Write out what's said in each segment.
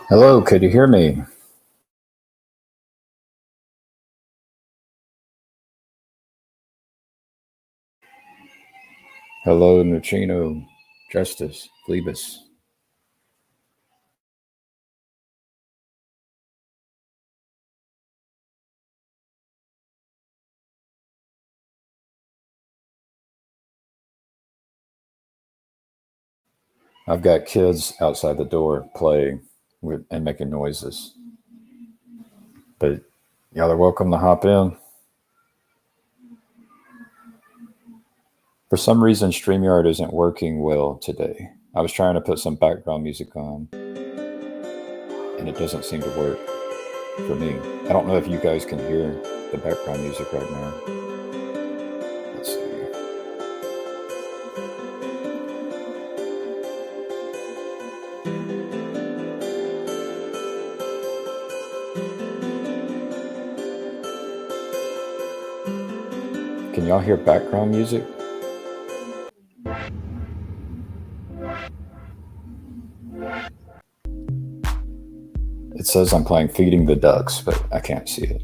Hello, could you hear me? Hello, Neutrino, Justice, Phlebas. I've got kids outside the door playing and making noises. But y'all are welcome to hop in. For some reason, StreamYard isn't working well today. I was trying to put some background music on, and it doesn't seem to work for me. I don't know if you guys can hear the background music right now. Let's see. Can y'all hear background music? It says I'm playing Feeding the Ducks, but I can't see it.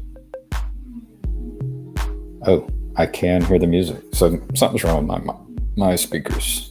Oh, I can hear the music. So something's wrong with my speakers.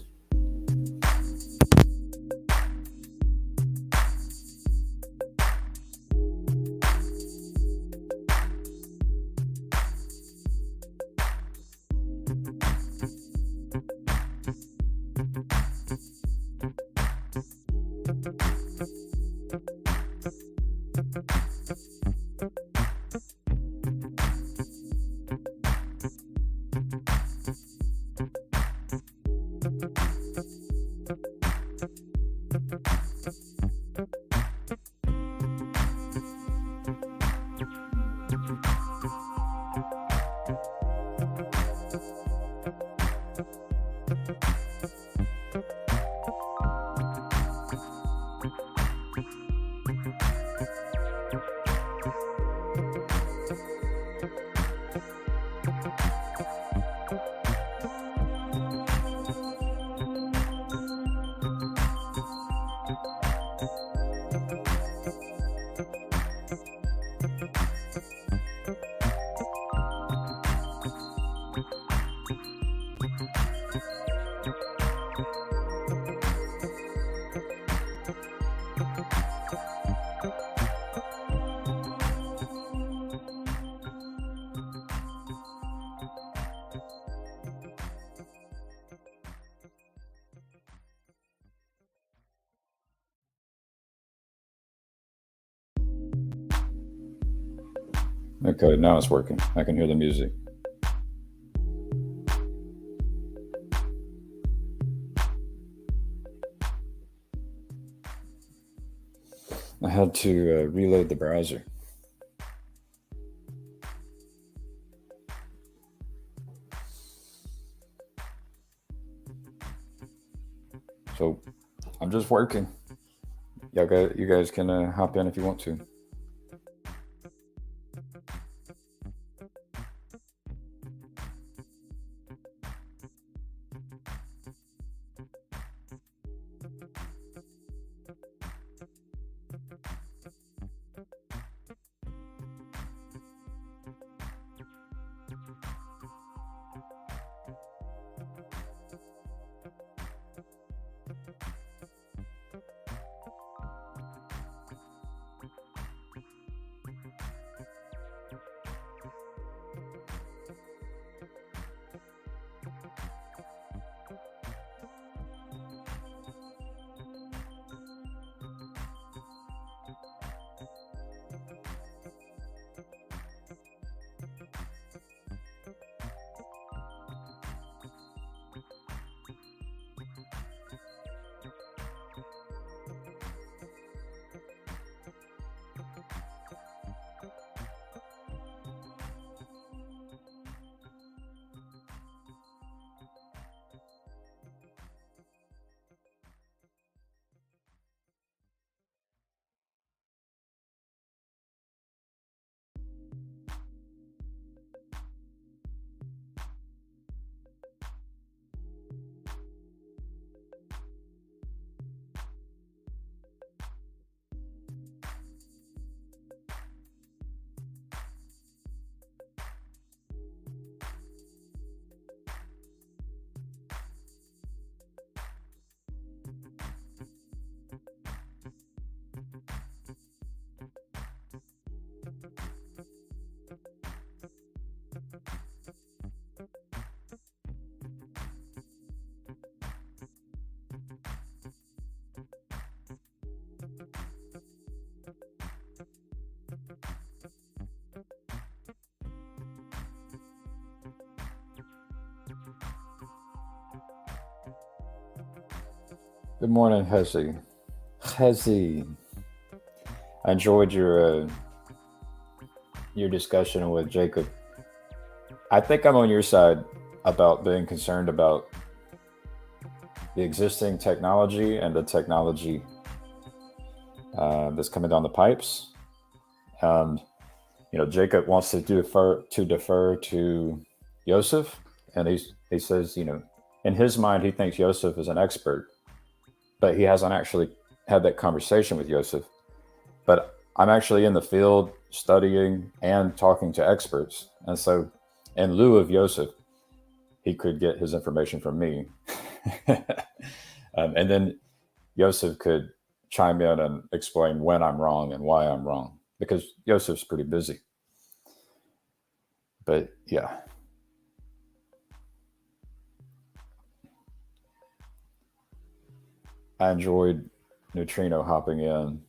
Okay, now it's working. I can hear the music. I had to reload the browser. So I'm just working. You guys can hop in if you want to. Good morning, Hezzy. Hezzy, I enjoyed your discussion with Jacob. I think I'm on your side about being concerned about the existing technology and the technology that's coming down the pipes. And Jacob wants to defer to Yosef, and he says, in his mind, he thinks Yosef is an expert, but he hasn't actually had that conversation with Yosef. But I'm actually in the field studying and talking to experts, and so in lieu of Yosef, he could get his information from me, and then Yosef could chime in and explain when I'm wrong and why I'm wrong, because Yosef's pretty busy. But yeah. I enjoyed Neutrino hopping in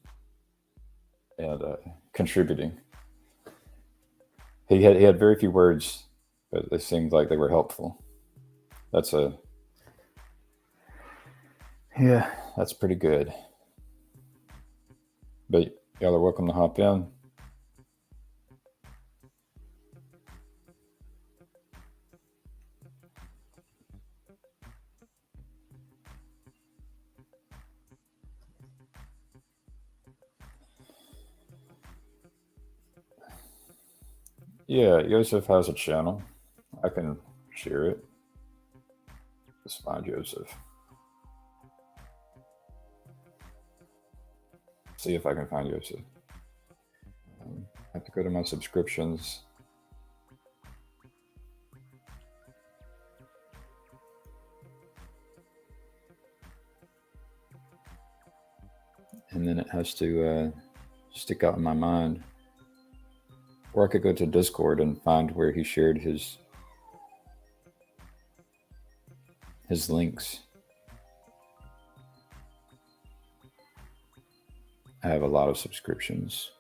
and contributing. He had very few words, but they seemed like they were helpful. That's pretty good. But y'all are welcome to hop in. Yeah, Yosef has a channel. I can share it. Just find Yosef. See if I can find Yosef. I have to go to my subscriptions. And then it has to stick out in my mind. Or I could go to Discord and find where he shared his links. I have a lot of subscriptions.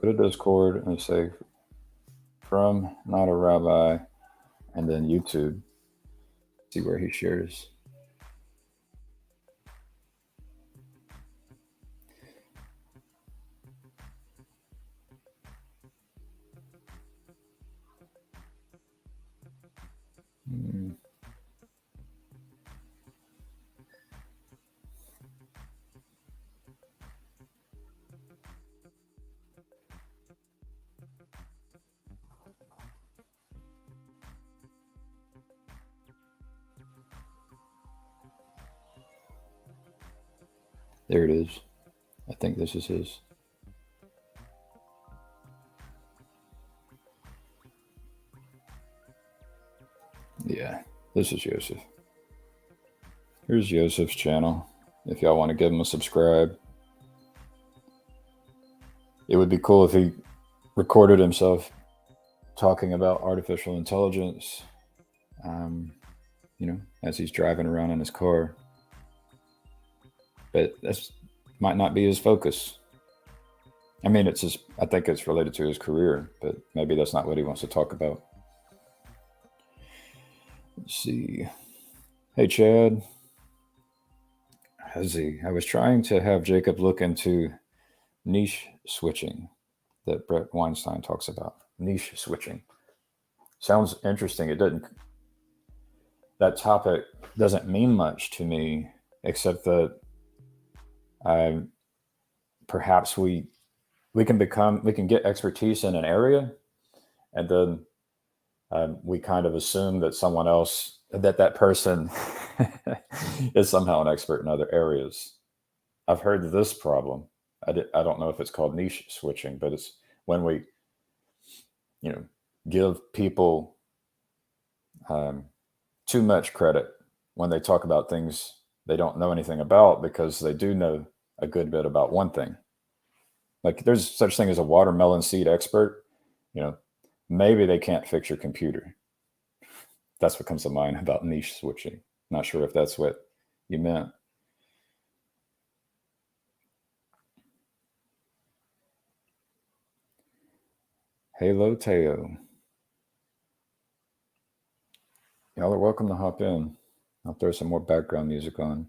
Go to Discord and say from not a rabbi, and then YouTube. See where he shares. There it is. I think this is his. Yeah, this is Yosef. Here's Yosef's channel. If y'all want to give him a subscribe. It would be cool if he recorded himself talking about artificial intelligence, as he's driving around in his car. But that might not be his focus. I mean, I think it's related to his career, but maybe that's not what he wants to talk about. Let's see. Hey, Chad. I was trying to have Jacob look into niche switching that Brett Weinstein talks about. Niche switching. Sounds interesting. That topic doesn't mean much to me, except that perhaps we can get expertise in an area, and then we kind of assume that someone else, that person is somehow an expert in other areas. I've heard of this problem. I don't know if it's called niche switching, but it's when we, give people too much credit when they talk about things they don't know anything about, because they do know a good bit about one thing. Like there's such thing as a watermelon seed expert. Maybe they can't fix your computer. That's what comes to mind about niche switching. Not sure if that's what you meant. Halo Teo. Y'all are welcome to hop in. I'll throw some more background music on.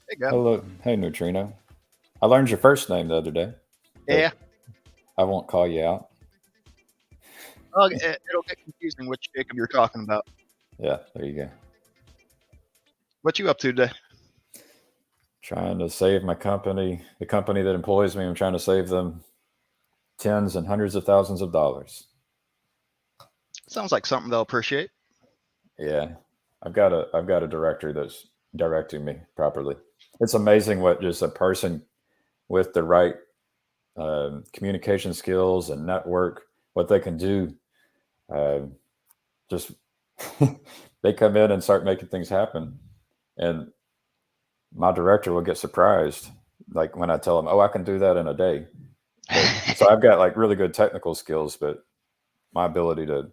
Hey, Gavin. Hello. Hey, Neutrino. I learned your first name the other day. Yeah. I won't call you out. Oh, it'll get confusing which Jacob you're talking about. Yeah, there you go. What you up to today? Trying to save my company, the company that employs me. I'm trying to save them tens and hundreds of thousands of dollars. Sounds like something they'll appreciate. Yeah, I've got a director that's directing me properly. It's amazing what just a person with the right communication skills and network, what they can do. Just they come in and start making things happen, and my director will get surprised, like when I tell him, "Oh, I can do that in a day." So I've got like really good technical skills, but my ability to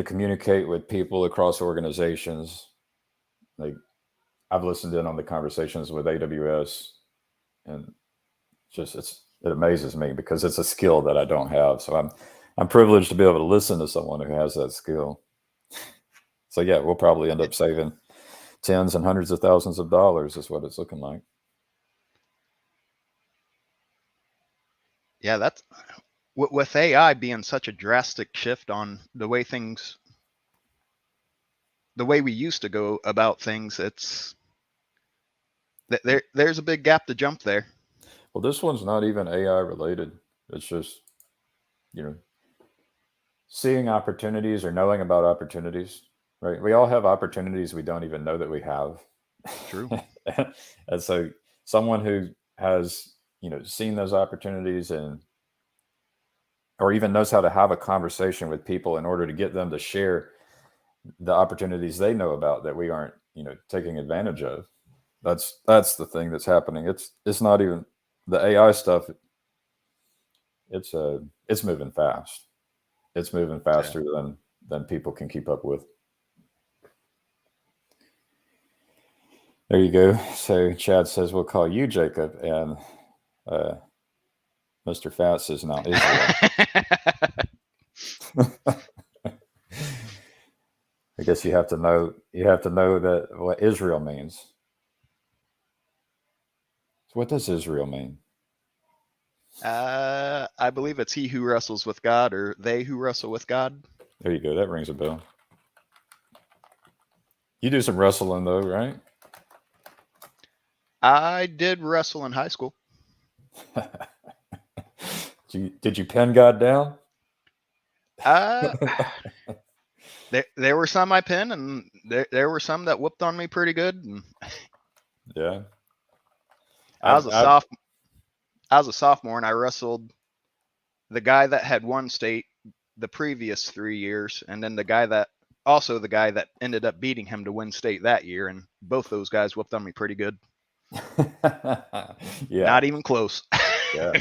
communicate with people across organizations, like I've listened in on the conversations with AWS, and it amazes me because it's a skill that I don't have. So I'm privileged to be able to listen to someone who has that skill. So yeah, we'll probably end up saving tens and hundreds of thousands of dollars is what it's looking like. Yeah, that's with AI being such a drastic shift on the way we used to go about things. It's there's a big gap to jump there. Well, this one's not even AI related. It's just, seeing opportunities or knowing about opportunities, right? We all have opportunities we don't even know that we have. True. And so someone who has, seen those opportunities or even knows how to have a conversation with people in order to get them to share the opportunities they know about that we aren't, taking advantage of. That's the thing that's happening. It's not even the AI stuff. It's moving fast. It's moving faster than people can keep up with. There you go. So Chad says we'll call you Jacob, and Mr. Fat says now Israel. I guess you have to know that what Israel means. So what does Israel mean? I believe it's he who wrestles with God, or they who wrestle with God. There you go. That rings a bell. You do some wrestling though, right? I did wrestle in high school. Did you pin God down? There were some I pinned, and there were some that whooped on me pretty good. And yeah. I was a sophomore, and I wrestled the guy that had won state the previous 3 years, and then the guy that ended up beating him to win state that year, and both those guys whooped on me pretty good. Yeah. Not even close. Yeah.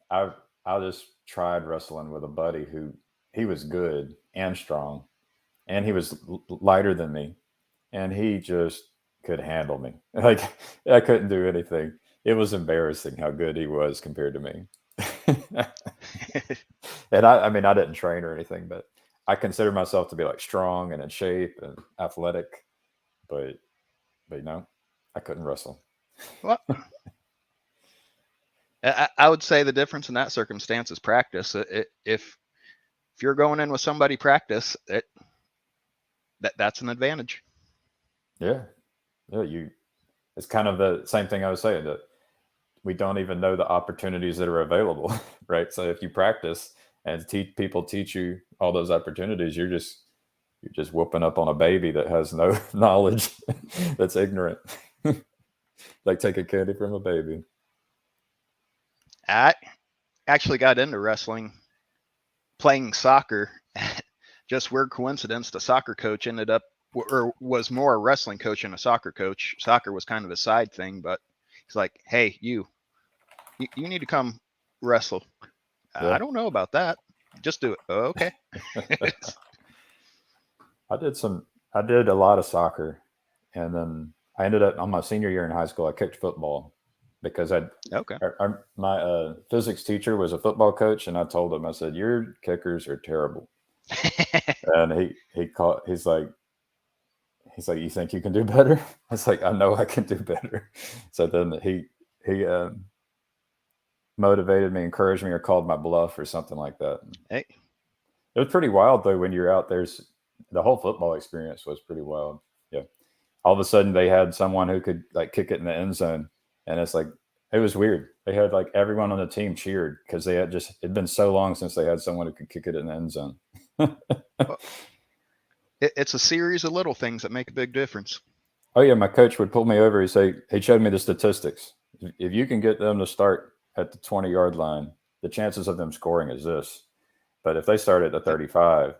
I just tried wrestling with a buddy who he was good and strong, and he was lighter than me, and he just could handle me. Like I couldn't do anything. It was embarrassing how good he was compared to me. And I mean, I didn't train or anything, but I consider myself to be like strong and in shape and athletic, but I couldn't wrestle. Well, I would say the difference in that circumstance is practice. If you're going in with somebody practice, that's an advantage. Yeah. It's kind of the same thing I was saying, that we don't even know the opportunities that are available, right? So if you practice and people teach you all those opportunities, you're just whooping up on a baby that has no knowledge, that's ignorant, like taking candy from a baby. I actually got into wrestling playing soccer. Just weird coincidence. The soccer coach ended up, or was more a wrestling coach than a soccer coach. Soccer was kind of a side thing, but he's like, "Hey, you need to come wrestle." Yeah. I don't know about that. Just do it. Oh, okay. I did a lot of soccer, and then I ended up on my senior year in high school. I kicked football because Okay. my physics teacher was a football coach, and I told him, I said, "Your kickers are terrible," and he's like, "You think you can do better?" I was like, "I know I can do better." So then he motivated me, encouraged me, or called my bluff or something like that. Hey. It was pretty wild though when you're out there. The whole football experience was pretty wild. Yeah. All of a sudden they had someone who could like kick it in the end zone, and it's like it was weird. They had like everyone on the team cheered because it'd been so long since they had someone who could kick it in the end zone. Well, it's a series of little things that make a big difference. Oh yeah, my coach would pull me over. He showed me the statistics. If you can get them to start at the 20-yard line, the chances of them scoring is this. But if they start at the 35,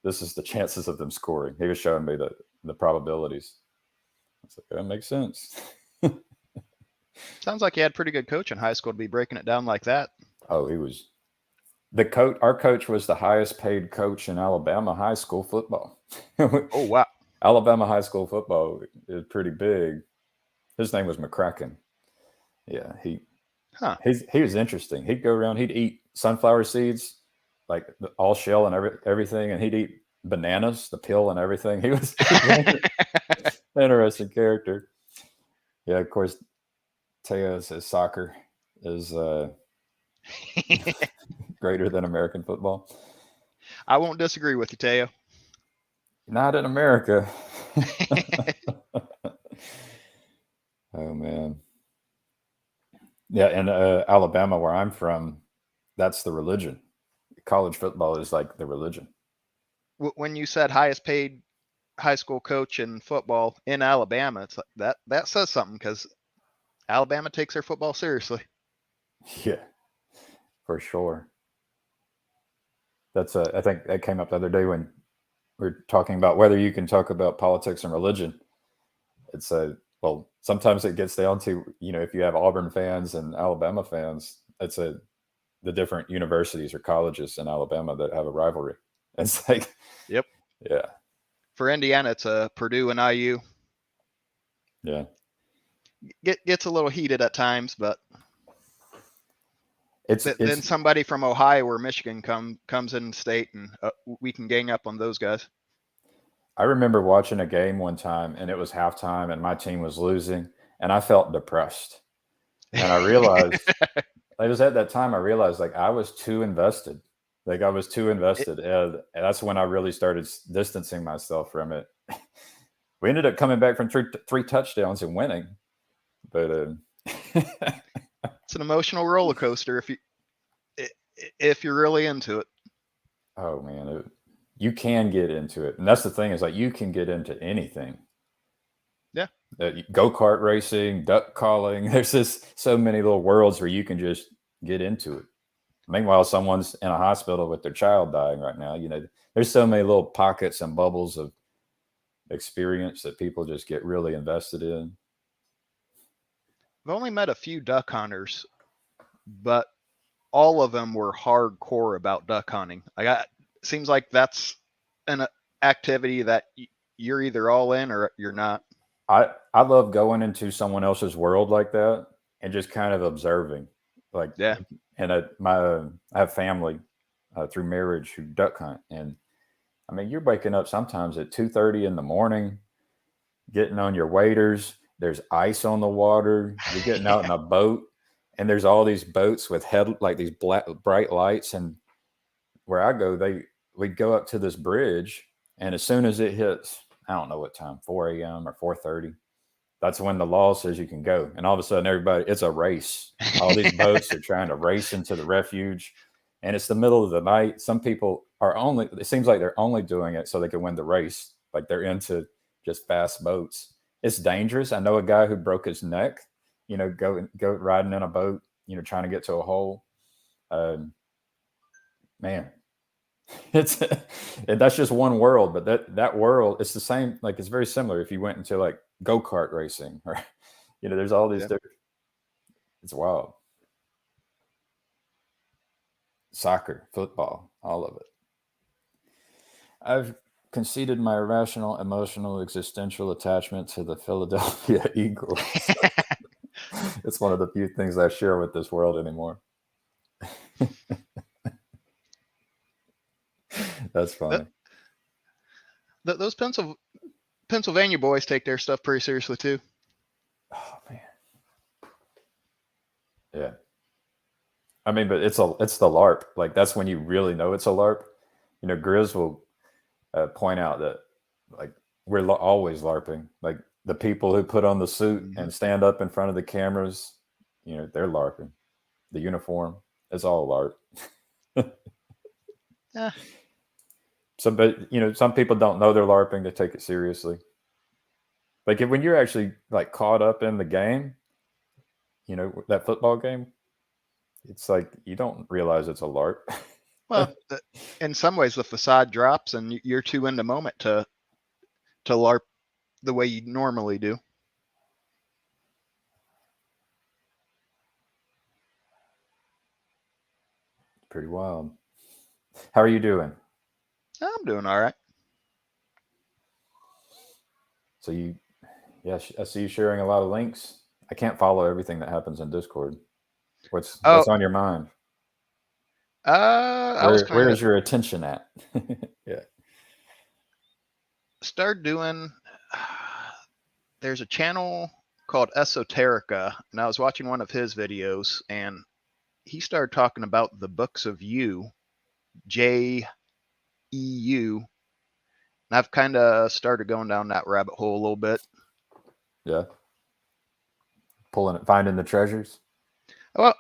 this is the chances of them scoring. He was showing me the probabilities. I was like, that makes sense. Sounds like you had pretty good coach in high school to be breaking it down like that. Oh, he was the coach. Our coach was the highest paid coach in Alabama high school football. Oh, wow. Alabama high school football is pretty big. His name was McCracken. Yeah, he was interesting. He'd go around. He'd eat sunflower seeds, like all shell and everything, and he'd eat bananas, the peel and everything. He was an interesting character. Yeah, of course. Teo says soccer is greater than American football. I won't disagree with you, Teo. Not in America. Oh man. Yeah, and Alabama, where I'm from, that's the religion. College football is like the religion. When you said highest paid high school coach in football in Alabama, it's like that says something, because Alabama takes their football seriously. Yeah, for sure. I think that came up the other day when we were talking about whether you can talk about politics and religion. It's well, sometimes it gets down to, if you have Auburn fans and Alabama fans, the different universities or colleges in Alabama that have a rivalry. It's like, yep. Yeah. For Indiana, it's Purdue and IU. Yeah. Gets a little heated at times, but then somebody from Ohio or Michigan comes in state, and we can gang up on those guys. I remember watching a game one time, and it was halftime, and my team was losing, and I felt depressed. And I realized it was at that time I realized like I was too invested. Like I was too invested, and that's when I really started distancing myself from it. We ended up coming back from three touchdowns and winning, but it's an emotional roller coaster if you're really into it. Oh man, you can get into it, and that's the thing, is like you can get into anything. Yeah. Go-kart racing, duck calling. There's just so many little worlds where you can just get into it. Meanwhile, someone's in a hospital with their child dying right now. There's so many little pockets and bubbles of experience that people just get really invested in. I've only met a few duck hunters, but all of them were hardcore about duck hunting. Seems like that's an activity that you're either all in or you're not. I love going into someone else's world like that and just kind of observing. Like, yeah. And I have family through marriage who duck hunt, and I mean, you're waking up sometimes at 2:30 in the morning, getting on your waders. There's ice on the water. You're getting out in a boat, and there's all these boats with like these black bright lights. And where I go, we'd go up to this bridge, and as soon as it hits, I don't know what time, 4 a.m. or 4:30, that's when the law says you can go. And all of a sudden, it's a race. All these boats are trying to race into the refuge, and it's the middle of the night. Some people it seems like they're only doing it so they can win the race. Like they're into just fast boats. It's dangerous. I know a guy who broke his neck, go riding in a boat, trying to get to a hole. Man, that's just one world, but that world, it's the same. Like it's very similar if you went into like go-kart racing, or there's all these different. It's wild. Soccer, football, all of it. I've conceded my irrational, emotional, existential attachment to the Philadelphia Eagles. It's one of the few things I share with this world anymore. That's funny. Those Pennsylvania boys take their stuff pretty seriously too. Oh man. Yeah. I mean, but it's the LARP. Like that's when you really know it's a LARP. Grizz will point out that like we're always LARPing. Like the people who put on the suit and stand up in front of the cameras, they're LARPing. The uniform is all LARP. Yeah. So, but some people don't know they're LARPing to take it seriously. Like when you're actually like caught up in the game, that football game, it's like you don't realize it's a LARP. Well, in some ways, the facade drops, and you're too in the moment to LARP the way you normally do. Pretty wild. How are you doing? I'm doing all right. So I see you sharing a lot of links. I can't follow everything that happens in Discord. What's on your mind? Where is your attention at? Yeah. Start doing. There's a channel called Esoterica, and I was watching one of his videos, and he started talking about the books of you, JEU, and I've kind of started going down that rabbit hole a little bit. Yeah. Finding the treasures. Well,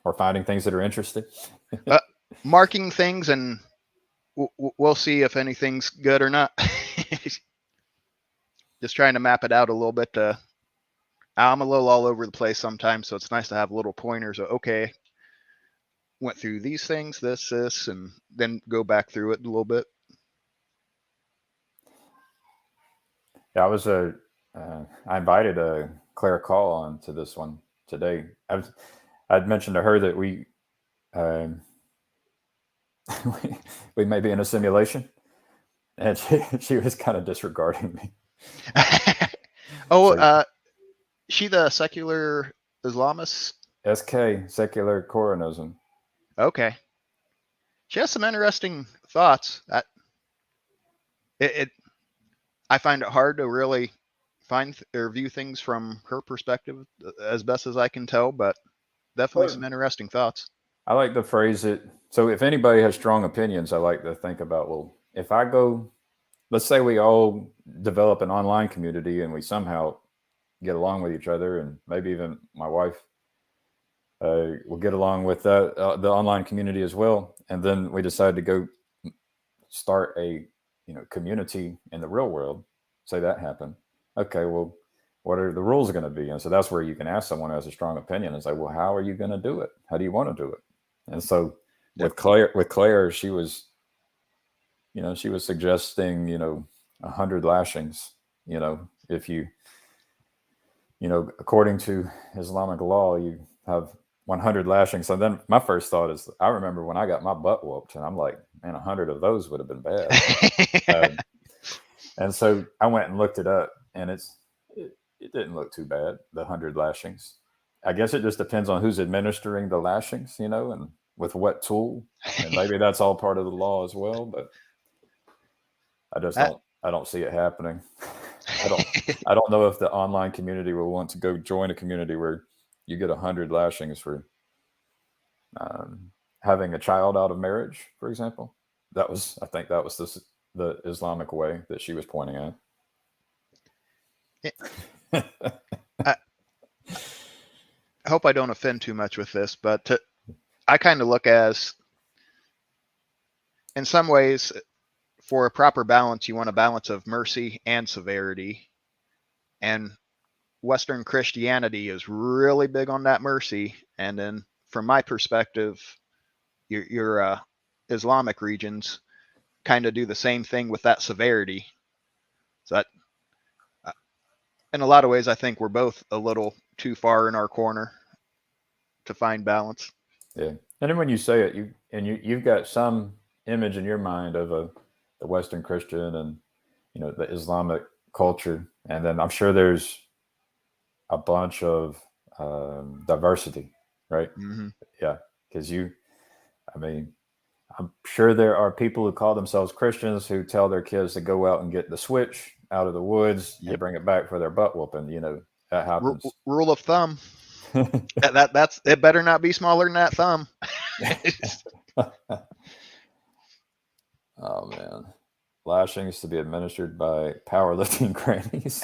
or finding things that are interesting. Marking things, and we'll see if anything's good or not. Just trying to map it out a little bit. I'm a little all over the place sometimes, so it's nice to have little pointers of, okay, went through these things, this, and then go back through it a little bit. Yeah, I invited Claire Call on to this one today. I'd mentioned to her that we may be in a simulation, and she was kind of disregarding me. She the secular Islamist? SK, secular Koranism. Okay. She has some interesting thoughts. I find it hard to really find or view things from her perspective as best as I can tell, but definitely some interesting thoughts. I like to phrase it. So if anybody has strong opinions, I like to think about, well, if I go, let's say we all develop an online community and we somehow get along with each other, and maybe even my wife will get along with the online community as well. And then we decide to go start a community in the real world. Say that happened. Okay, well, what are the rules going to be? And so that's where you can ask someone who has a strong opinion and say, well, how are you going to do it? How do you want to do it? And so with Claire, she was suggesting, 100 lashings, if you, according to Islamic law, you have 100 lashings. So then my first thought is, I remember when I got my butt whooped, and I'm like, man, 100 of those would have been bad. And so I went and looked it up, and it didn't look too bad, the 100 lashings. I guess it just depends on who's administering the lashings, and with what tool. And maybe that's all part of the law as well. But I just don't see it happening. I don't know if the online community will want to go join a community where you get 100 lashings for having a child out of marriage, for example. I think that was the Islamic way that she was pointing at. I hope I don't offend too much with this, but I kind of look as, in some ways, for a proper balance, you want a balance of mercy and severity. And Western Christianity is really big on that mercy. And then from my perspective, your Islamic regions kind of do the same thing with that severity. So that, in a lot of ways, I think we're both a little too far in our corner to find balance. Yeah. And then when you say it, you've got some image in your mind of the Western Christian and, the Islamic culture. And then I'm sure there's a bunch of diversity, right? Mm-hmm. Yeah. Because I'm sure there are people who call themselves Christians who tell their kids to go out and get the switch out of the woods and bring it back for their butt whooping. That happens. Rule of thumb. that's it. Better not be smaller than that thumb. Oh man, lashings to be administered by powerlifting grannies.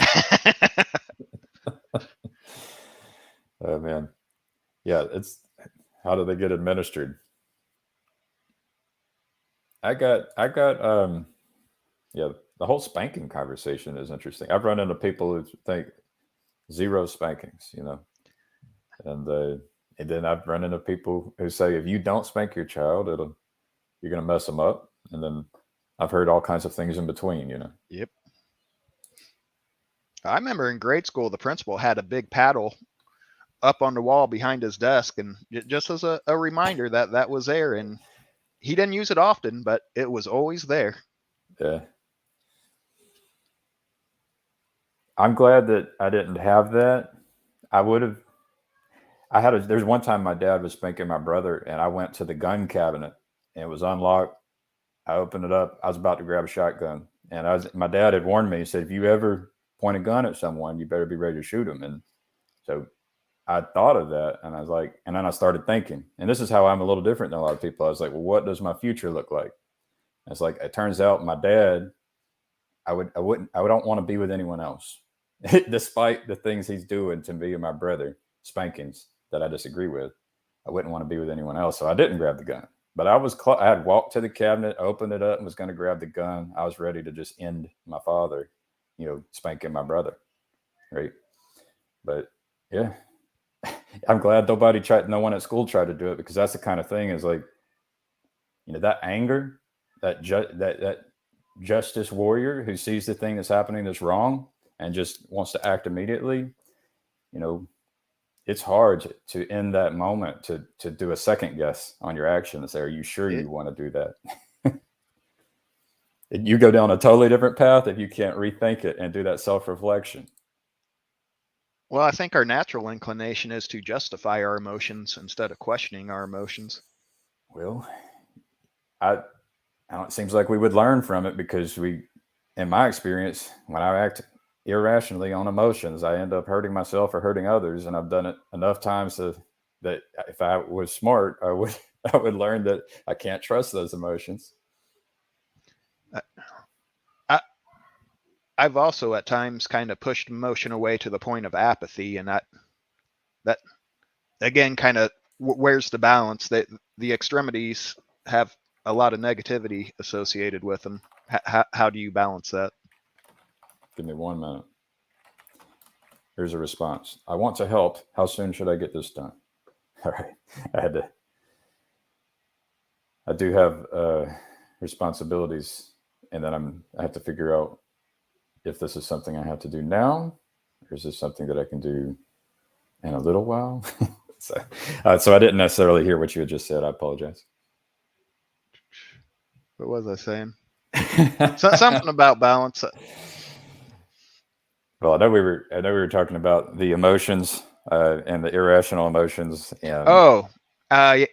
Oh man, yeah. It's how do they get administered? I got yeah, the whole spanking conversation is interesting. I've run into people who think 0 spankings, and then I've run into people who say if you don't spank your child, you're going to mess them up. And then I've heard all kinds of things in between, Yep. I remember in grade school, the principal had a big paddle up on the wall behind his desk, and just as a reminder that was there, and he didn't use it often, but it was always there. Yeah. I'm glad that I didn't have that. There's one time my dad was spanking my brother, and I went to the gun cabinet and it was unlocked. I opened it up. I was about to grab a shotgun, and my dad had warned me. He said, if you ever point a gun at someone, you better be ready to shoot them. And so I thought of that, and I was like, and then I started thinking, and this is how I'm a little different than a lot of people. I was like, well, what does my future look like? And it's like, it turns out my dad, I don't want to be with anyone else, despite the things he's doing to me and my brother, spankings that I disagree with. I wouldn't want to be with anyone else. So I didn't grab the gun, but I had walked to the cabinet, opened it up, and was going to grab the gun. I was ready to just end my father, spanking my brother. Right. But yeah, I'm glad no one at school tried to do it, because that's the kind of thing is like, that anger, that justice warrior who sees the thing that's happening that's wrong and just wants to act immediately. It's hard to end that moment, to do a second guess on your action and say, are you sure you want to do that? You go down a totally different path if you can't rethink it and do that self-reflection. Well, I think our natural inclination is to justify our emotions instead of questioning our emotions. Well, it seems like we would learn from it, because in my experience, when I act irrationally on emotions, I end up hurting myself or hurting others. And I've done it enough times that if I was smart, I would learn that I can't trust those emotions. I've also at times kind of pushed emotion away to the point of apathy, and that again kind of where's the balance? That the extremities have a lot of negativity associated with them. How do you balance that? Give me 1 minute. Here's a response. I want to help. How soon should I get this done? All right. I do have responsibilities, and then I have to figure out if this is something I have to do now, or is this something that I can do in a little while? So I didn't necessarily hear what you had just said. I apologize. What was I saying? Something about balance. Well, I know we were talking about the emotions and the irrational emotions. And I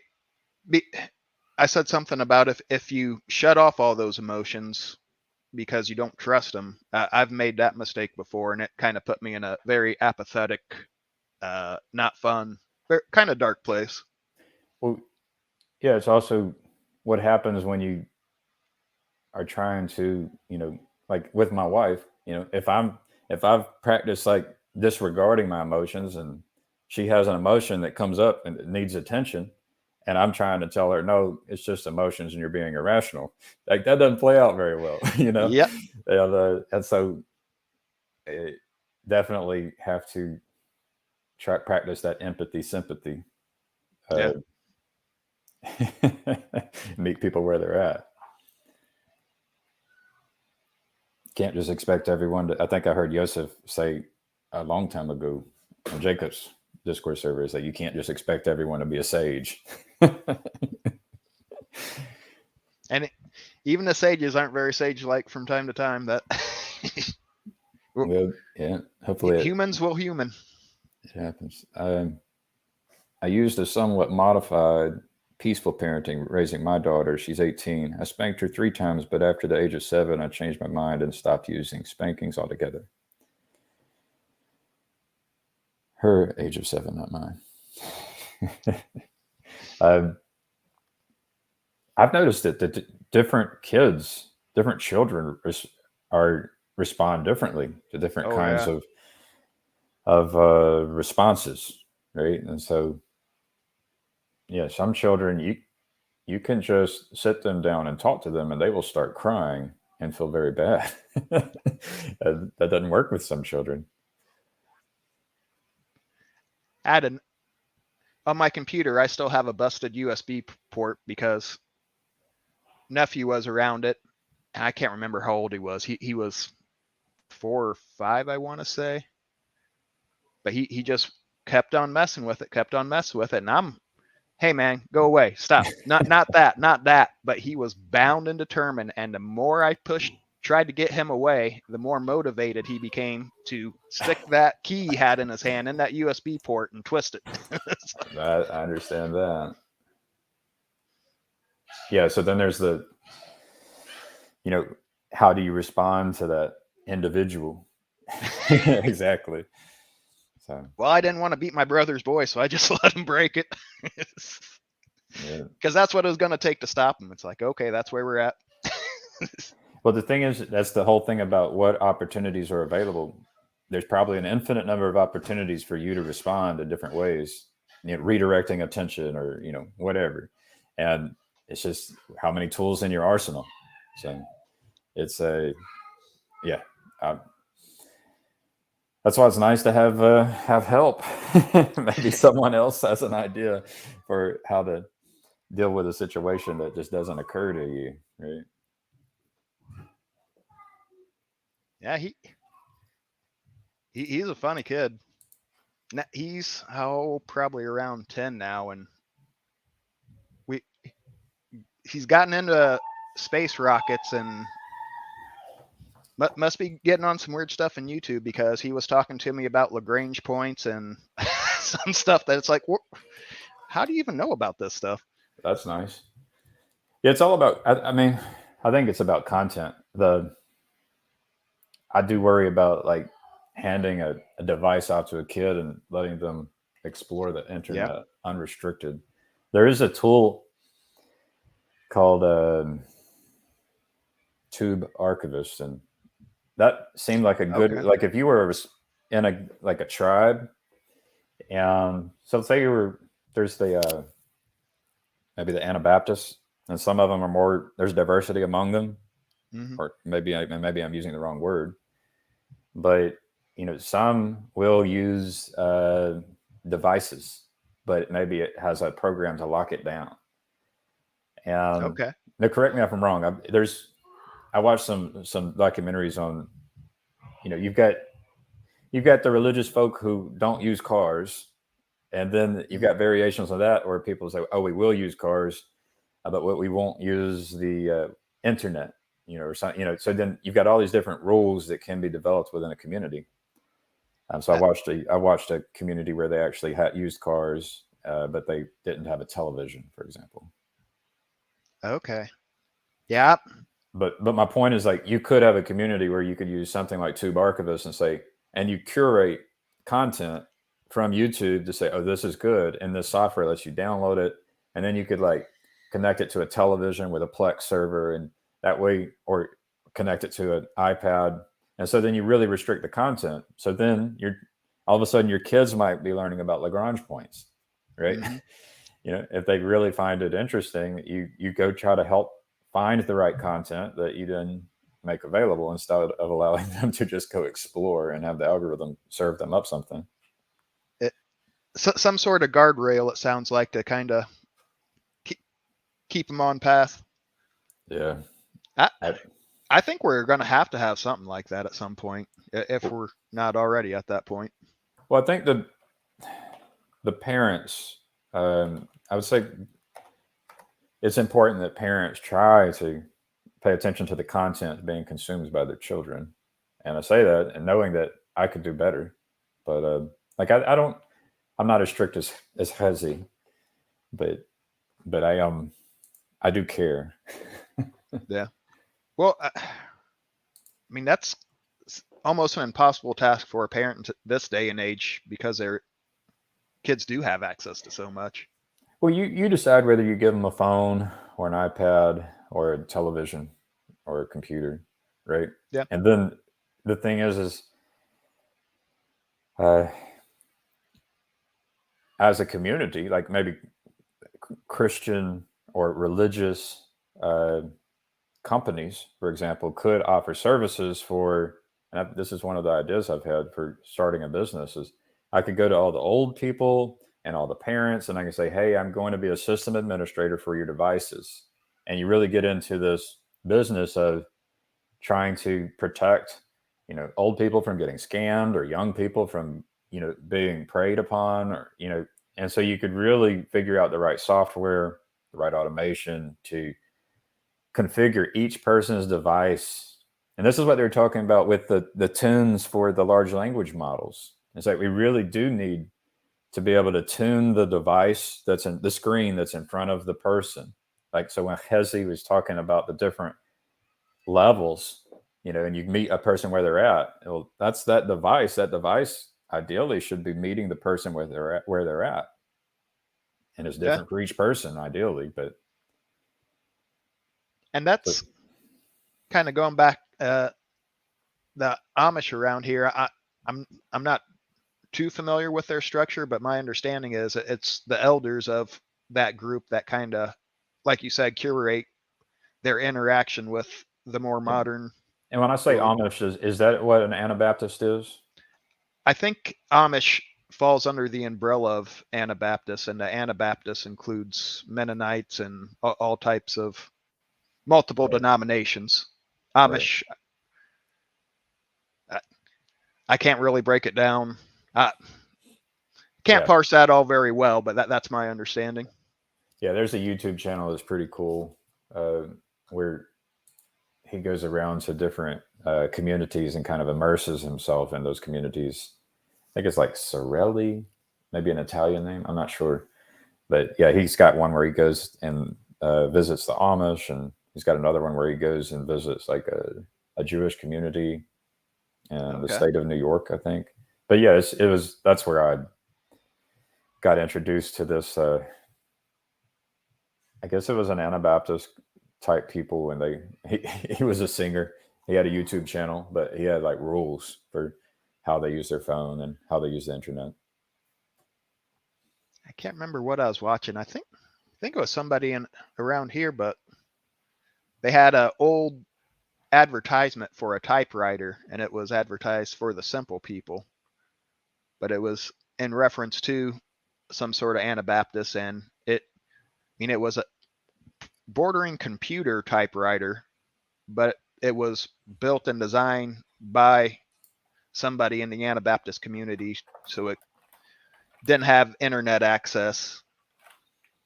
said something about if you shut off all those emotions, because you don't trust them. I've made that mistake before, and it kind of put me in a very apathetic, not fun, kind of dark place. Well, yeah, it's also what happens when you are trying to, like with my wife, if I've practiced like disregarding my emotions, and she has an emotion that comes up and it needs attention, and I'm trying to tell her, no, it's just emotions and you're being irrational. Like that doesn't play out very well, Yep. And so definitely have to practice that empathy, sympathy. Yeah. Meet people where they're at. Can't just expect everyone to. I think I heard Yosef say a long time ago on Jacob's Discord servers that you can't just expect everyone to be a sage. And even the sages aren't very sage-like from time to time. That Well, yeah, hopefully humans will human. It happens. I used a somewhat modified peaceful parenting raising my daughter. She's 18. I spanked her 3 times, but after the age of 7, I changed my mind and stopped using spankings altogether. Her age of 7, not mine. I've noticed that different kids, different children respond differently to different kinds of responses, right? And so, yeah, some children you can just sit them down and talk to them, and they will start crying and feel very bad. That doesn't work with some children. On my computer, I still have a busted USB port because nephew was around it, and I can't remember how old he was. He was 4 or 5, I want to say, but he just kept on messing with it, and I'm, hey man, go away, stop, not that. But he was bound and determined, and the more I tried to get him away, the more motivated he became to stick that key he had in his hand in that USB port and twist it. I understand that. Yeah, so then there's the, how do you respond to that individual? Exactly. So, well, I didn't want to beat my brother's boy, so I just let him break it. Because that's what it was going to take to stop him. It's like, okay, that's where we're at. Well, the thing is, that's the whole thing about what opportunities are available. There's probably an infinite number of opportunities for you to respond in different ways, redirecting attention or, whatever. And it's just how many tools in your arsenal. So it's that's why it's nice to have help. Maybe someone else has an idea for how to deal with a situation that just doesn't occur to you, right? Yeah, he's a funny kid. He's probably around 10 now, and he's gotten into space rockets and must be getting on some weird stuff in YouTube, because he was talking to me about Lagrange points and some stuff that it's like, how do you even know about this stuff? That's nice. Yeah, it's all about. I mean, I think it's about content. I do worry about like handing a device out to a kid and letting them explore the internet unrestricted. There is a tool called Tube Archivist, and that seemed like a good like if you were in a tribe, and so say there's the maybe the Anabaptists, and some of them are more, there's diversity among them, or maybe I'm using the wrong word, but some will use devices, but maybe it has a program to lock it down. And now correct me if I'm wrong. I watched some documentaries on, you've got the religious folk who don't use cars, and then you've got variations of that where people say, oh, we will use cars, but we won't use the internet, or something, so then you've got all these different rules that can be developed within a community. So I watched a community where they actually used cars, but they didn't have a television, for example. Okay. Yeah. but my point is, like, you could have a community where you could use something like Tube Archivist and say, and you curate content from YouTube to say, oh, this is good, and this software lets you download it, and then you could like connect it to a television with a Plex server, and that way, or connect it to an iPad, and so then you really restrict the content. So then you're all of a sudden your kids might be learning about Lagrange points, right? Mm-hmm. You know, if they really find it interesting, you go try to help find the right content that you then make available instead of allowing them to just go explore and have the algorithm serve them up something. Some sort of guardrail, it sounds like, to kind of keep them on path. Yeah. I think we're going to have something like that at some point, if we're not already at that point. Well, I think the parents, I would say it's important that parents try to pay attention to the content being consumed by their children. And I say that and knowing that I could do better. But like I'm not as strict as Hezzy, but I do care. Yeah. Well, I mean, that's almost an impossible task for a parent this day and age, because their kids do have access to so much. Well, you decide whether you give them a phone or an iPad or a television or a computer, right? Yeah. And then the thing is uh, as a community, like maybe Christian or religious companies, for example, could offer services for, and this is one of the ideas I've had for starting a business, is I could go to all the old people and all the parents, and I can say, hey, I'm going to be a system administrator for your devices. And you really get into this business of trying to protect, you know, old people from getting scammed, or young people from, you know, being preyed upon, or, you know, and so you could really figure out the right software, the right automation to configure each person's device. And this is what they're talking about with the tunes for the large language models. It's like we really do need to be able to tune the device that's in the screen that's in front of the person. Like, so when Hezi was talking about the different levels, you know, and you meet a person where they're at, well, that's that device. That device ideally should be meeting the person where they're at. And it's different for each person, ideally, but. And that's kind of going back, the Amish around here. I'm not too familiar with their structure, but my understanding is it's the elders of that group that kind of, like you said, curate their interaction with the more modern. And when I say world. Amish, is that what an Anabaptist is? I think Amish falls under the umbrella of Anabaptists, and the Anabaptists includes Mennonites and all types of multiple denominations. Amish, I can't really break it down. Can't parse that all very well, but that's my understanding. Yeah, there's a YouTube channel that's pretty cool, where he goes around to different communities and kind of immerses himself in those communities. I think it's like Sorelli, maybe an Italian name. I'm not sure. But yeah, he's got one where he goes and visits the Amish, and he's got another one where he goes and visits like a Jewish community in the state of New York, I think. But yeah, that's where I got introduced to this. I guess it was an Anabaptist type people, and he was a singer. He had a YouTube channel, but he had like rules for how they use their phone and how they use the internet. I can't remember what I was watching. I think it was somebody around here, but they had an old advertisement for a typewriter, and it was advertised for the simple people, but it was in reference to some sort of Anabaptist, and it was a bordering computer typewriter, but it was built and designed by somebody in the Anabaptist community, so it didn't have internet access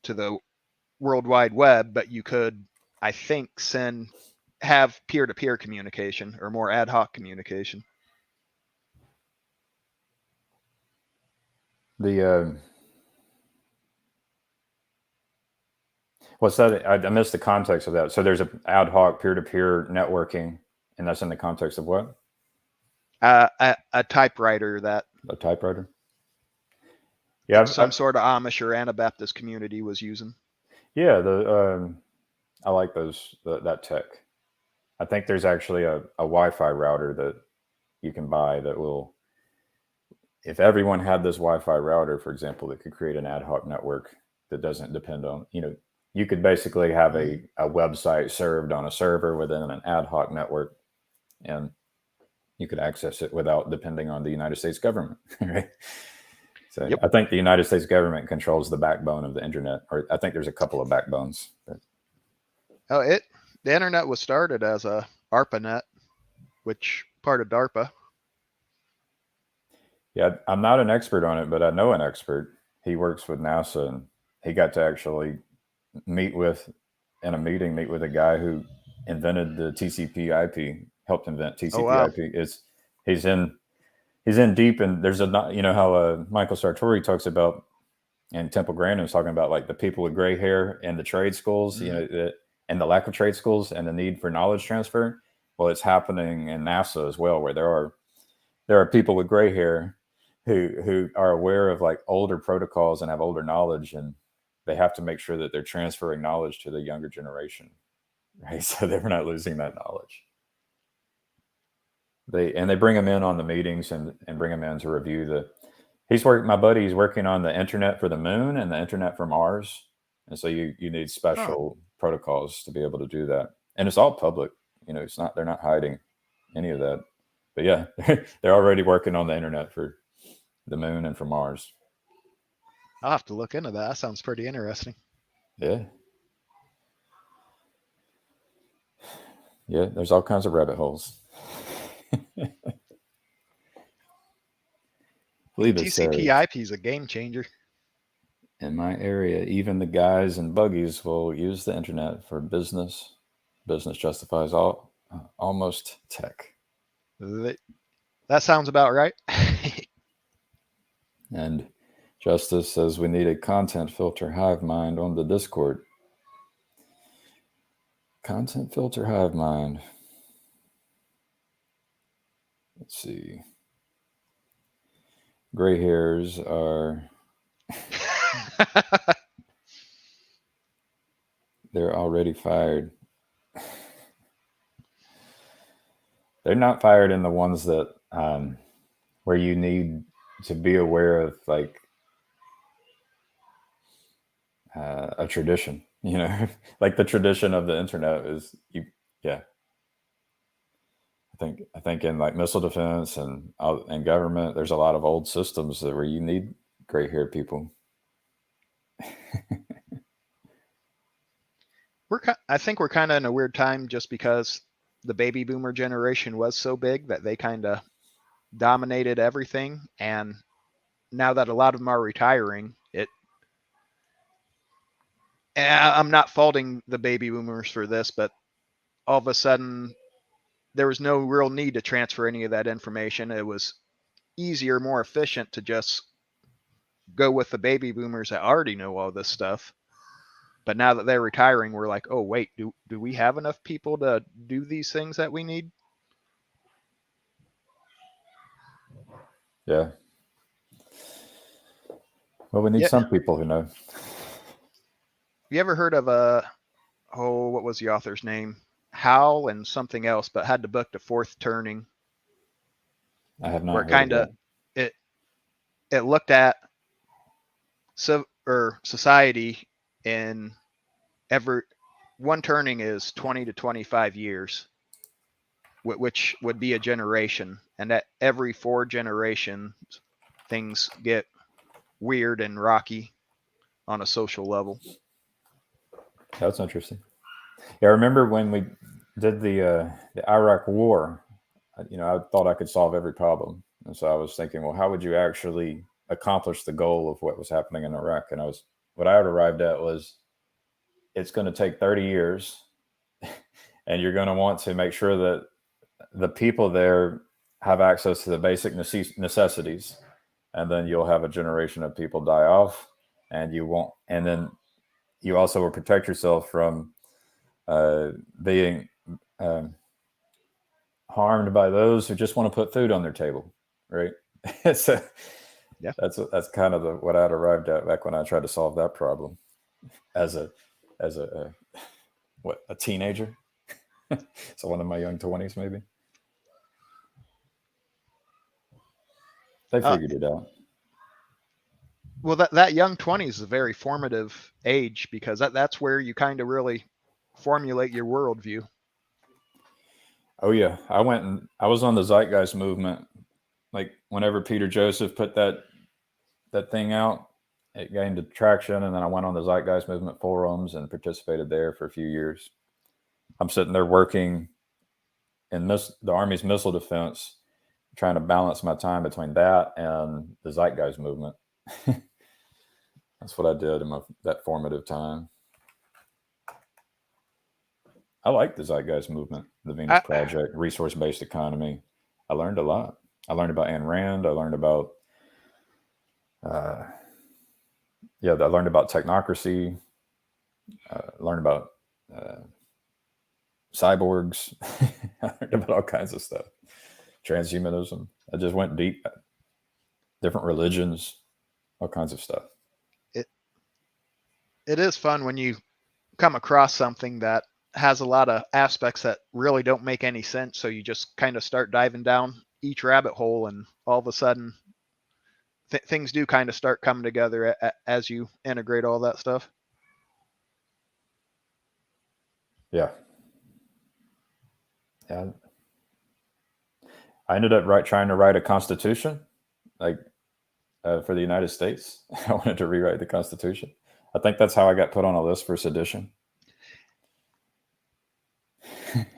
to the World Wide Web, but you could, I think, have peer-to-peer communication or more ad hoc communication. The What's that? I missed the context of that. So there's an ad hoc peer-to-peer networking, and that's in the context of what? A typewriter that A typewriter. Yeah, some sort of Amish or Anabaptist community was using. Yeah, I like that tech. I think there's actually a Wi-Fi router that you can buy that will, if everyone had this Wi-Fi router, for example, that could create an ad hoc network that doesn't depend on, you could basically have a website served on a server within an ad hoc network, and you could access it without depending on the United States government, right? So yep. I think the United States government controls the backbone of the internet, or I think there's a couple of backbones. But... the internet was started as a ARPANET, which part of DARPA. Yeah, I'm not an expert on it, but I know an expert. He works with NASA, and he got to actually meet with a guy who invented the TCP/IP, helped invent TCP/IP. Oh, wow. He's in deep, and there's how Michael Sartori talks about, and Temple Grandin's talking about, like, the people with gray hair and the trade schools, and the lack of trade schools and the need for knowledge transfer. Well, it's happening in NASA as well, where there are people with gray hair who are aware of, like, older protocols and have older knowledge, and they have to make sure that they're transferring knowledge to the younger generation, right? So they're not losing that knowledge. They bring them in on the meetings and bring them in to review my buddy's working on the internet for the moon and the internet for Mars. And so you need special protocols to be able to do that. And it's all public, they're not hiding any of that. But yeah, they're already working on the internet for the moon and for Mars. I'll have to look into that. That sounds pretty interesting. Yeah. Yeah, there's all kinds of rabbit holes. TCP/IP is a game changer. In my area, even the guys in buggies will use the internet for business. Business justifies almost tech. That sounds about right. And Justice says we need a content filter hive mind on the Discord. Content filter hive mind. Let's see. Gray hairs are... They're already fired. They're not fired in the ones that where you need to be aware of, like, a tradition, like the tradition of the internet is I think in, like, missile defense and government, there's a lot of old systems where you need gray haired people. I think we're kind of in a weird time just because the baby boomer generation was so big that they kind of dominated everything. And now that a lot of them are retiring, I'm not faulting the baby boomers for this, but all of a sudden there was no real need to transfer any of that information. It was easier, more efficient to just go with the baby boomers that already know all this stuff. But now that they're retiring, we're like, oh, wait, do we have enough people to do these things that we need? Yeah. Well, we need some people who know. You ever heard of what was the author's name? Hal and something else, but had the book The Fourth Turning. I have not. Where kind of it looked at society in one turning is 20 to 25 years, which would be a generation, and at every 4 generations, things get weird and rocky on a social level. That's interesting. Yeah, I remember when we did the Iraq War, I thought I could solve every problem. And so I was thinking, well, how would you actually accomplish the goal of what was happening in Iraq? And what I had arrived at was, it's going to take 30 years and you're going to want to make sure that the people there have access to the basic necessities. And then you'll have a generation of people die off, and you won't. And then you also will protect yourself from being harmed by those who just want to put food on their table, right? So Yeah. that's kind of what I'd arrived at back when I tried to solve that problem as a a teenager. So one of my young 20s, maybe. They figured it out. Well, that young 20s is a very formative age, because that's where you kind of really formulate your worldview. Oh yeah, I was on the Zeitgeist movement. Like whenever Peter Joseph put that thing out, it gained traction, and then I went on the Zeitgeist movement forums and participated there for a few years. I'm sitting there working in the Army's missile defense, trying to balance my time between that and the Zeitgeist movement. That's what I did in that formative time. I like the Zeitgeist movement, the Venus Project, resource-based economy. I learned a lot. I learned about Ayn Rand. I learned about, I learned about technocracy. Learned about cyborgs. I learned about all kinds of stuff. Transhumanism. I just went deep. Different religions, all kinds of stuff. It is fun when you come across something that has a lot of aspects that really don't make any sense. So you just kind of start diving down each rabbit hole, and all of a sudden things do kind of start coming together as you integrate all that stuff. Yeah. I ended up trying to write a constitution, like for the United States. I wanted to rewrite the Constitution. I think that's how I got put on a list for sedition.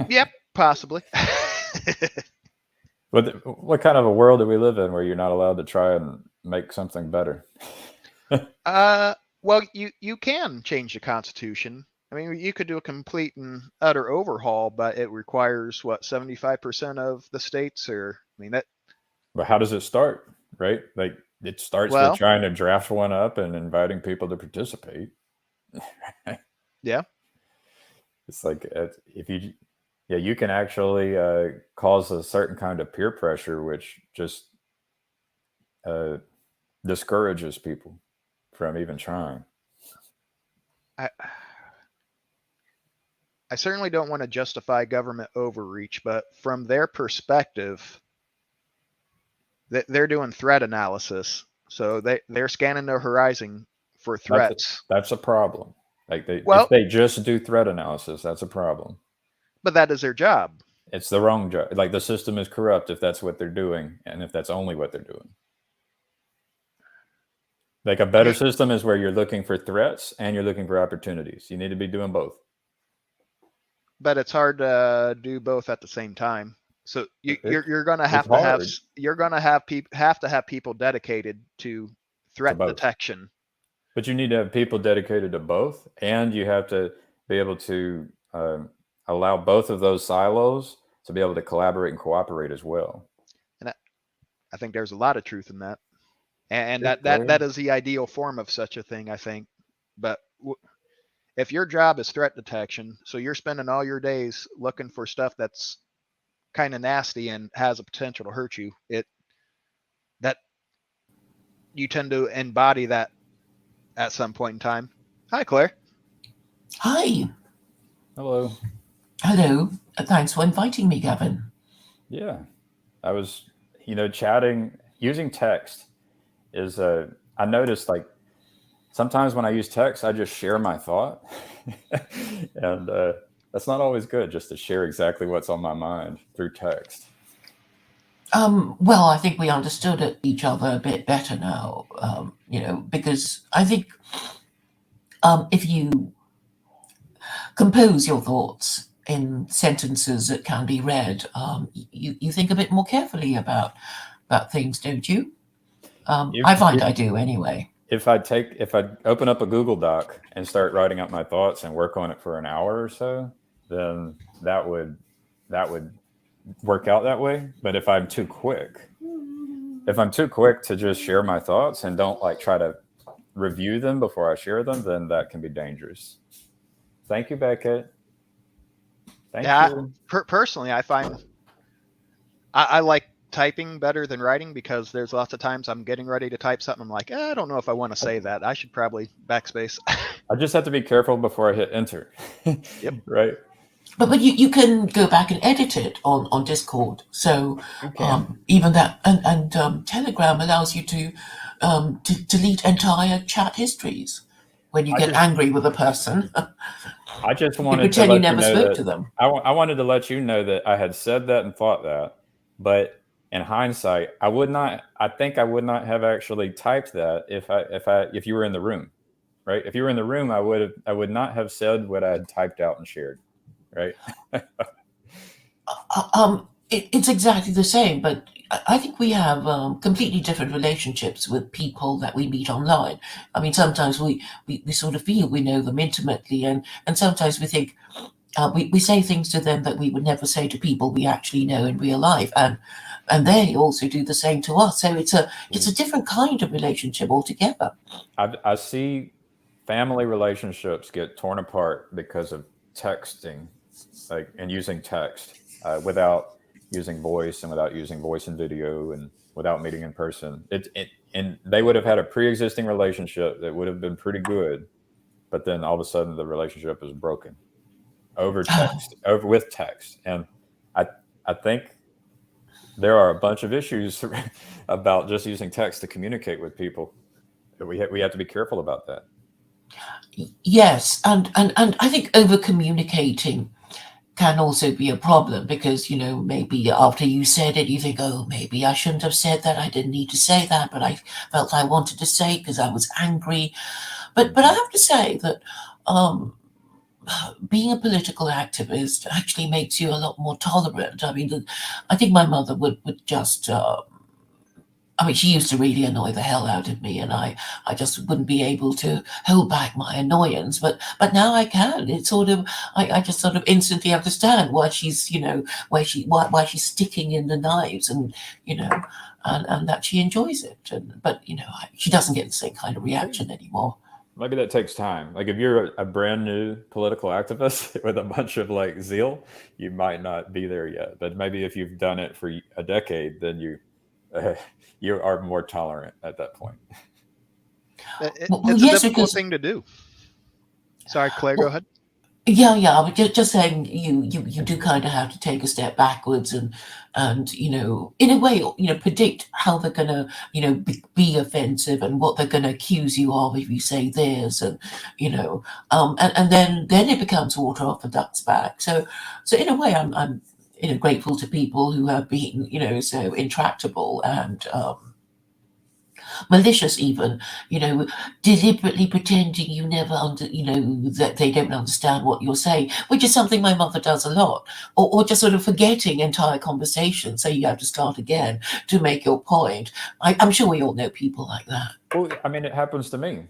Yep, possibly. What kind of a world do we live in where you're not allowed to try and make something better? Well, you can change the Constitution. I mean, you could do a complete and utter overhaul, but it requires 75% of the states, or I mean that. But how does it start? Right, like it starts with trying to draft one up and inviting people to participate. Yeah, it's like if you can actually cause a certain kind of peer pressure, which just discourages people from even trying. I certainly don't want to justify government overreach, but from their perspective, they're doing threat analysis. So they're scanning their horizon for threats. That's a problem. Like if they just do threat analysis, that's a problem. But that is their job. It's the wrong job. Like the system is corrupt if that's what they're doing, and if that's only what they're doing. Like a better system is where you're looking for threats and you're looking for opportunities. You need to be doing both. But it's hard to do both at the same time. So you're going to have to have people dedicated to threat detection. But you need to have people dedicated to both, and you have to be able to allow both of those silos to be able to collaborate and cooperate as well. And I think there's a lot of truth in that, and that is the ideal form of such a thing, I think. But if your job is threat detection, so you're spending all your days looking for stuff that's kind of nasty and has a potential to hurt you, that you tend to embody that at some point in time. Hi, Claire. Hi. Hello. Hello. Thanks for inviting me, Gavin. Yeah. I was, chatting, using text is, I noticed like sometimes when I use text, I just share my thought. And that's not always good, just to share exactly what's on my mind through text. Well, I think we understood each other a bit better now, because I think if you compose your thoughts in sentences that can be read, you think a bit more carefully about things, don't you? I find I do anyway. If I open up a Google Doc and start writing out my thoughts and work on it for an hour or so, then that would work out that way. But if I'm too quick to just share my thoughts and don't like try to review them before I share them, then that can be dangerous. Thank you, Beckett. Thank you. Personally, I find I like typing better than writing, because there's lots of times I'm getting ready to type something. I'm like, I don't know if I want to say that. I should probably backspace. I just have to be careful before I hit enter. Yep. Right. But you can go back and edit it on Discord. So even that, and Telegram allows you to delete entire chat histories when you get angry with a person. I just wanted you pretend to let you never know spoke that, to them. I wanted to let you know that I had said that and thought that, but in hindsight, I think I would not have actually typed that if you were in the room, right? If you were in the room, I would not have said what I had typed out and shared, right? It's exactly the same, but I think we have completely different relationships with people that we meet online. I mean, sometimes we sort of feel we know them intimately, and sometimes we think we say things to them that we would never say to people we actually know in real life, and they also do the same to us. So it's a different kind of relationship altogether. I see family relationships get torn apart because of texting, and using text without using voice, and without using voice and video, and without meeting in person. And they would have had a pre-existing relationship that would have been pretty good, but then all of a sudden the relationship is broken over text, with text. And I think there are a bunch of issues about just using text to communicate with people. We have to be careful about that. Yes, and I think over communicating can also be a problem, because maybe after you said it you think, oh, maybe I shouldn't have said that, I didn't need to say that, but I felt I wanted to say because I was angry. But I have to say that being a political activist actually makes you a lot more tolerant. I mean, I think my mother would just I mean, she used to really annoy the hell out of me, and I just wouldn't be able to hold back my annoyance. But now I can. It's sort of, I just sort of instantly understand why she's, why she's sticking in the knives, and and that she enjoys it. But she doesn't get the same kind of reaction anymore. Maybe that takes time. Like if you're a brand new political activist with a bunch of zeal, you might not be there yet. But maybe if you've done it for a decade, then you are more tolerant at that point. It's a difficult thing to do. Sorry, Claire, go ahead. Yeah, I was just saying you do kind of have to take a step backwards and in a way predict how they're gonna be offensive and what they're gonna accuse you of if you say theirs, and and then it becomes water off a duck's back. So in a way I'm grateful to people who have been so intractable and malicious, even deliberately pretending you never that they don't understand what you're saying, which is something my mother does a lot, or just sort of forgetting entire conversations, so you have to start again to make your point. I'm sure we all know people like that. Well, I mean, it happens to me.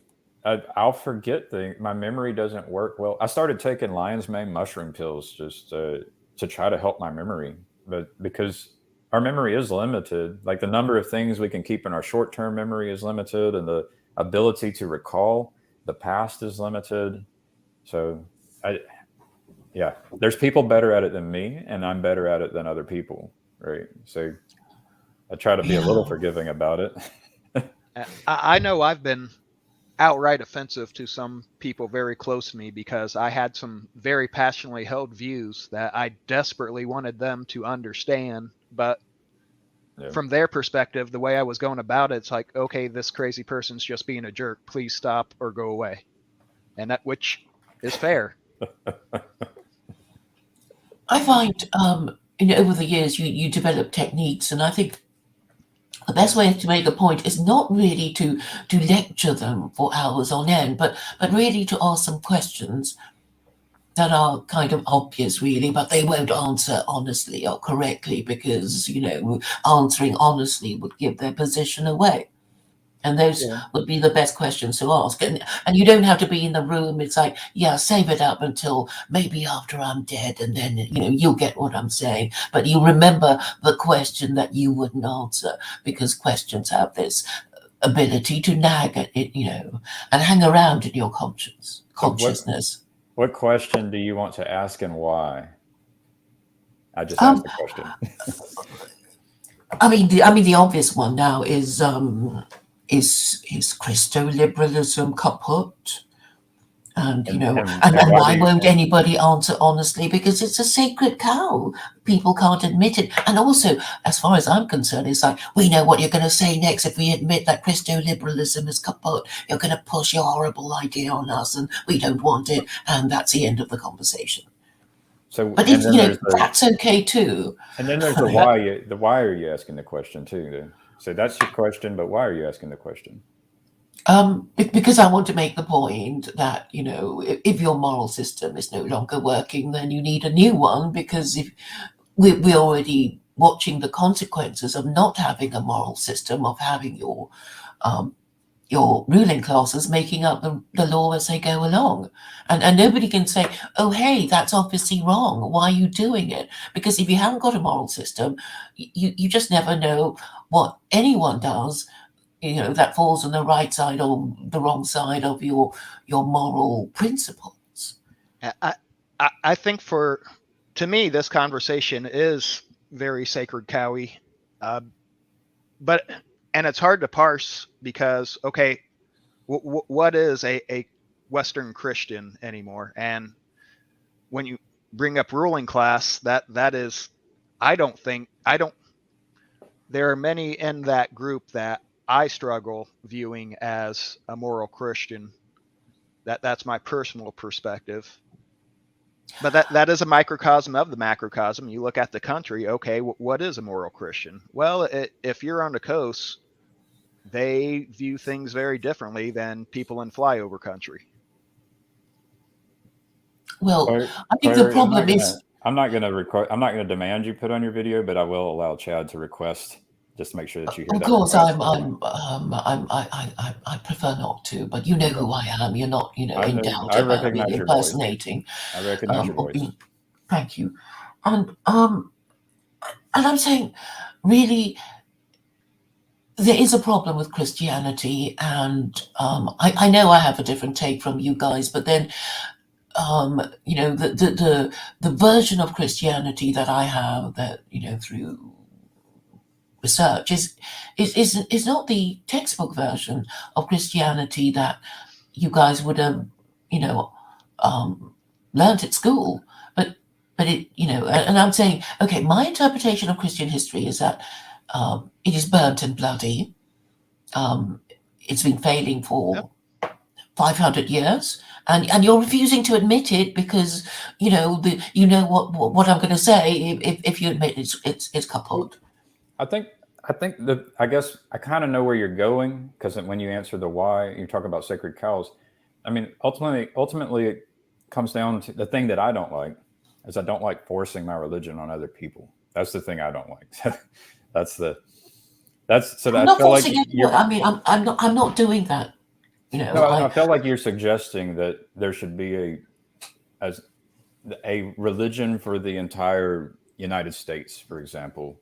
I'll forget things. My memory doesn't work well. I started taking lion's mane mushroom pills just to try to help my memory, but because our memory is limited. Like the number of things we can keep in our short-term memory is limited, and the ability to recall the past is limited. So there's people better at it than me, and I'm better at it than other people. Right. So I try to be a little forgiving about it. I know I've been outright offensive to some people very close to me because I had some very passionately held views that I desperately wanted them to understand. But from their perspective, the way I was going about it, it's like, okay, this crazy person's just being a jerk. Please stop or go away. And that, which is fair. I find, over the years, you develop techniques, and I think the best way to make a point is not really to lecture them for hours on end, but really to ask some questions that are kind of obvious, really, but they won't answer honestly or correctly, because answering honestly would give their position away. And those would be the best questions to ask. And you don't have to be in the room. It's like, save it up until maybe after I'm dead, and then you'll get what I'm saying. But you remember the question that you wouldn't answer, because questions have this ability to nag at it, and hang around in your consciousness. What question do you want to ask and why? I just asked the question. I mean, the obvious one now is Christo-liberalism kaput? And why won't anybody answer honestly? Because it's a sacred cow. People can't admit it. And also, as far as I'm concerned, it's like, we know what you're going to say next. If we admit that Christo-liberalism is kaput, you're going to push your horrible idea on us, and we don't want it. And that's the end of the conversation. So, but that's okay too. And then there's the why. The why are you asking the question too? So that's your question, but why are you asking the question? Because I want to make the point that, if your moral system is no longer working, then you need a new one, because if we're already watching the consequences of not having a moral system, of having your ruling classes making up the law as they go along. And nobody can say, oh, hey, that's obviously wrong. Why are you doing it? Because if you haven't got a moral system, you just never know what anyone does, that falls on the right side or the wrong side of your moral principles. I think to me, this conversation is very sacred cowy, and it's hard to parse, because, okay, what is a Western Christian anymore? And when you bring up ruling class, that is, there are many in that group that I struggle viewing as a moral Christian. That's my personal perspective. But that is a microcosm of the macrocosm. You look at the country, okay, what is a moral Christian? Well, if you're on the coast, they view things very differently than people in flyover country. Well, I think the problem is, I'm not going to demand you put on your video, but I will allow Chad to request, just to make sure that you hear that. Of course, I prefer not to, but you know who I am. You're not, in doubt about me impersonating. I recognize your voice. Thank you. And I'm saying, really, there is a problem with Christianity, and I know I have a different take from you guys, but then the version of Christianity that I have, that through research, is not the textbook version of Christianity that you guys would have learned at school, but it and I'm saying, okay, my interpretation of Christian history is that it is burnt and bloody. It's been failing for 500 years, and you're refusing to admit it because what I'm going to say. If you admit it's kaput. I think that, I guess I kind of know where you're going, because when you answer the why, you're talking about sacred cows. I mean, ultimately, it comes down to the thing that I don't like, is I don't like forcing my religion on other people. That's the thing I don't like. I feel like I'm not doing that. I feel like you're suggesting that there should be a religion for the entire United States, for example.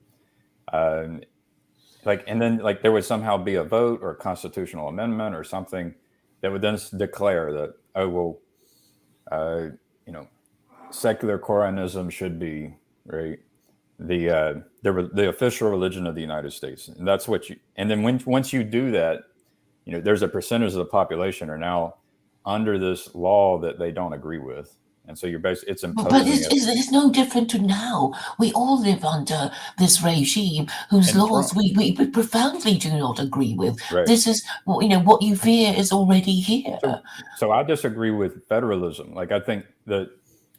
And then there would somehow be a vote or a constitutional amendment or something that would then declare that, secular Quranism should be the official religion of the United States, and that's what you. And then once you do that, there's a percentage of the population are now under this law that they don't agree with. And so it's imposing. But it's no different to now. We all live under this regime whose laws we profoundly do not agree with. Right. This is, what you fear is already here. So I disagree with federalism. I think that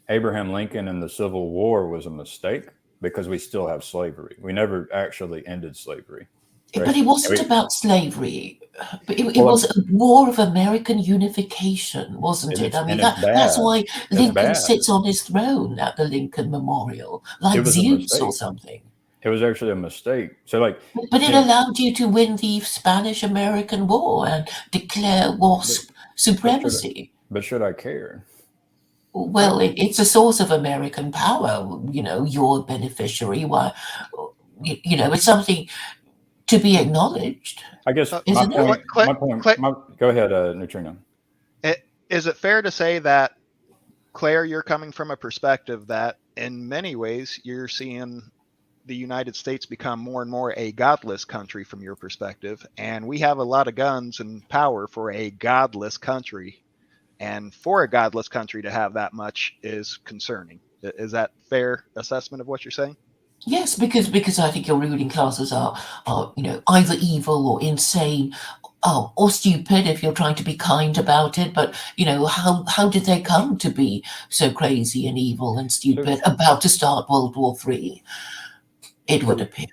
Abraham Lincoln and the Civil War was a mistake, because we still have slavery. We never actually ended slavery. Right? But it wasn't about slavery. But it was a war of American unification, wasn't it? I mean, that's why Lincoln sits on his throne at the Lincoln Memorial, like Zeus or something. It was actually a mistake. So, but it allowed you to win the Spanish-American War and declare wasp supremacy. But should I care? Well, it's a source of American power. You're a beneficiary. Why? It's something to be acknowledged. I guess go ahead, Neutrino. Is it fair to say that, Claire, you're coming from a perspective that in many ways you're seeing the United States become more and more a godless country from your perspective, and we have a lot of guns and power for a godless country, and for a godless country to have that much is concerning. Is that fair assessment of what you're saying? Yes, because I think your ruling classes are either evil or insane, or stupid if you're trying to be kind about it. But how did they come to be so crazy and evil and stupid, about to start World War III? It would appear.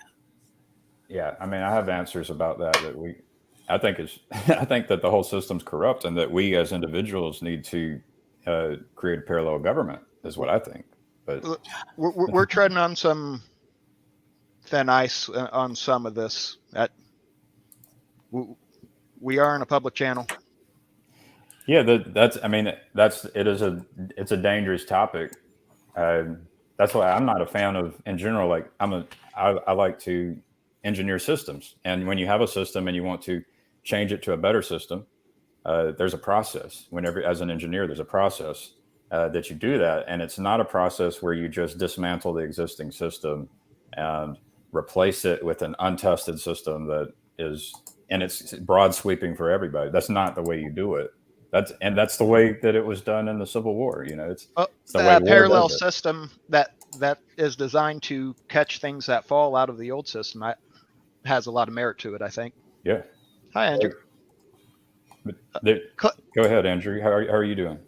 Yeah, I mean, I have answers about that. I think that the whole system's corrupt, and that we as individuals need to create a parallel government. Is what I think. But we're treading on some thin ice on some of this. We are in a public channel. Yeah, it's a dangerous topic. That's why I'm not a fan of, in general. Like I like to engineer systems, and when you have a system and you want to change it to a better system, there's a process. As an engineer, there's a process that you do that, and it's not a process where you just dismantle the existing system and replace it with an untested system that is, and it's broad sweeping for everybody. That's not the way you do it. That's the way that it was done in the Civil War. It's the way parallel system that is designed to catch things that fall out of the old system has a lot of merit to it, I think. Yeah. Hi, Andrew. Go ahead, Andrew. How are you doing?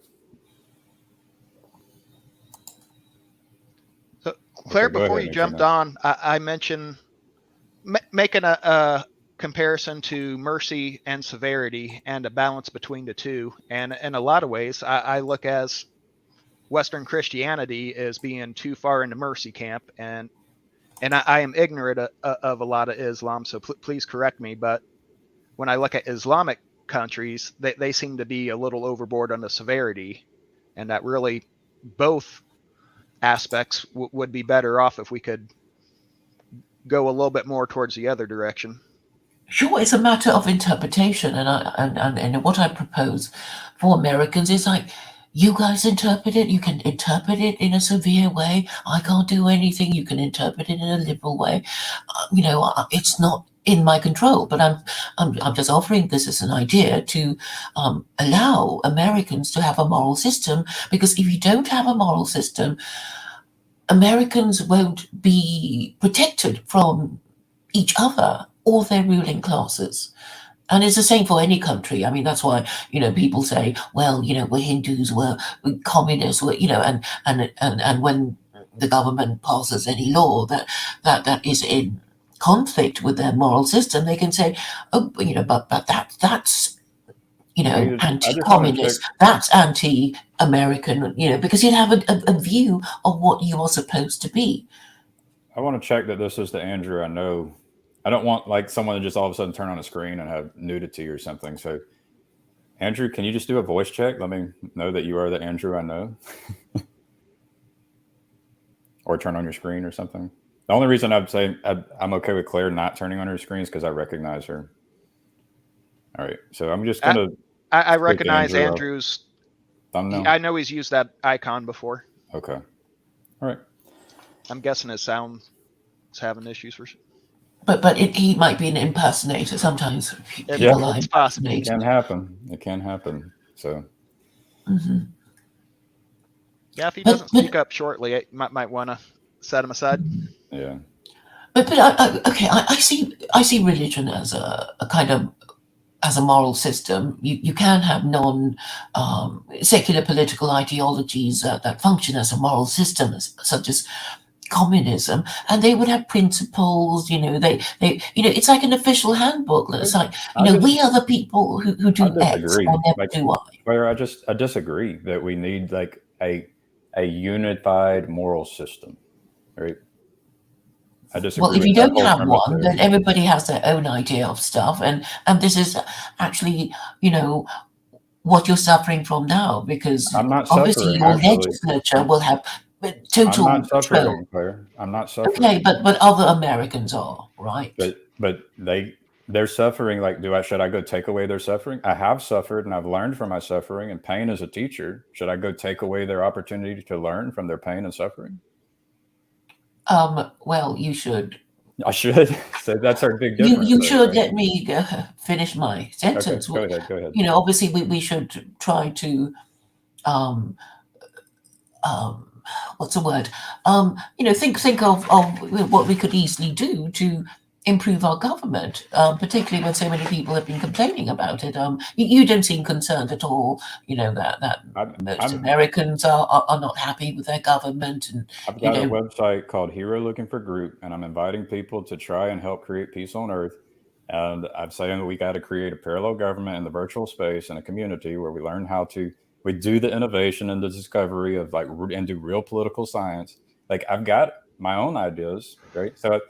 So, Claire, before you jumped on, I mentioned making a comparison to mercy and severity and a balance between the two. And in a lot of ways, I look as Western Christianity as being too far in the mercy camp. And I am ignorant of a lot of Islam, so please correct me. But when I look at Islamic countries, they seem to be a little overboard on the severity, and that really both aspects would be better off if we could go a little bit more towards the other direction. Sure, it's a matter of interpretation, and what I propose for Americans is like, you guys interpret it. You can interpret it in a severe way. I can't do anything. You can interpret it in a liberal way. It's not in my control, but I'm just offering this as an idea to allow Americans to have a moral system. Because if you don't have a moral system, Americans won't be protected from each other or their ruling classes. And it's the same for any country. I mean, that's why, people say, well, we're Hindus, we're communists, and when the government passes any law that is in conflict with their moral system, they can say, oh, but that's anti-communist, that's anti-American, because you'd have a view of what you are supposed to be. I want to check that this is the Andrew I know. I don't want like someone to just all of a sudden turn on a screen and have nudity or something. So, Andrew, can you just do a voice check? Let me know that you are the Andrew I know. Or turn on your screen or something. The only reason I'd say I'm okay with Claire not turning on her screen is because I recognize her. All right. So I'm just going to... I recognize Andrew's thumbnail. I know he's used that icon before. Okay. All right. I'm guessing his sound is having issues for... But he might be an impersonator sometimes. It's possible. It can happen. It can happen. So. Mm-hmm. Yeah, if he doesn't speak up shortly, I might want to set him aside. Yeah. But I see religion as a kind of as a moral system. You can have secular political ideologies that function as a moral system, such as communism, and they would have principles. It's like an official handbook. It's like we are the people who do X, or never do Y. Where I disagree that we need like a unified moral system, right? I disagree. Well, if you don't have one, then everybody has their own idea of stuff, and this is actually what you're suffering from now, because obviously your legislature will have total I'm not suffering, Claire. I'm not suffering. Okay, but other Americans are, right? But but they're suffering. Like, should I go take away their suffering? I have suffered and I've learned from my suffering, and pain is a teacher. Should I go take away their opportunity to learn from their pain and suffering? Well, you should. I should. So that's our big difference. You should let me finish my sentence. Okay, go ahead. Obviously we should try to, what's the word? Think of what we could easily do to improve our government, particularly when so many people have been complaining about it. You don't seem concerned at all, that most Americans are not happy with their government. And I've got a website called Hero Looking for Group, and I'm inviting people to try and help create peace on Earth. And I'm saying that we got to create a parallel government in the virtual space and a community where we learn we do the innovation and the discovery of and do real political science. Like, I've got my own ideas, right? So,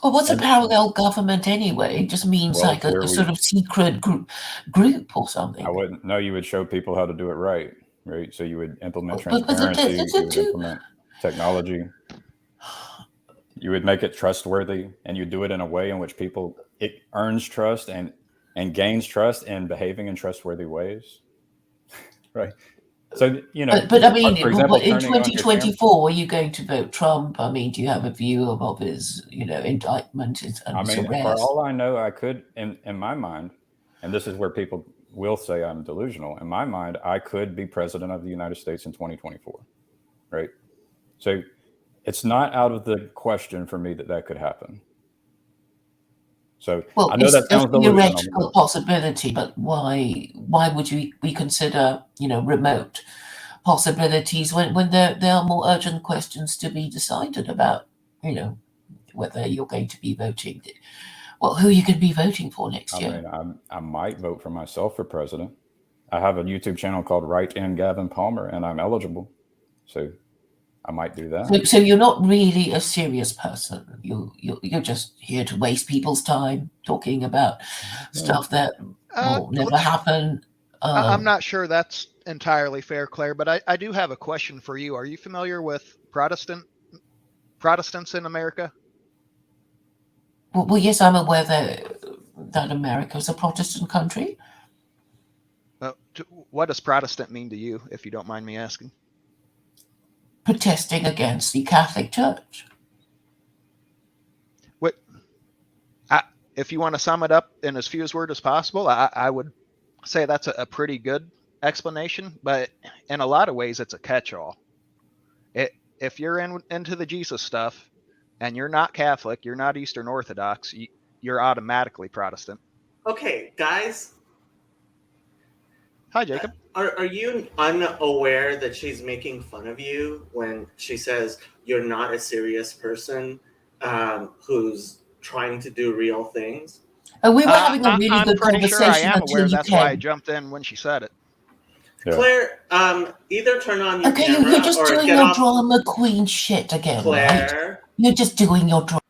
well, what's a parallel government anyway? It just means like a sort of secret group or something. I wouldn't know. You would show people how to do it right? So you would implement transparency, you would implement technology. You would make it trustworthy, and you do it in a way in which it earns trust and gains trust in behaving in trustworthy ways. Right. So, but I mean, for example, in 2024, are you going to vote Trump? I mean, do you have a view of his, indictment? For all I know, I could, in my mind, and this is where people will say I'm delusional. In my mind, I could be president of the United States in 2024. Right. So it's not out of the question for me that could happen. So I know that sounds a theoretical possibility, but why would we consider, remote possibilities when there are more urgent questions to be decided about, whether you're going to be voting? Well, who you could be voting for next year? I might vote for myself for president. I have a YouTube channel called Write in Gavin Palmer, and I'm eligible. So I might do that. So you're not really a serious person. You're just here to waste people's time talking about stuff that will never happen. I'm not sure that's entirely fair, Claire, but I do have a question for you. Are you familiar with Protestants in America? Well, yes, I'm aware that America is a Protestant country. What does Protestant mean to you, if you don't mind me asking? Protesting against the Catholic Church. If you want to sum it up in as few words as possible, I would say that's a pretty good explanation, but in a lot of ways, it's a catch-all. If you're into the Jesus stuff and you're not Catholic, you're not Eastern Orthodox, you're automatically Protestant. Okay, guys. Hi, Jacob. Are you unaware that she's making fun of you when she says you're not a serious person who's trying to do real things? We were having a really good conversation. Sure I am aware. That's why I jumped in when she said it. Yeah. Claire, either turn on your camera you're just doing your drama queen shit again, Claire. Right? You're just doing your drama.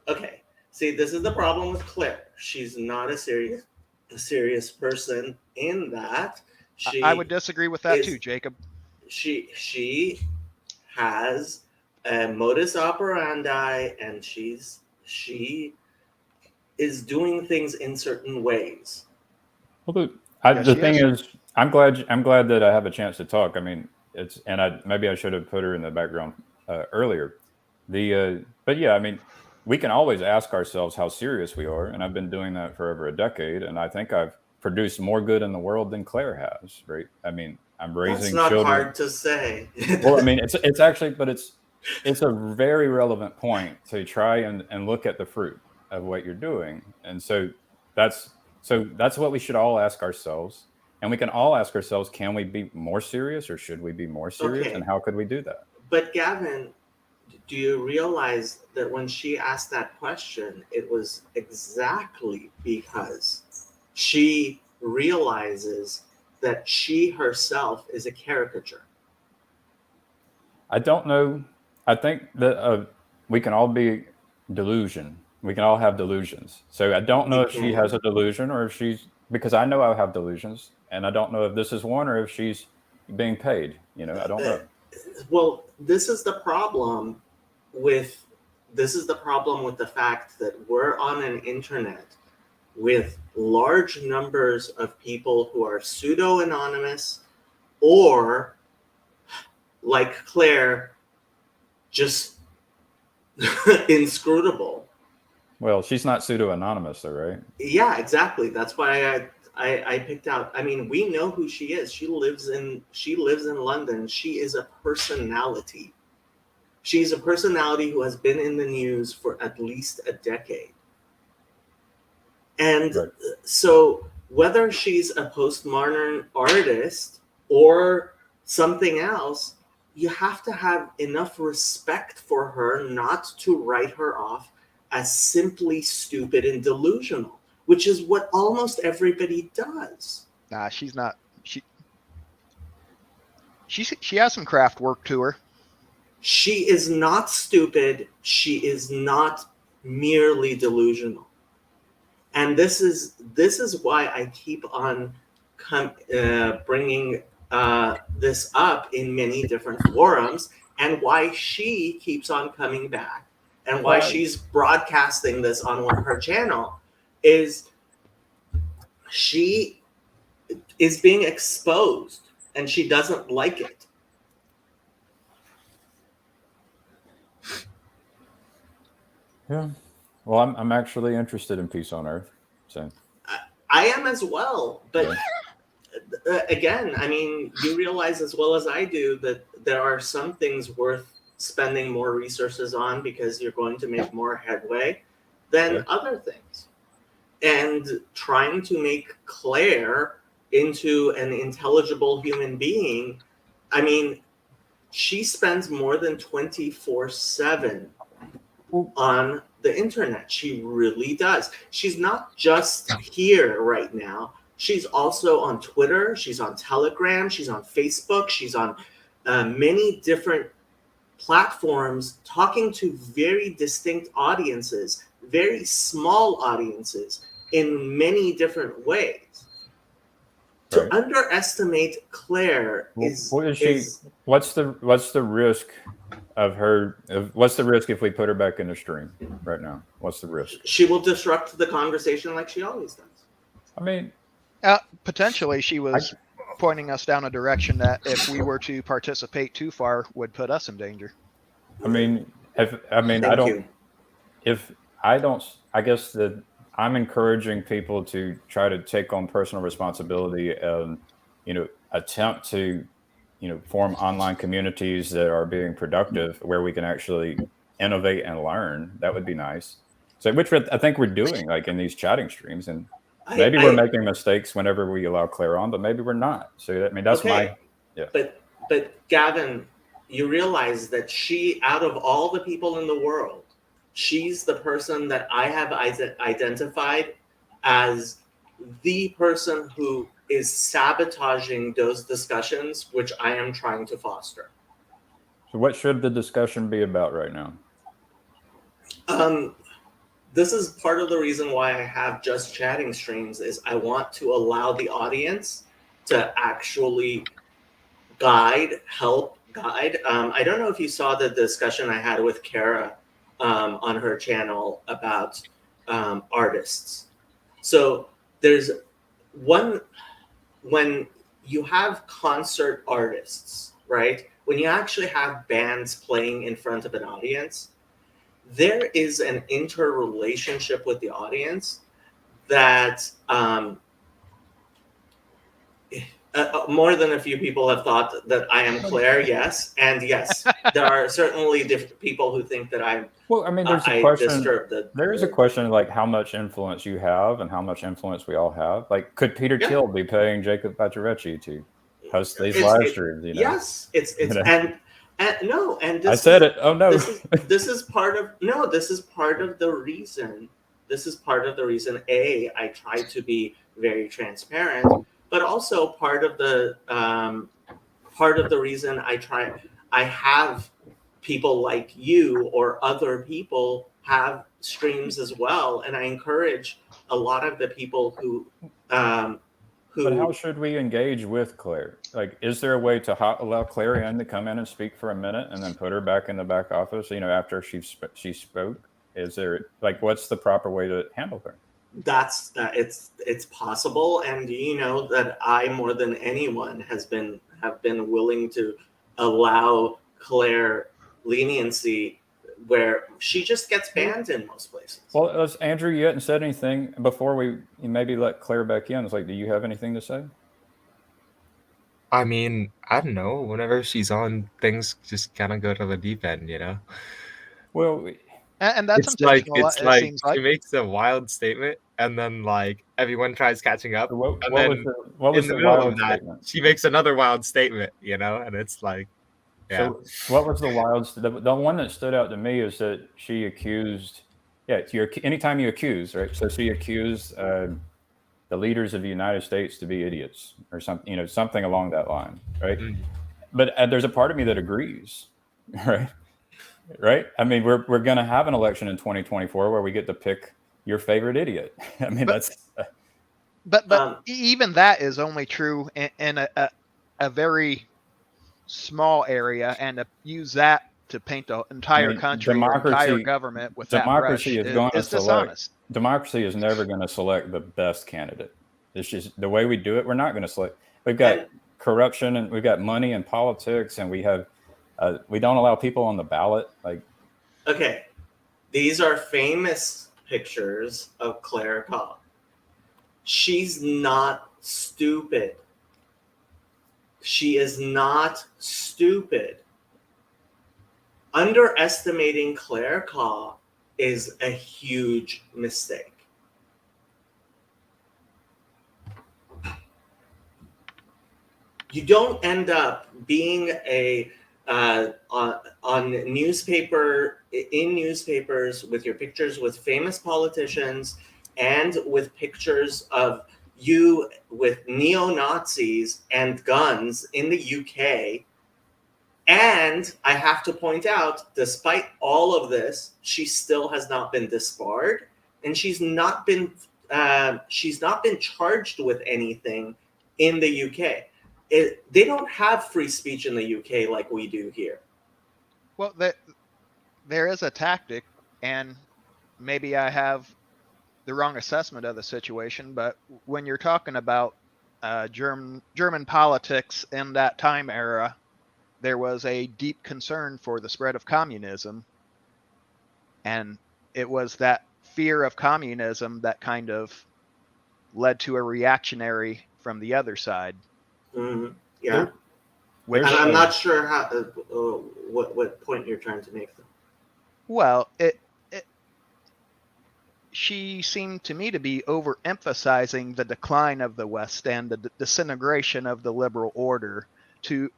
Okay. See, this is the problem with Claire. She's not a serious person in that. I would disagree with that too, Jacob. She has a modus operandi, and she is doing things in certain ways. Well, the thing is, I'm glad that I have a chance to talk. I mean, maybe I should have put her in the background earlier. But yeah, I mean, we can always ask ourselves how serious we are, and I've been doing that for over a decade, and I think I've produced more good in the world than Claire has, right? I mean, I'm raising children. That's not hard to say. Well, I mean, it's actually, but it's a very relevant point to try and look at the fruit of what you're doing. And so that's what we should all ask ourselves. And we can all ask ourselves, can we be more serious, or should we be more serious? Okay. And how could we do that? But Gavin, do you realize that when she asked that question, it was exactly because she realizes that she herself is a caricature? I don't know. I think that we can all be delusion. We can all have delusions. So I don't know if she has a delusion, or if because I know I have delusions, and I don't know if this is one or if she's being paid. I don't know. Well, this is the problem with this is the problem with the fact that we're on an internet with large numbers of people who are pseudo-anonymous or, like Claire, just inscrutable. Well, she's not pseudo-anonymous, though, right? Yeah, exactly. That's why I picked out. I mean, we know who she is. She lives in London. She is a personality. She's a personality who has been in the news for at least a decade. And Right. so whether she's a postmodern artist or something else, you have to have enough respect for her not to write her off as simply stupid and delusional, which is what almost everybody does. Nah, she's not. She has some craft work to her. She is not stupid. She is not merely delusional. And this is why I keep on bringing this up in many different forums, and why she keeps on coming back, and why she's broadcasting this on her channel, is she is being exposed, and she doesn't like it. Yeah. Well, I'm actually interested in peace on Earth. So I am as well, but again, I mean, you realize as well as I do that there are some things worth spending more resources on because you're going to make more headway than other things. And trying to make Claire into an intelligible human being, I mean, she spends more than 24/7 on the internet. She really does. She's not just here right now. She's also on Twitter. She's on Telegram. She's on Facebook. She's on many different platforms, talking to very distinct audiences, very small audiences, in many different ways. To underestimate Claire is what's the risk of her? What's the risk if we put her back in the stream right now? What's the risk? She will disrupt the conversation like she always does. I mean, potentially she was pointing us down a direction that if we were to participate too far would put us in danger. I mean, I guess that I'm encouraging people to try to take on personal responsibility and, attempt to, form online communities that are being productive where we can actually innovate and learn. That would be nice. So, which I think we're doing, like in these chatting streams, and maybe we're making mistakes whenever we allow Claire on, but maybe we're not. So, I mean, that's But Gavin, you realize that she, out of all the people in the world, she's the person that I have identified as the person who is sabotaging those discussions, which I am trying to foster. So what should the discussion be about right now? This is part of the reason why I have just chatting streams, is I want to allow the audience to actually help guide. I don't know if you saw the discussion I had with Kara on her channel about artists. So there's one, when you have concert artists, right? When you actually have bands playing in front of an audience, there is an interrelationship with the audience that more than a few people have thought that I am Claire, yes. And yes, there are certainly different people who think that I'm. Well, I mean, there's a question. There is a question like how much influence you have and how much influence we all have. Like, could Peter Thiel be paying Jacob Bacciarecci to host these live streams? Yes, it's no, and I said it. Oh no, this is part of the reason. This is part of the reason. I try to be very transparent, but also part of the reason I have people like you or other people have streams as well, and I encourage a lot of the people who. But how should we engage with Claire? Like, is there a way to allow Claire in to come in and speak for a minute and then put her back in the back office? After she spoke, is there what's the proper way to handle her? That's it's possible, and that I more than anyone have been willing to allow Claire leniency where she just gets banned in most places. Well, Andrew, you hadn't said anything before we maybe let Claire back in. It's like, do you have anything to say? I mean, I don't know. Whenever she's on, things just kind of go to the deep end, Well, and that's it's intentional. like It seems she makes a wild statement, and then everyone tries catching up, what and was then the middle of wild that, statement? she makes another wild statement, and it's like, yeah. So what was the wild? The one that stood out to me is that she accused. Yeah, anytime you accuse, right? So she accused the leaders of the United States to be idiots or something, something along that line, right? Mm. But there's a part of me that agrees, right? Right? I mean, we're going to have an election in 2024 where we get to pick your favorite idiot. I mean, But even that is only true in a very small area, and to use that to paint the entire country or entire government with that brush is dishonest. Democracy is never going to select the best candidate. It's just the way we do it. We're not going to select. We've got corruption, and we've got money and politics, and we don't allow people on the ballot. Okay, these are famous pictures of Claire Cobb. She's not stupid. She is not stupid. Underestimating Claire Cobb is a huge mistake. You don't end up being on newspapers with your pictures with famous politicians and with pictures of you with neo-Nazis and guns in the UK. And I have to point out, despite all of this, she still has not been disbarred, and she's not been charged with anything in the UK. They don't have free speech in the UK like we do here. Well, there is a tactic, and maybe I have the wrong assessment of the situation, but when you're talking about German politics in that time era, there was a deep concern for the spread of communism, and it was that fear of communism that kind of led to a reactionary from the other side. Mm-hmm. Yeah. Which, I'm not sure how what point you're trying to make, though. Well, she seemed to me to be overemphasizing the decline of the West and the disintegration of the liberal order to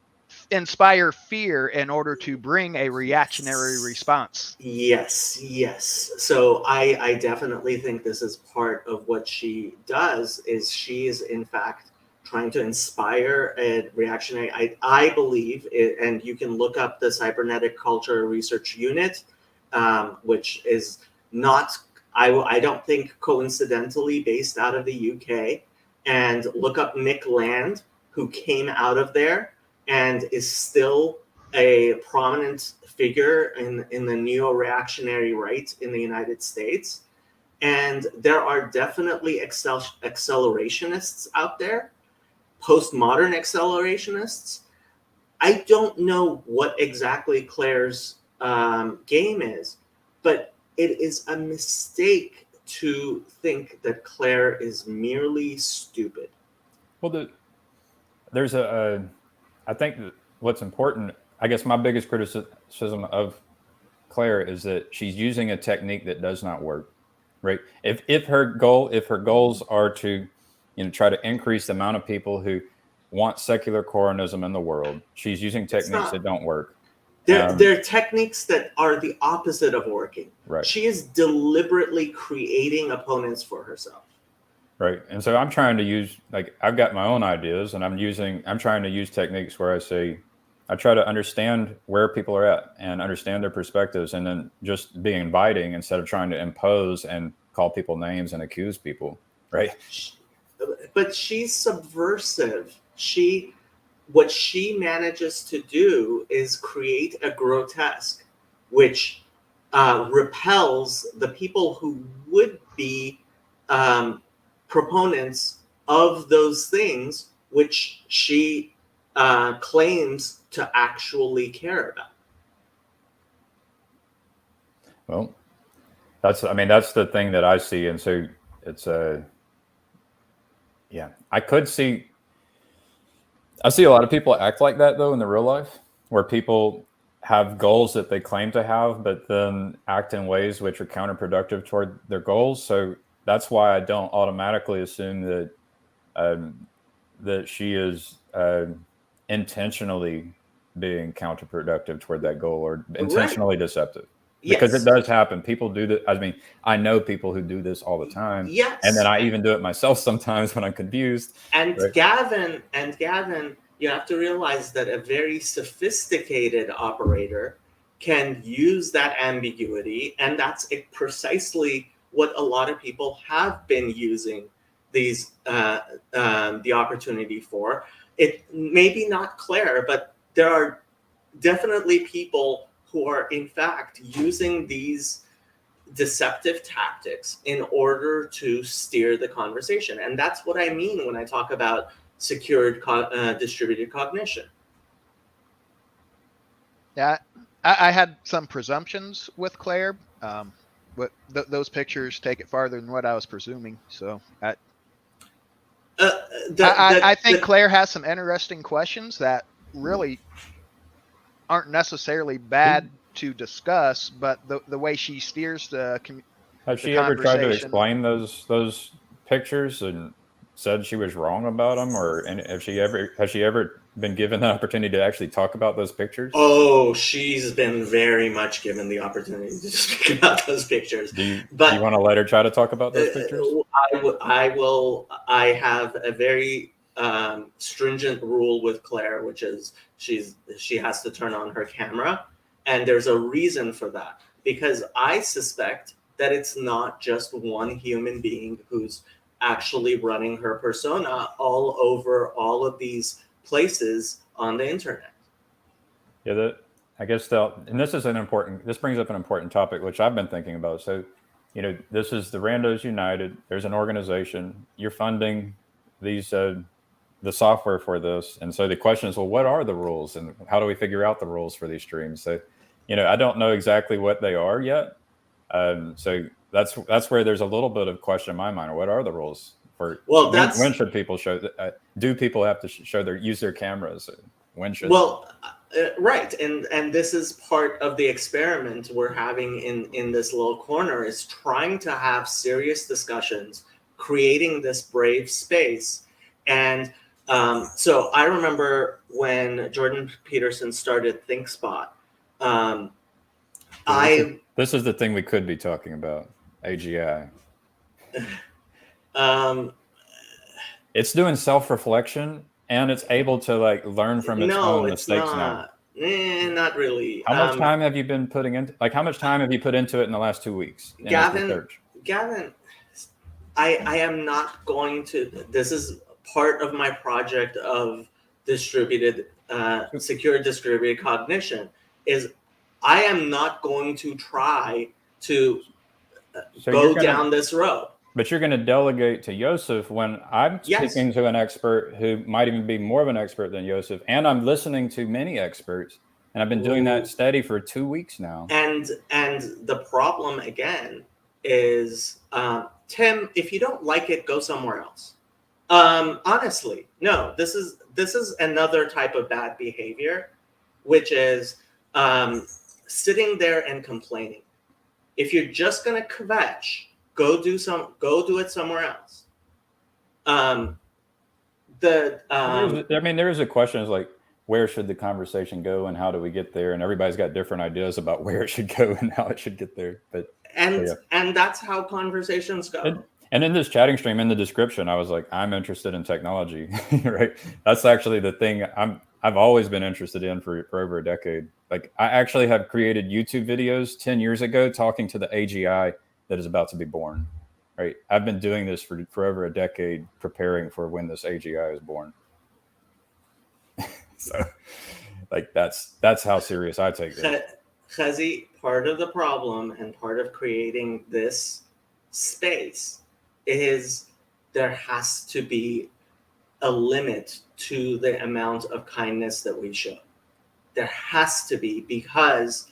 inspire fear in order to bring a reactionary response. Yes. So I definitely think this is part of what she does, is she is in fact trying to inspire a reactionary. I believe, and you can look up the Cybernetic Culture Research Unit, which is not, I don't think coincidentally based out of the UK, and look up Nick Land, who came out of there and is still a prominent figure in the neo-reactionary right in the United States. And there are definitely accelerationists out there, postmodern accelerationists. I don't know what exactly Claire's game is, but it is a mistake to think that Claire is merely stupid. Well, there's I think that what's important, I guess my biggest criticism of Claire is that she's using a technique that does not work, right? If her goals are to, try to increase the amount of people who want secular Coranism in the world, she's using techniques that don't work. They're techniques that are the opposite of working. Right. She is deliberately creating opponents for herself. Right. And so I'm trying to use, I've got my own ideas, and I'm trying to use techniques where I try to understand where people are at and understand their perspectives, and then just be inviting instead of trying to impose and call people names and accuse people. Right. but she's subversive. What she manages to do is create a grotesque, which repels the people who would be proponents of those things which she claims to actually care about. Well, that's the thing that I see, and so it's yeah, I see a lot of people act like that though in the real life, where people have goals that they claim to have, but then act in ways which are counterproductive toward their goals. So that's why I don't automatically assume that that she is intentionally being counterproductive toward that goal or intentionally deceptive. Because Yes. it does happen. People do that. I mean, I know people who do this all the time. Yes. And then I even do it myself sometimes when I'm confused. And right? Gavin, you have to realize that a very sophisticated operator can use that ambiguity, and that's precisely what a lot of people have been using these the opportunity for. It may be not Claire, but there are definitely people who are in fact using these deceptive tactics in order to steer the conversation. And that's what I mean when I talk about secured distributed cognition. Yeah, I had some presumptions with Claire, but those pictures take it farther than what I was presuming. So I think Claire has some interesting questions that really aren't necessarily bad to discuss, but the way she steers the Has she ever tried to explain those pictures and said she was wrong about them, or and has she ever been given the opportunity to actually talk about those pictures? Oh, she's been very much given the opportunity to speak about those pictures. Do you want to let her try to talk about those pictures? I will. I have a very stringent rule with Claire, which is she has to turn on her camera, and there's a reason for that, because I suspect that it's not just one human being who's actually running her persona all over all of these places on the internet. Yeah, I guess and this brings up an important topic, which I've been thinking about. So, this is the Randos United. There's an organization. You're funding these, the software for this. And so the question is, well, what are the rules and how do we figure out the rules for these streams? So, I don't know exactly what they are yet. So that's where there's a little bit of question in my mind. What are the rules for? Well, when should people show? Do people have to use their cameras? When should? Well, right, and this is part of the experiment we're having in this little corner, is trying to have serious discussions, creating this brave space. And so I remember when Jordan Peterson started ThinkSpot. This is the thing we could be talking about, AGI. It's doing self-reflection, and it's able to learn from its own mistakes now. Not really. How much time have you been putting into? How much time have you put into it in the last 2 weeks? Gavin, I am not going to. This is part of my project of secure distributed cognition. Is I am not going to try to go down this road. But you're going to delegate to Yosef when I'm speaking to an expert who might even be more of an expert than Yosef, and I'm listening to many experts, and I've been doing that steady for 2 weeks now. And the problem again is, Tim, if you don't like it, go somewhere else. Honestly, no. This is another type of bad behavior, which is sitting there and complaining. If you're just going to kvetch, go do it somewhere else. There is a question is where should the conversation go and how do we get there? And everybody's got different ideas about where it should go and how it should get there. And that's how conversations go. And in this chatting stream, in the description, I was like, I'm interested in technology, right? That's actually the thing I've always been interested in for over a decade. I actually have created YouTube videos 10 years ago talking to the AGI that is about to be born, right? I've been doing this for over a decade, preparing for when this AGI is born. So, like, that's how serious I take this. Chazi, part of the problem and part of creating this space is there has to be a limit to the amount of kindness that we show. There has to be, because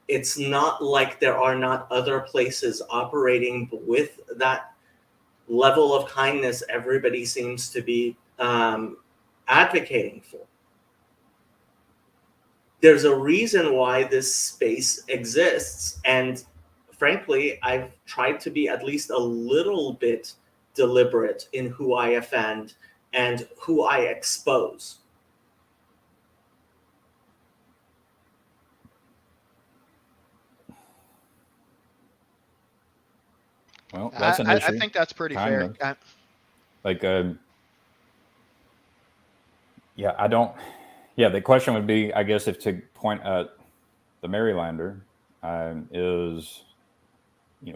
it's not like there are not other places operating with that level of kindness everybody seems to be advocating for. There's a reason why this space exists, and frankly, I've tried to be at least a little bit deliberate in who I offend and who I expose. Well, that's an issue. I think that's pretty fair. Like, yeah, I don't. Yeah, the question would be, I guess, if to point at the Marylander is,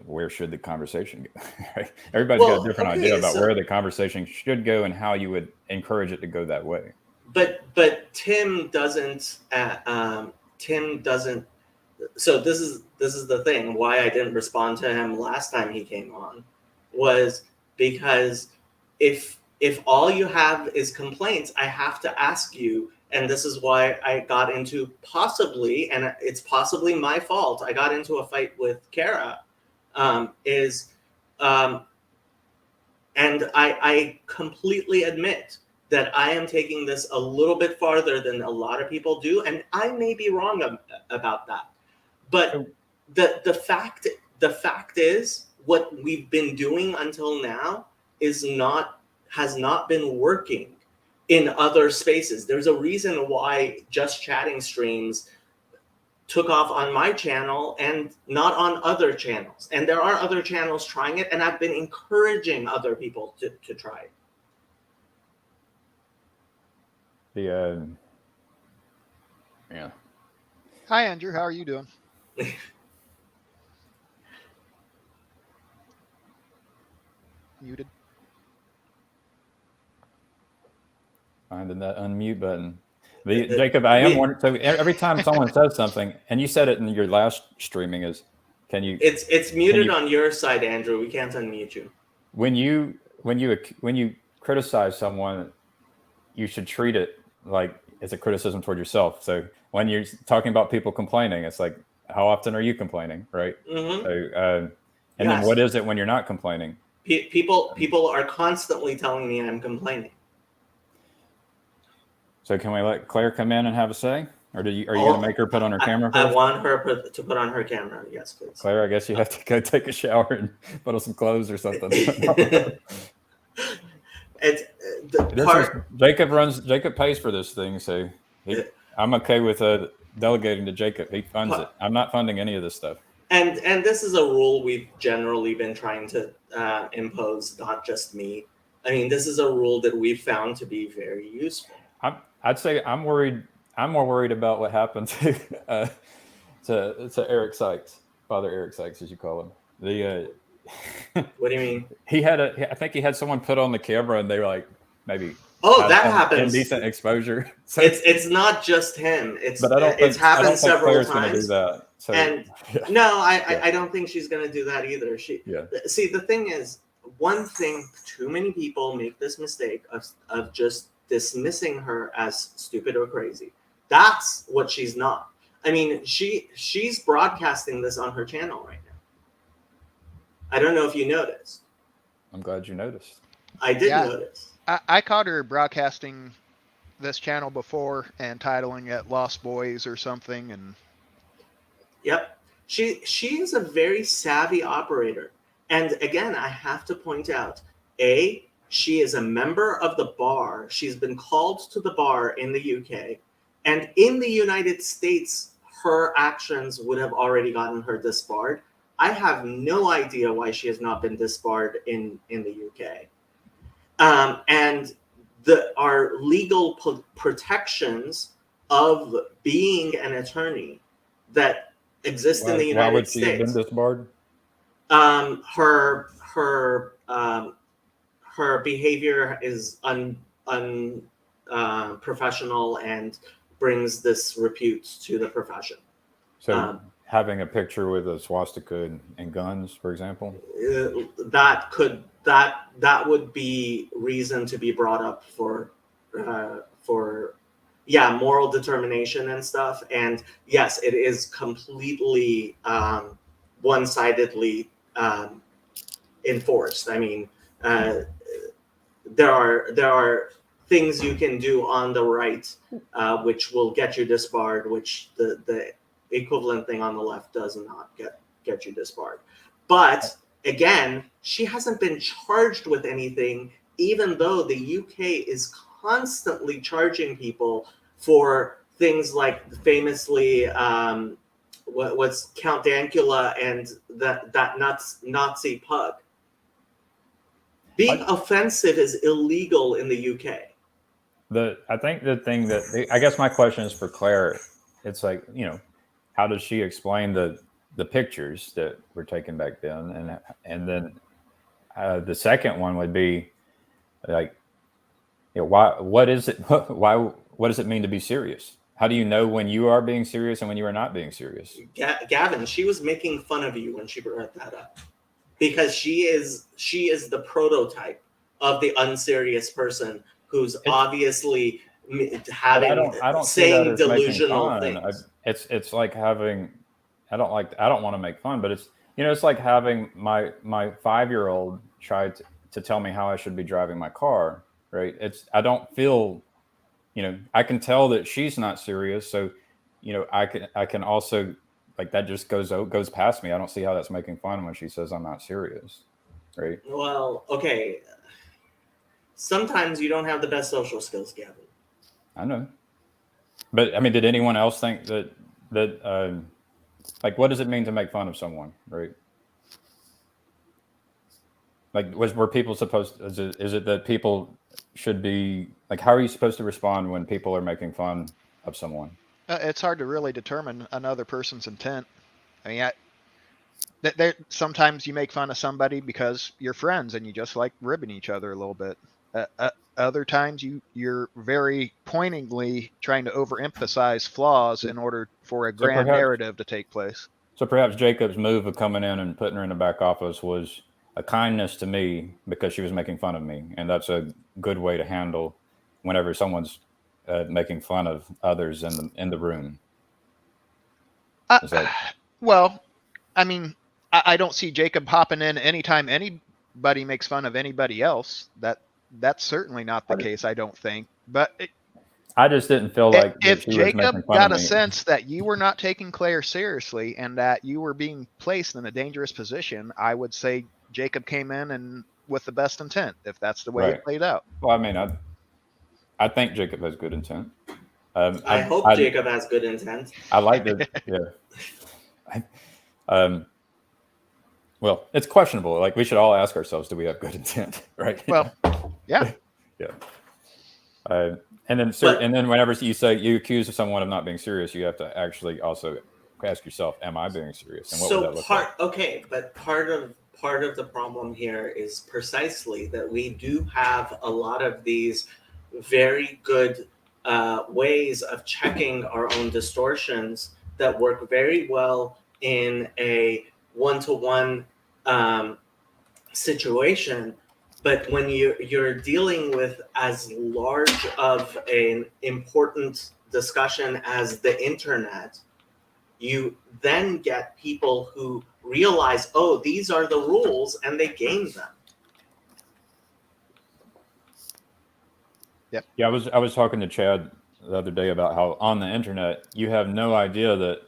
where should the conversation go? Right? Everybody's got a different idea about where the conversation should go and how you would encourage it to go that way. But Tim doesn't. Tim doesn't. So this is the thing. Why I didn't respond to him last time he came on was because if all you have is complaints, I have to ask you, and this is why I got into possibly, and it's possibly my fault, I got into a fight with Kara, and I completely admit that I am taking this a little bit farther than a lot of people do, and I may be wrong about that. But the fact is, what we've been doing until now has not been working in other spaces. There's a reason why Just Chatting streams took off on my channel and not on other channels. And there are other channels trying it, and I've been encouraging other people to try it. Yeah. Hi, Andrew. How are you doing? Muted. Finding that unmute button. Jacob, I am wondering. So every time someone says something, and you said it in your last streaming, is can you? It's muted on your side, Andrew. We can't unmute you. When you criticize someone, you should treat it like it's a criticism toward yourself. So when you're talking about people complaining, it's like, how often are you complaining, right? Mm-hmm. So, then what is it when you're not complaining? People are constantly telling me I'm complaining. So can we let Claire come in and have a say? Or are you going to make her put on her camera first? I want her to put on her camera. Yes, please. Claire, I guess you have to go take a shower and put on some clothes or something. Jacob pays for this thing, so I'm okay with delegating to Jacob. He funds it. I'm not funding any of this stuff. And this is a rule we've generally been trying to impose, not just me. I mean, this is a rule that we've found to be very useful. I'd say I'm worried. I'm more worried about what happened to Eric Sykes, Father Eric Sykes, as you call him. What do you mean? I think he had someone put on the camera, and they were like, maybe. Oh, that happens. Indecent exposure. So, it's not just him. It's happened several times. Claire's going to do that. So, and no, I don't think she's going to do that either. See, the thing is, one thing, too many people make this mistake of just dismissing her as stupid or crazy. That's what she's not. I mean, she's broadcasting this on her channel right now. I don't know if you noticed. I'm glad you noticed. I did notice. I caught her broadcasting this channel before and titling it Lost Boys or something. And yep. She is a very savvy operator. And again, I have to point out, she is a member of the bar. She's been called to the bar in the UK. And in the United States, her actions would have already gotten her disbarred. I have no idea why she has not been disbarred in the UK. And our legal protections of being an attorney that exist in the United States. Why would she have been disbarred? Her behavior is professional and brings this repute to the profession. So having a picture with a swastika and guns, for example, that would be reason to be brought up for moral determination and stuff. And yes, it is completely one-sidedly enforced. I mean, there are things you can do on the right which will get you disbarred, which the equivalent thing on the left does not get you disbarred. But again, she hasn't been charged with anything, even though the UK is constantly charging people for things like famously what's Count Dankula and that Nazi pug. Being offensive is illegal in the UK. I think the thing that I guess my question is for Claire. It's like, how does she explain the pictures that were taken back then, and then the second one would be like, why? What is it? Why? What does it mean to be serious? How do you know when you are being serious and when you are not being serious? Gavin, she was making fun of you when she brought that up, because she is the prototype of the unserious person who's obviously having saying delusional things. It's like having. I don't want to make fun, but it's like having my 5-year-old try to tell me how I should be driving my car. Right? I don't feel. I can tell that she's not serious, so I can also, like, that just goes past me. I don't see how that's making fun when she says I'm not serious, right? Well, okay. Sometimes you don't have the best social skills, Gavin. I know, but I mean, did anyone else think that like, what does it mean to make fun of someone, right? Like, were people supposed? Is it that people should be like? How are you supposed to respond when people are making fun of someone? It's hard to really determine another person's intent. I mean, sometimes you make fun of somebody because you're friends and you just like ribbing each other a little bit. Other times you're very pointedly trying to overemphasize flaws in order for a grand narrative to take place. So perhaps Jacob's move of coming in and putting her in the back office was a kindness to me because she was making fun of me, and that's a good way to handle whenever someone's making fun of others in the room. Well, I mean, I don't see Jacob hopping in anytime anybody makes fun of anybody else. That's certainly not the case, I don't think. But I just didn't feel like if Jacob got a sense that you were not taking Claire seriously and that you were being placed in a dangerous position, I would say Jacob came in and with the best intent, if that's the way it played out. Well, I mean, I think Jacob has good intent. I hope Jacob has good intent. I like that. Yeah. Well, it's questionable. Like, we should all ask ourselves, do we have good intent? Right. Well, yeah. Yeah. And then whenever you accuse someone of not being serious, you have to actually also ask yourself, am I being serious? And what would that look like? Okay, but part of the problem here is precisely that we do have a lot of these very good ways of checking our own distortions that work very well in a one-to-one situation. But when you're dealing with as large of an important discussion as the internet, you then get people who realize, oh, these are the rules, and they game them. Yep. Yeah, I was talking to Chad the other day about how on the internet you have no idea that,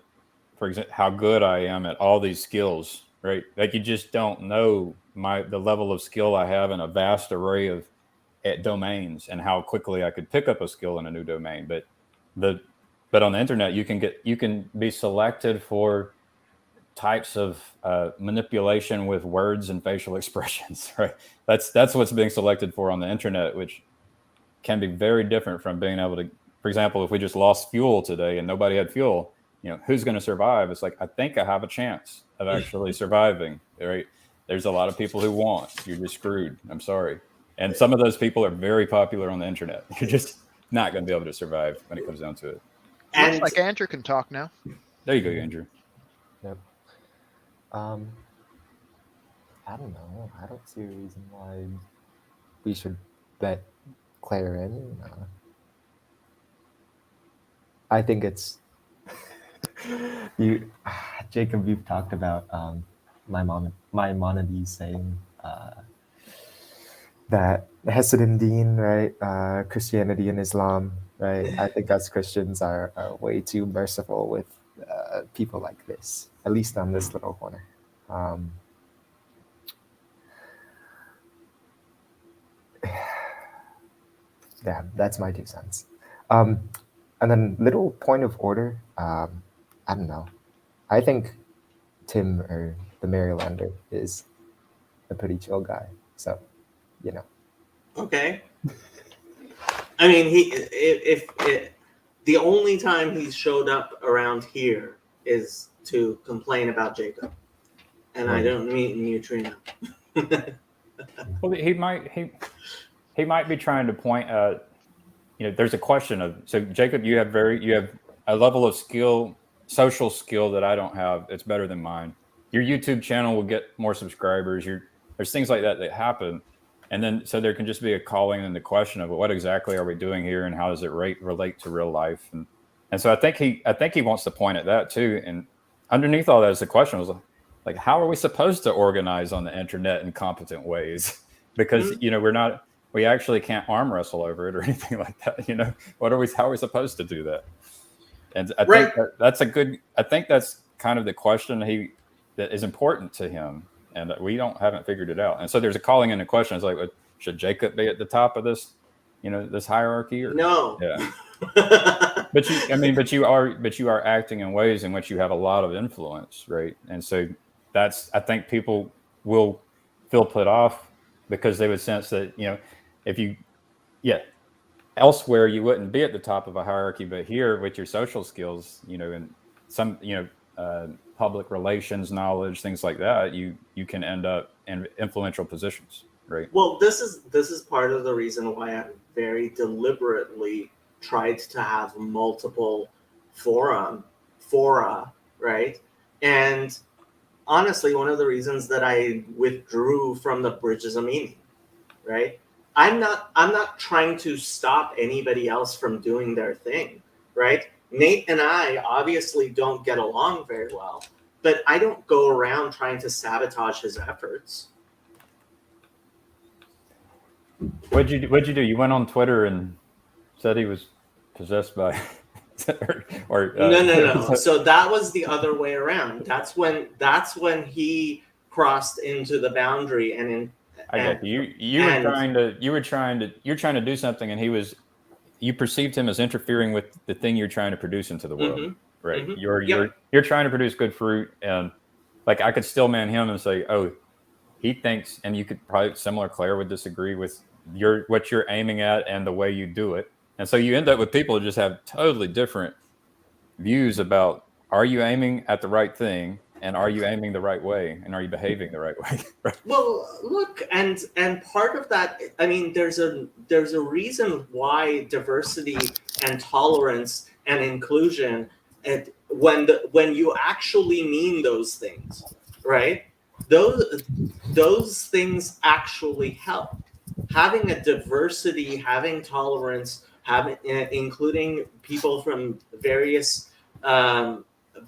for example, how good I am at all these skills, right? Like, you just don't know the level of skill I have in a vast array of domains and how quickly I could pick up a skill in a new domain. But on the internet, you can be selected for types of manipulation with words and facial expressions, right? That's what's being selected for on the internet, which can be very different from being able to, for example, if we just lost fuel today and nobody had fuel, who's going to survive? It's like, I think I have a chance of actually surviving, right? There's a lot of people who won't. You're just screwed. I'm sorry. And some of those people are very popular on the internet. You're just not going to be able to survive when it comes down to it. Looks like Andrew can talk now. There you go, Andrew. Yep. I don't know. I don't see a reason why we should bet Claire in. I think it's Jacob. You've talked about Maimonides saying that Hasidim, right? Christianity and Islam, right? I think us Christians are way too merciful with people like this, at least on this little corner. Yeah, that's my 2 cents. And then little point of order, I don't know. I think Tim or the Marylander is a pretty chill guy. So, Okay. I mean, the only time he's showed up around here is to complain about Jacob, and I don't mean Neutrino. Well, he might be trying to point at, there's a question of, so Jacob, you have a level of skill, social skill that I don't have. It's better than mine. Your YouTube channel will get more subscribers. There's things like that happen. And then, so there can just be a calling and the question of, well, what exactly are we doing here, and how does it relate to real life? And so I think he wants to point at that too. And underneath all that is the question was like, how are we supposed to organize on the internet in competent ways? Because we actually can't arm wrestle over it or anything like that. How are we supposed to do that? And I think that's kind of the question that is important to him. And we haven't figured it out. And so there's a calling into question. It's like, should Jacob be at the top of this, this hierarchy? Or no? Yeah. but you are acting in ways in which you have a lot of influence, right? And so I think people will feel put off because they would sense that, elsewhere you wouldn't be at the top of a hierarchy, but here with your social skills, and some, public relations knowledge, things like that, you can end up in influential positions, right? Well, this is part of the reason why I very deliberately tried to have multiple fora, right? And honestly, one of the reasons that I withdrew from the Bridges of Meaning, right? I'm not trying to stop anybody else from doing their thing, right? Nate and I obviously don't get along very well, but I don't go around trying to sabotage his efforts. What'd you do? You went on Twitter and said he was possessed by, No. So that was the other way around. That's when he crossed into the boundary you're trying to do something, and you perceived him as interfering with the thing you're trying to produce into the world, right? Mm-hmm. You're trying to produce good fruit, and like I could still man him and say, oh, he thinks, and you could probably Claire would disagree with what you're aiming at and the way you do it, and so you end up with people who just have totally different views about, are you aiming at the right thing, and are you aiming the right way, and are you behaving the right way? Right? Well, look, and part of that, I mean, there's a reason why diversity and tolerance and inclusion, and when you actually mean those things, right? Those things actually help. Having a diversity, having tolerance, including people from various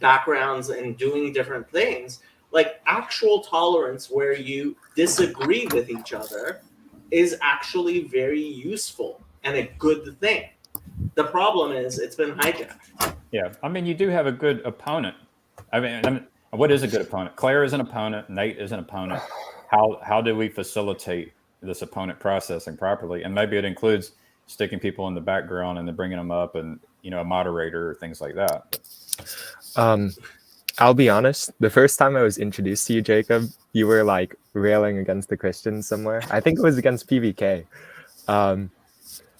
backgrounds and doing different things, like actual tolerance where you disagree with each other, is actually very useful and a good thing. The problem is it's been hijacked. Yeah, I mean, you do have a good opponent. I mean, what is a good opponent? Claire is an opponent. Nate is an opponent. How do we facilitate this opponent processing properly? And maybe it includes sticking people in the background and then bringing them up, and a moderator or things like that. I'll be honest. The first time I was introduced to you, Jacob, you were like railing against the Christians somewhere. I think it was against PVK,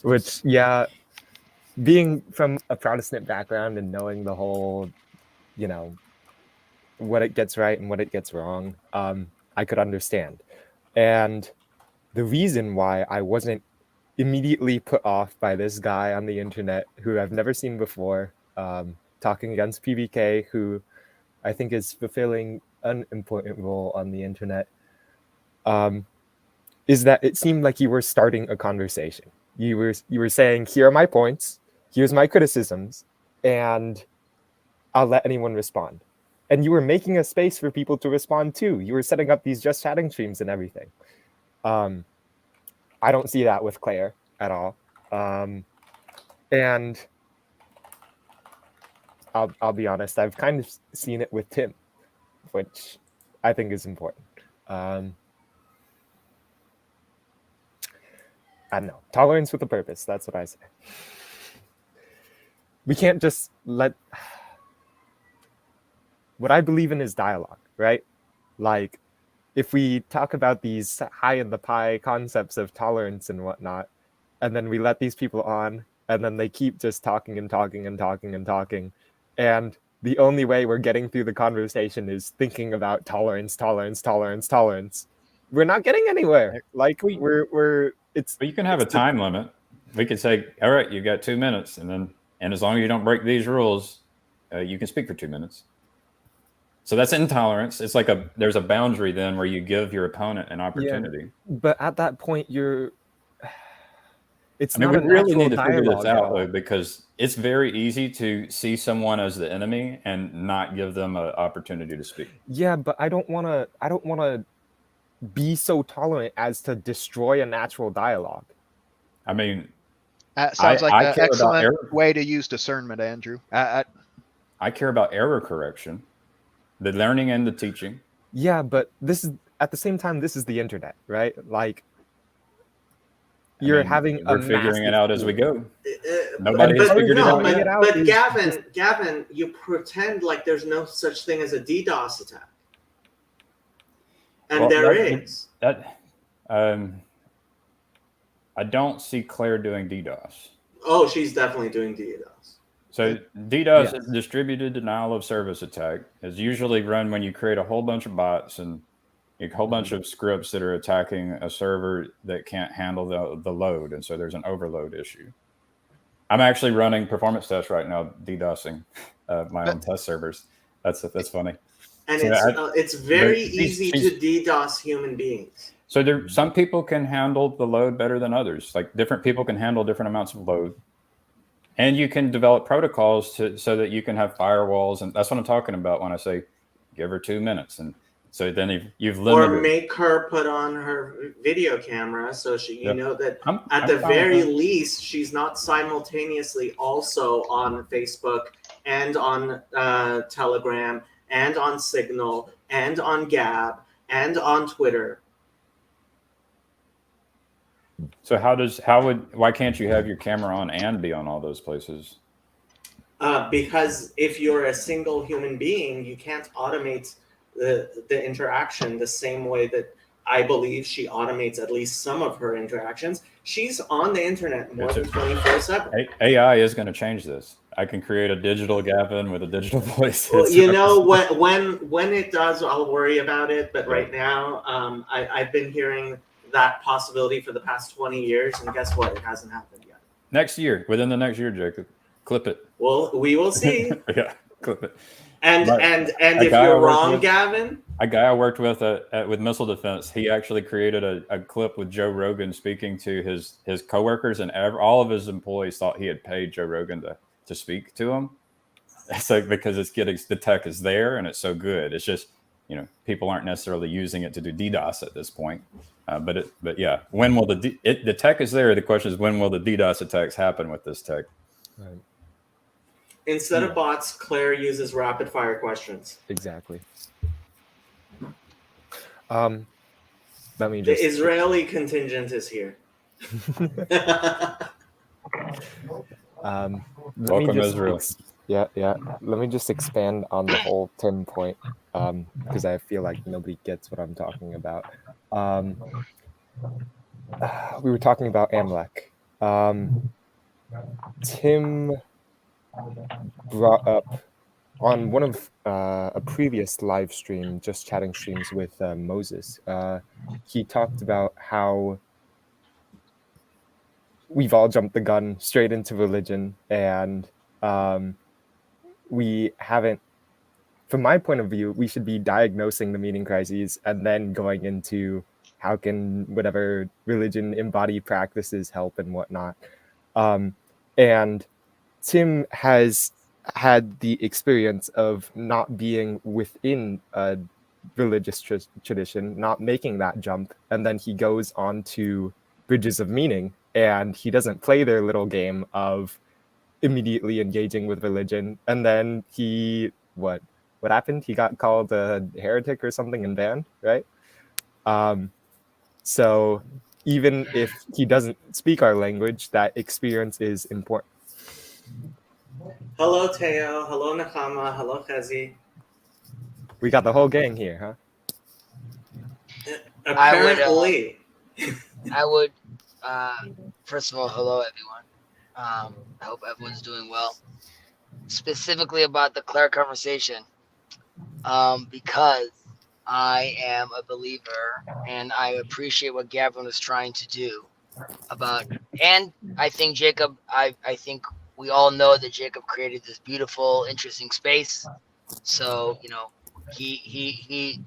which, yeah, being from a Protestant background and knowing the whole what it gets right and what it gets wrong, I could understand. And the reason why I wasn't immediately put off by this guy on the internet who I've never seen before, talking against PBK, who I think is fulfilling an important role on the internet, is that it seemed like you were starting a conversation. You were saying, here are my points, here's my criticisms, and I'll let anyone respond. And you were making a space for people to respond too. You were setting up these just chatting streams and everything. I don't see that with Claire at all. And I'll be honest, I've kind of seen it with Tim, which I think is important. I don't know. Tolerance with a purpose. That's what I say. We can't just let... What I believe in is dialogue, right? Like, if we talk about these high in the pie concepts of tolerance and whatnot, and then we let these people on, and then they keep just talking and talking and talking and talking, and the only way we're getting through the conversation is thinking about tolerance, we're not getting anywhere. Like, it's... But you can have a time limit. We could say, all right, you got 2 minutes, and as long as you don't break these rules, you can speak for 2 minutes. So that's intolerance. It's like there's a boundary then where you give your opponent an opportunity. Yeah, but at that point, it's we not really need to natural figure this out, dialogue. though, because it's very easy to see someone as the enemy and not give them an opportunity to speak. Yeah, but I don't want to be so tolerant as to destroy a natural dialogue. I mean, that sounds like an excellent way to use discernment, Andrew. I care about error correction, the learning and the teaching. Yeah, but this is, at the same time, this is the internet, right? Like, we're figuring it out as we go. Nobody has figured it out yet. But Gavin, you pretend like there's no such thing as a DDoS attack, and there is. I don't see Claire doing DDoS. Oh, she's definitely doing DDoS. So DDoS, yes, is distributed denial of service attack. Is usually run when you create a whole bunch of bots and a whole bunch of scripts that are attacking a server that can't handle the load, and so there's an overload issue. I'm actually running performance tests right now, DDoSing my own test servers. That's funny. And so it's very easy to DDoS human beings. So some people can handle the load better than others. Like, different people can handle different amounts of load. And you can develop protocols so that you can have firewalls. And that's what I'm talking about when I say give her 2 minutes. And so then you've limited. Or make her put on her video camera so you know that at the very least, she's not simultaneously also on Facebook and on Telegram and on Signal and on Gab and on Twitter. So why can't you have your camera on and be on all those places? Because if you're a single human being, you can't automate the interaction the same way that I believe she automates at least some of her interactions. She's on the internet more than 24/7. AI is going to change this. I can create a digital Gavin with a digital voice. Well, you know, when it does, I'll worry about it. But right now, I've been hearing that possibility for the past 20 years, and guess what? It hasn't happened yet. Within the next year, Jacob, clip it. Well, we will see. Yeah, clip it. And if you're wrong, Gavin, a guy I worked with with missile defense, he actually created a clip with Joe Rogan speaking to his coworkers, and all of his employees thought he had paid Joe Rogan to speak to him. So because the tech is there and it's so good, it's just, people aren't necessarily using it to do DDoS at this point. But yeah, when will the tech is there? The question is, when will the DDoS attacks happen with this tech? Right. Instead of bots, Claire uses rapid fire questions. Exactly. The Israeli contingent is here. Welcome, Israel. Yeah. Let me just expand on the whole Tim point, because I feel like nobody gets what I'm talking about. We were talking about Amlek. Tim brought up on one of a previous live stream, just chatting streams with Moses, he talked about how we've all jumped the gun straight into religion, and we haven't. From my point of view, we should be diagnosing the meaning crises and then going into how can whatever religion embodied practices help and whatnot. And Tim has had the experience of not being within a religious tradition, not making that jump, and then he goes on to Bridges of Meaning, and he doesn't play their little game of immediately engaging with religion, and then what happened? He got called a heretic or something and banned, right? So even if he doesn't speak our language, that experience is important. Hello, Teo. Hello, Nakama. Hello, Kazi. We got the whole gang here, huh? Apparently. I would first of all, hello everyone. I hope everyone's doing well. Specifically about the Claire conversation, because I am a believer and I appreciate what Gavin was trying to do and I think Jacob, I think we all know that Jacob created this beautiful, interesting space. So, he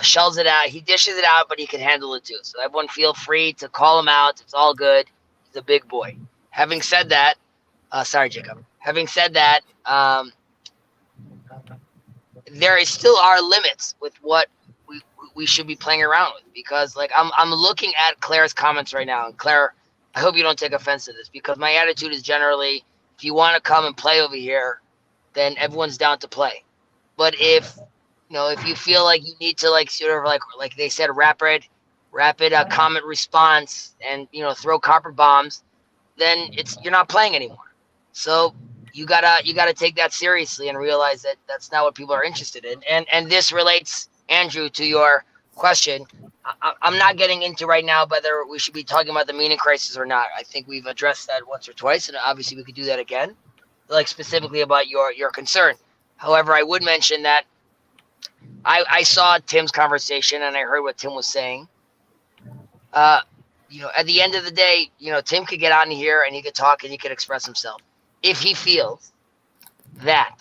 shells it out, he dishes it out, but he can handle it too. So everyone feel free to call him out. It's all good. He's a big boy. Having said that, sorry, Jacob. Having said that, there still are limits with what we should be playing around with, because like I'm looking at Claire's comments right now, and Claire, I hope you don't take offense to this, because my attitude is generally, if you want to come and play over here, then everyone's down to play. But if you feel like you need to sort of like they said, rapid comment response and throw copper bombs, then you're not playing anymore. So you gotta take that seriously and realize that that's not what people are interested in. And this relates, Andrew, to your question. I'm not getting into right now whether we should be talking about the meaning crisis or not. I think we've addressed that once or twice, and obviously we could do that again, like specifically about your concern. However, I would mention that I saw Tim's conversation and I heard what Tim was saying. At the end of the day, Tim could get on here and he could talk and he could express himself. If he feels that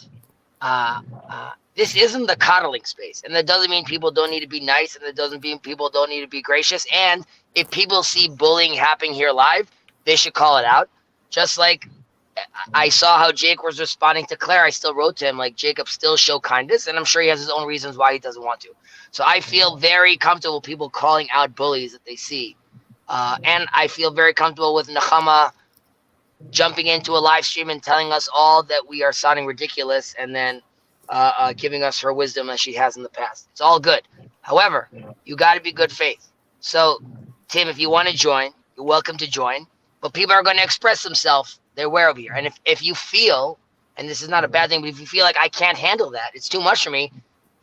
this isn't the coddling space, and that doesn't mean people don't need to be nice, and that doesn't mean people don't need to be gracious. And if people see bullying happening here live, they should call it out. Just like I saw how Jake was responding to Claire, I still wrote to him, like, Jacob, still show kindness, and I'm sure he has his own reasons why he doesn't want to. So I feel very comfortable people calling out bullies that they see. And I feel very comfortable with Nechama jumping into a live stream and telling us all that we are sounding ridiculous, and then giving us her wisdom as she has in the past. It's all good. However, you got to be good faith. So, Tim, if you want to join, you're welcome to join. But people are going to express themselves their way over here. And if you feel, and this is not a bad thing, but if you feel like I can't handle that, it's too much for me,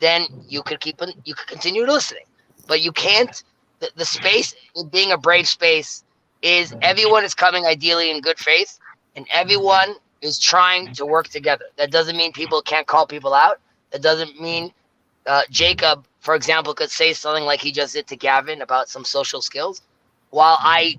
then you could continue listening. But you can't. The space, being a brave space, is everyone is coming ideally in good faith, and everyone is trying to work together. That doesn't mean people can't call people out. That doesn't mean Jacob, for example, could say something like he just did to Gavin about some social skills. While I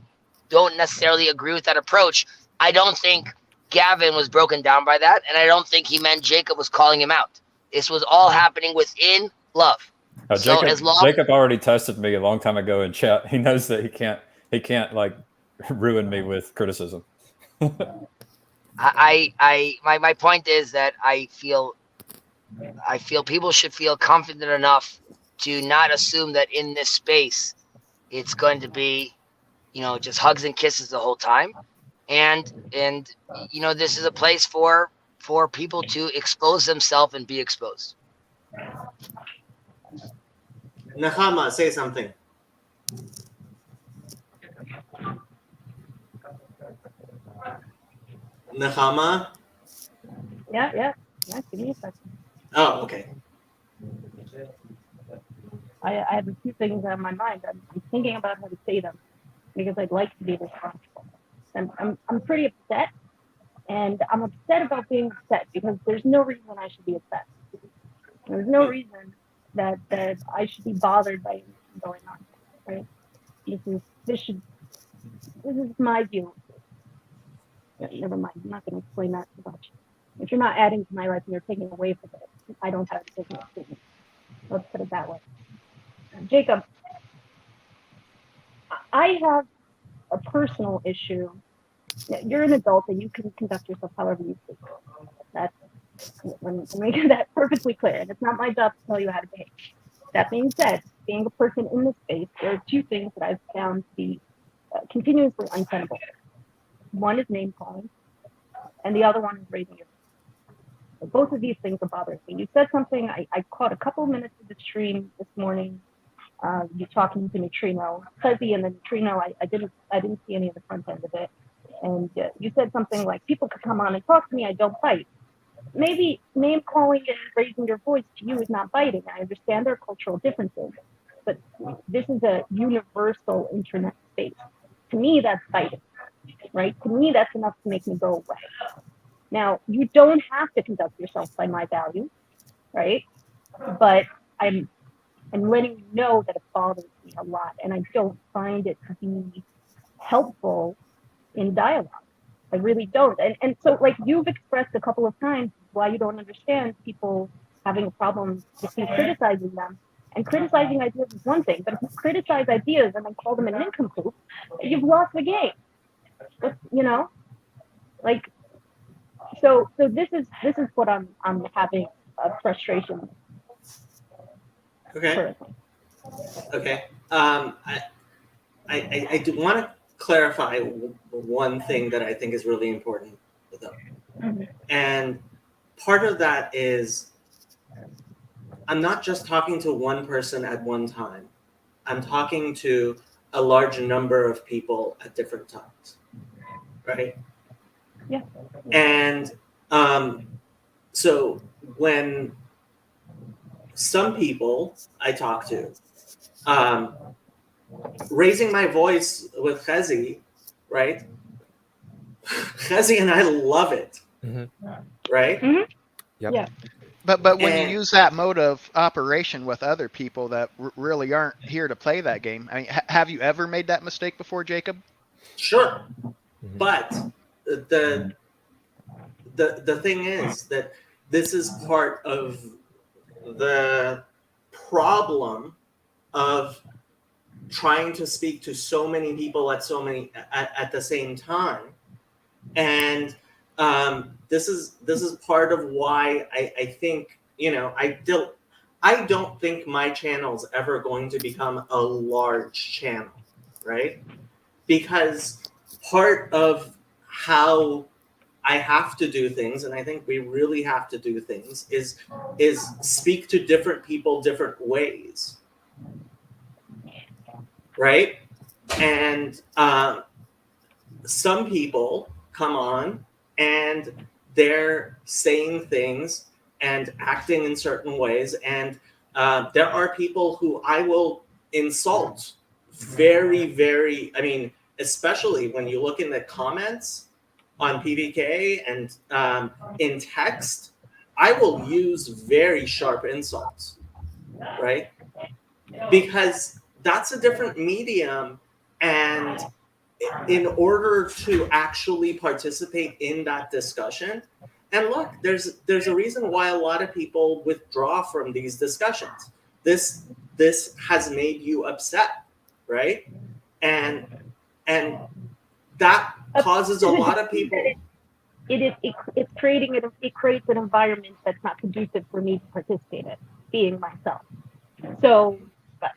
don't necessarily agree with that approach, I don't think Gavin was broken down by that, and I don't think he meant Jacob was calling him out. This was all happening within love. Jacob already tested me a long time ago in chat. He knows that he can't like ruin me with criticism. My point is that I feel people should feel confident enough to not assume that in this space it's going to be, just hugs and kisses the whole time. And this is a place for people to expose themselves and be exposed. Nechama, say something. Nechama? Yeah. Give me a second. Oh, okay. I have a few things on my mind. I'm thinking about how to say them because I'd like to be responsible. And I'm pretty upset And I'm upset about being upset because there's no reason I should be upset. There's no reason that I should be bothered by anything going on, right? This is my view. Never mind. I'm not going to explain that too much. If you're not adding to my life and you're taking away from it, I don't have a business treatment. Let's put it that way. Jacob, I have a personal issue. You're an adult and you can conduct yourself however you please. That's let me make that perfectly clear. And it's not my job to tell you how to behave. That being said, being a person in this space, there are two things that I've found to be continuously untenable. One is name calling, and the other one is raising your voice. So both of these things are bothering me. You said something, I caught a couple minutes of the stream this morning. You talking to Neutrino, Fuzzy, and the Neutrino. I didn't see any of the front end of it. And you said something like, people could come on and talk to me, I don't bite. Maybe name calling and raising your voice to you is not biting. I understand there are cultural differences, but this is a universal internet space. To me, that's biting, right? To me, that's enough to make me go away. Now, you don't have to conduct yourself by my values, right? But I'm letting you know that it bothers me a lot, and I don't find it to be helpful in dialogue. I really don't. And so, like, you've expressed a couple of times why you don't understand people having a problem with you criticizing them. And criticizing ideas is one thing, but if you criticize ideas and then call them an nincompoop, you've lost the game. But, you know, like, so this is what I'm having a frustration. Okay. Personally. Okay. I do want to clarify one thing that I think is really important, though. Mm-hmm. And part of that is I'm not just talking to one person at one time. I'm talking to a large number of people at different times, right? Yeah. And so when some people I talk to, raising my voice with Chazi, right? Chazi and I love it, right? Mm-hmm. Yep. Yeah. But when And- you use that mode of operation with other people that really aren't here to play that game, I mean, have you ever made that mistake before, Jacob? Sure, but the thing is that this is part of the problem of trying to speak to so many people at the same time, and this is part of why I think, you know, I don't think my channel's ever going to become a large channel, right? Because part of how I have to do things, and I think we really have to do things, is speak to different people different ways, right? And some people come on and they're saying things and acting in certain ways, and there are people who I will insult very, very, I mean, especially when you look in the comments on PVK and in text, I will use very sharp insults, right? Because that's a different medium, and in order to actually participate in that discussion, and look, there's a reason why a lot of people withdraw from these discussions. This has made you upset, right? And that causes a lot of people. It's creating it creates an environment that's not conducive for me to participate in, being myself. So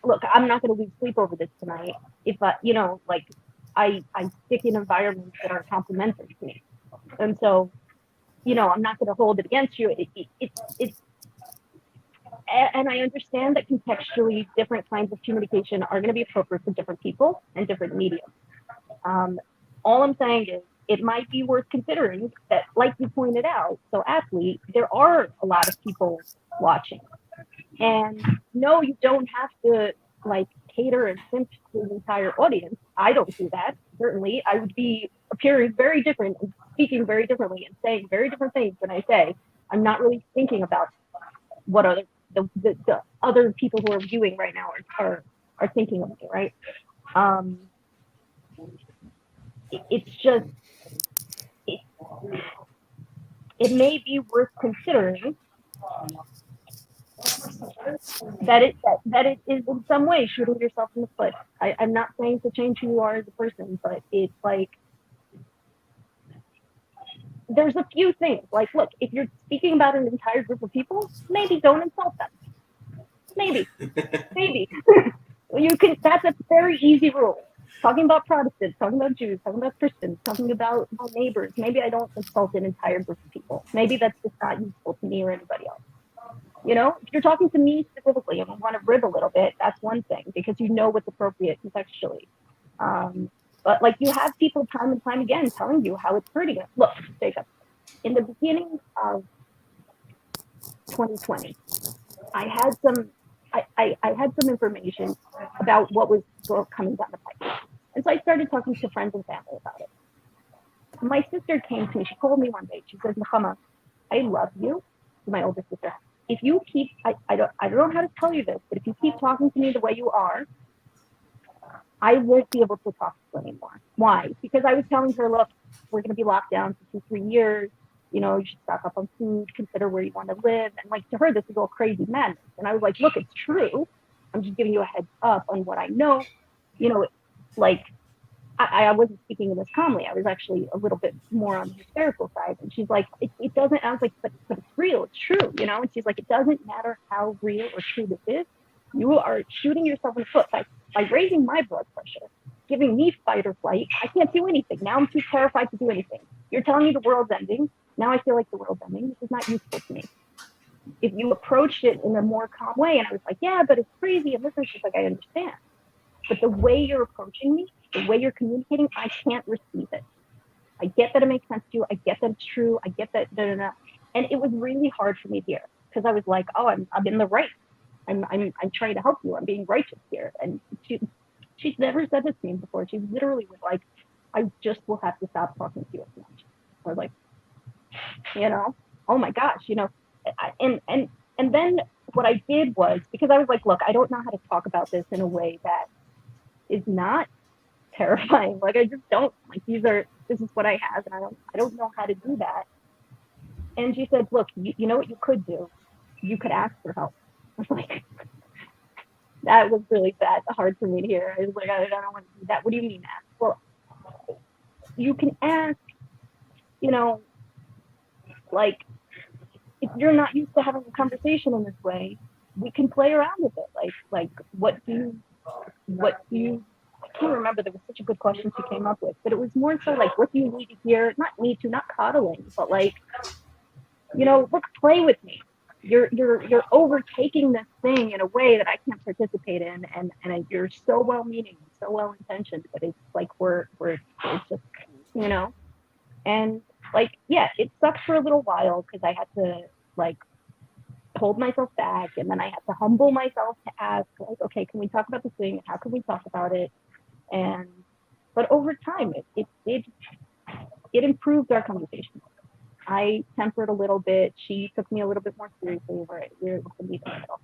look, I'm not going to lose sleep over this tonight. If you know, like, I stick in environments that are complementary to me, and so, you know, I'm not going to hold it against you. It's and I understand that contextually different kinds of communication are going to be appropriate for different people and different mediums. All I'm saying is it might be worth considering that, like you pointed out, so athlete, there are a lot of people watching. And no, you don't have to, like, cater and simp to the entire audience. I don't do that. Certainly, I would be appearing very different speaking very differently and saying very different things when I say I'm not really thinking about what the other people who are viewing right now are thinking of me, right? It's just it may be worth considering that it is in some way shooting yourself in the foot. I'm not saying to change who you are as a person, but it's like there's a few things. Like, look, if you're speaking about an entire group of people, maybe don't insult them. Maybe. You can. That's a very easy rule. Talking about Protestants, talking about Jews, talking about Christians, talking about my neighbors. Maybe I don't insult an entire group of people. Maybe that's just not useful to me or anybody else. You know, if you're talking to me specifically and you want to rib a little bit, that's one thing because you know what's appropriate contextually. But like you have people time and time again telling you how it's hurting you. Look, Jacob, in the beginning of 2020, I had some information about what was coming down the pipe. And so I started talking to friends and family about it. My sister came to me, she called me one day, she says, Nechama, I love you, my older sister. If you keep, I don't know how to tell you this, but if you keep talking to me the way you are, I won't be able to talk to you anymore. Why? Because I was telling her, look, we're going to be locked down for 2-3 years. You know, you should stock up on food, consider where you want to live. And like to her, this is all crazy madness. And I was like, look, it's true. I'm just giving you a heads up on what I know. You know, like I wasn't speaking of this calmly. I was actually a little bit more on the hysterical side. And she's like, it doesn't, I was like, but it's real, it's true, you know? And she's like, it doesn't matter how real or true this is. You are shooting yourself in the foot by raising my blood pressure, giving me fight or flight. I can't do anything. Now I'm too terrified to do anything. You're telling me the world's ending. Now I feel like the world's ending. This is not useful to me. If you approached it in a more calm way, and I was like, yeah, but it's crazy. And this is just like, I understand. But the way you're approaching me, the way you're communicating, I can't receive it. I get that it makes sense to you. I get that it's true. I get that, and it was really hard for me here because I was like, oh, I'm in the right. I'm trying to help you. I'm being righteous here. And she's never said this to me before. She literally was like, I just will have to stop talking to you as much. I was like, you know, oh my gosh, you know, and then what I did was because I was like, look, I don't know how to talk about this in a way that is not terrifying. Like I just don't. Like this is what I have, and I don't know how to do that. And she said, look, you know what you could do? You could ask for help. I was like, that was really hard for me to hear. I was like, I don't want to do that. What do you mean ask? Well, you can ask, you know, like if you're not used to having a conversation in this way, we can play around with it. Like what do you I can't remember. There was such a good question she came up with, but it was more so like, what do you need to hear? Not need to, not coddling, but like, you know, look, play with me. You're overtaking this thing in a way that I can't participate in, and you're so well-meaning, so well-intentioned, but it's like it's just, you know, and like, yeah, it sucked for a little while because I had to like hold myself back, and then I had to humble myself to ask, like, okay, can we talk about this thing? How can we talk about it? But over time, it improved our conversation. I tempered a little bit. She took me a little bit more seriously. We're able to meet in the middle.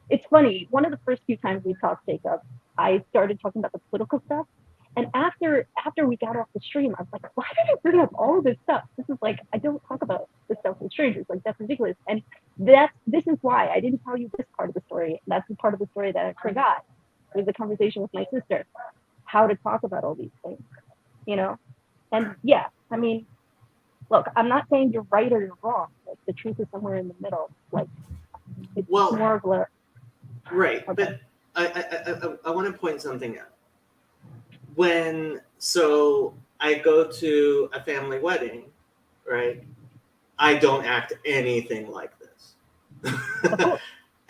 It's funny. One of the first few times we talked, Jacob, I started talking about the political stuff. And after we got off the stream, I was like, why did I bring up all of this stuff? This is like, I don't talk about this stuff with strangers. Like, that's ridiculous. And this is why I didn't tell you this part of the story. That's the part of the story that I forgot. It was a conversation with my sister, how to talk about all these things, you know? And yeah, I mean, look, I'm not saying you're right or you're wrong. Like, the truth is somewhere in the middle. Like, it's more of a... Right, okay. But I want to point something out. So I go to a family wedding, right? I don't act anything like this.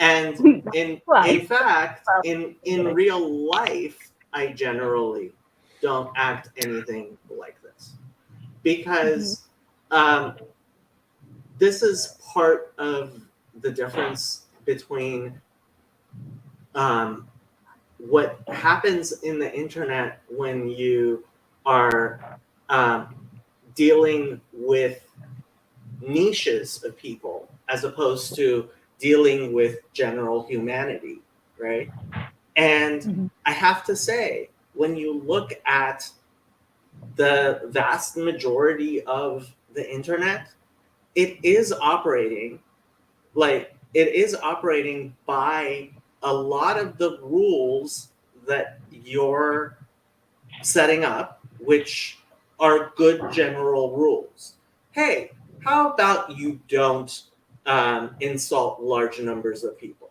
And in fact, in real life, I generally don't act anything like this because this is part of the difference between what happens in the internet when you are dealing with niches of people as opposed to dealing with general humanity, right? And I have to say, when you look at the vast majority of the internet, it is operating by a lot of the rules that you're setting up, which are good general rules. Hey, how about you don't insult large numbers of people,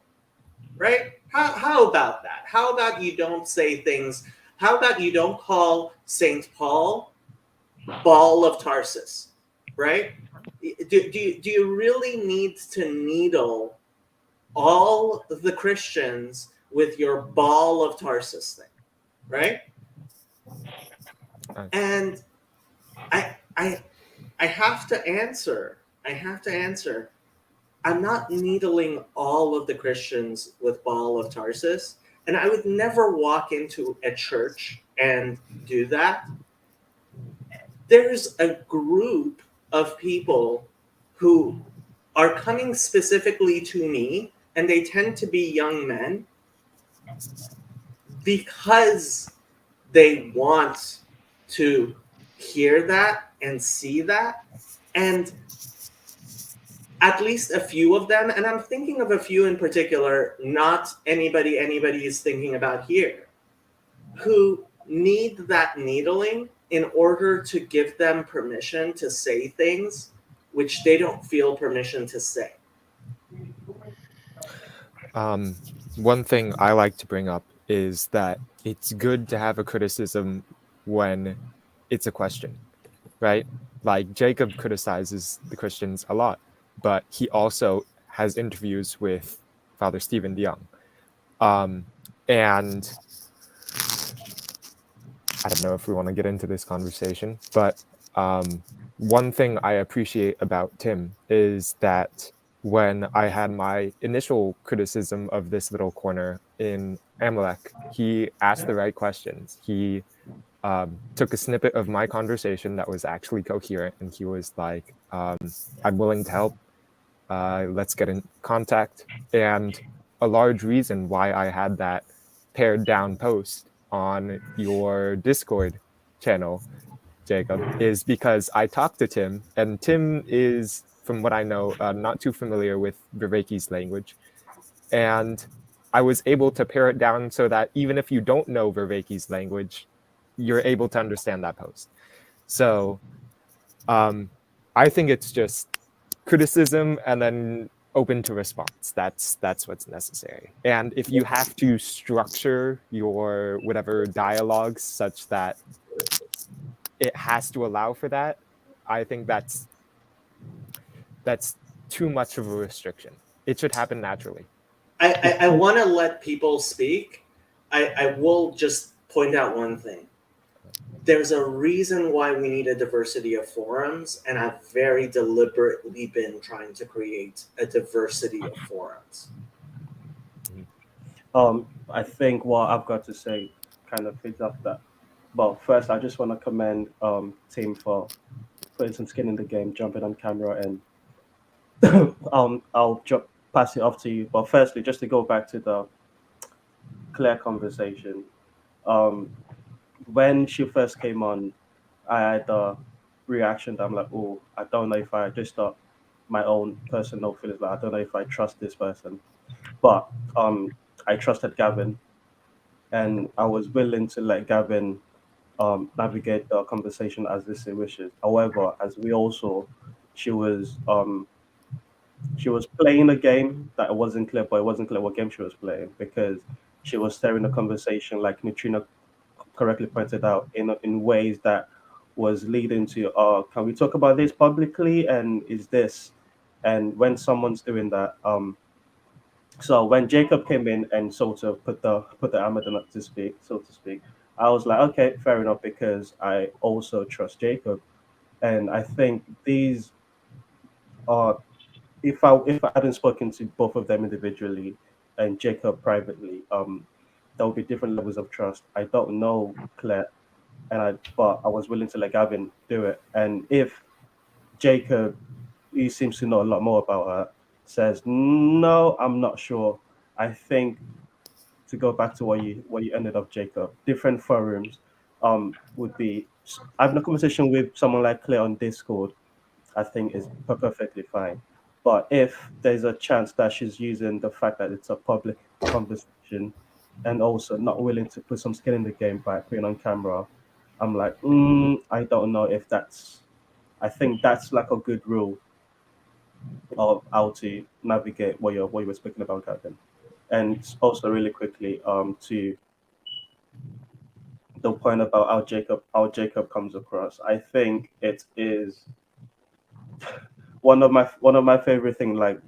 right? How about that? How about you don't say things? How about you don't call St. Paul Ball of Tarsus, right? Do you really need to needle all the Christians with your Ball of Tarsus thing, right? And I have to answer. I'm not needling all of the Christians with Ball of Tarsus, and I would never walk into a church and do that. There's a group of people who are coming specifically to me, and they tend to be young men because they want to hear that and see that. And at least a few of them, and I'm thinking of a few in particular, not anybody is thinking about here, who need that needling in order to give them permission to say things which they don't feel permission to say. One thing I like to bring up is that it's good to have a criticism when it's a question, right? Like Jacob criticizes the Christians a lot, but he also has interviews with Father Stephen DeYoung. And I don't know if we want to get into this conversation, but one thing I appreciate about Tim is that when I had my initial criticism of this little corner in Amalek, he asked the right questions. He took a snippet of my conversation that was actually coherent, and he was like, I'm willing to help. Let's get in contact. And a large reason why I had that pared down post on your Discord channel, Jacob, is because I talked to Tim, and Tim is, from what I know, not too familiar with Vervaeke's language. And I was able to pare it down so that even if you don't know Vervaeke's language, you're able to understand that post. So I think it's just criticism and then open to response. That's what's necessary. And if you have to structure your whatever dialogues such that it has to allow for that, I think that's too much of a restriction. It should happen naturally. I want to let people speak. I will just point out one thing. There's a reason why we need a diversity of forums, and I've very deliberately been trying to create a diversity of forums. I think what I've got to say kind of fits off that. But first, I just want to commend Tim for putting some skin in the game, jumping on camera, and I'll pass it off to you. But firstly, just to go back to the Claire conversation, when she first came on, I had a reaction that I'm like, oh, I don't know if I just thought my own personal feelings, like I don't know if I trust this person. But I trusted Gavin, and I was willing to let Gavin navigate the conversation as this he wishes. However, as we also, she was playing a game that it wasn't clear, but it wasn't clear what game she was playing because she was steering the conversation, like Neutrino correctly pointed out, in ways that was leading to, can we talk about this publicly? And is this? And when someone's doing that, so when Jacob came in and sort of put the Amadan up to speak, so to speak, I was like, okay, fair enough, because I also trust Jacob, and I think these are, if I hadn't spoken to both of them individually and Jacob privately, there would be different levels of trust. I don't know Claire but I was willing to let Gavin do it. And if Jacob, who seems to know a lot more about her, says no, I'm not sure. I think, to go back to what you ended up, Jacob, different forums would be having a conversation with someone like Claire on Discord. I think is perfectly fine. But if there's a chance that she's using the fact that it's a public conversation and also not willing to put some skin in the game by putting on camera, I'm like, I don't know if that's. I think that's like a good rule of how to navigate what you were speaking about, Gavin. And also really quickly, to the point about how Jacob comes across. I think it is one of my favorite things, like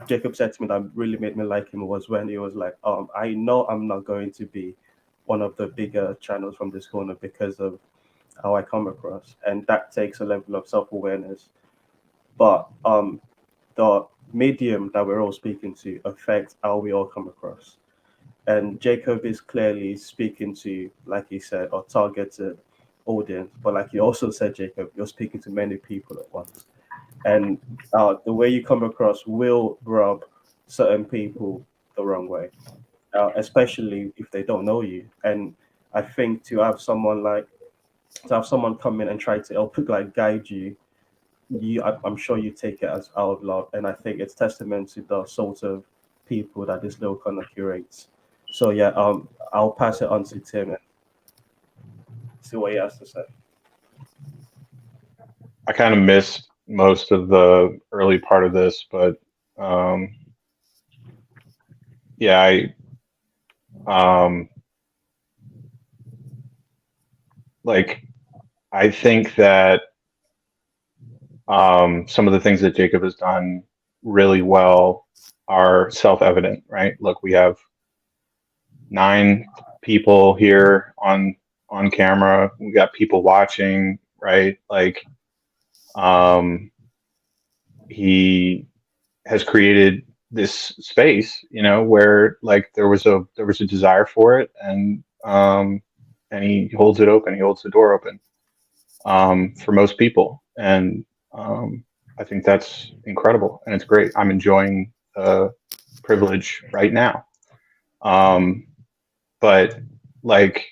Jacob said to me that really made me like him, was when he was like, I know I'm not going to be one of the bigger channels from this corner because of how I come across, and that takes a level of self-awareness. But the medium that we're all speaking to affects how we all come across. And Jacob is clearly speaking to, like he said, a targeted audience. But like you also said, Jacob, you're speaking to many people at once. And the way you come across will rub certain people the wrong way, especially if they don't know you. And I think to have someone come in and try to help like guide you, I'm sure you take it as out of love, and I think it's testament to the sort of people that this little corner curates. So yeah, I'll pass it on to Tim and see what he has to say. I kind of missed most of the early part of this, but yeah, I think that some of the things that Jacob has done really well are self-evident, right? Look, we have 9 people here on camera. We got people watching, right? Like, he has created this space, where like there was a desire for it, and he holds it open. He holds the door open for most people, and I think that's incredible, and it's great. I'm enjoying the privilege right now. But like,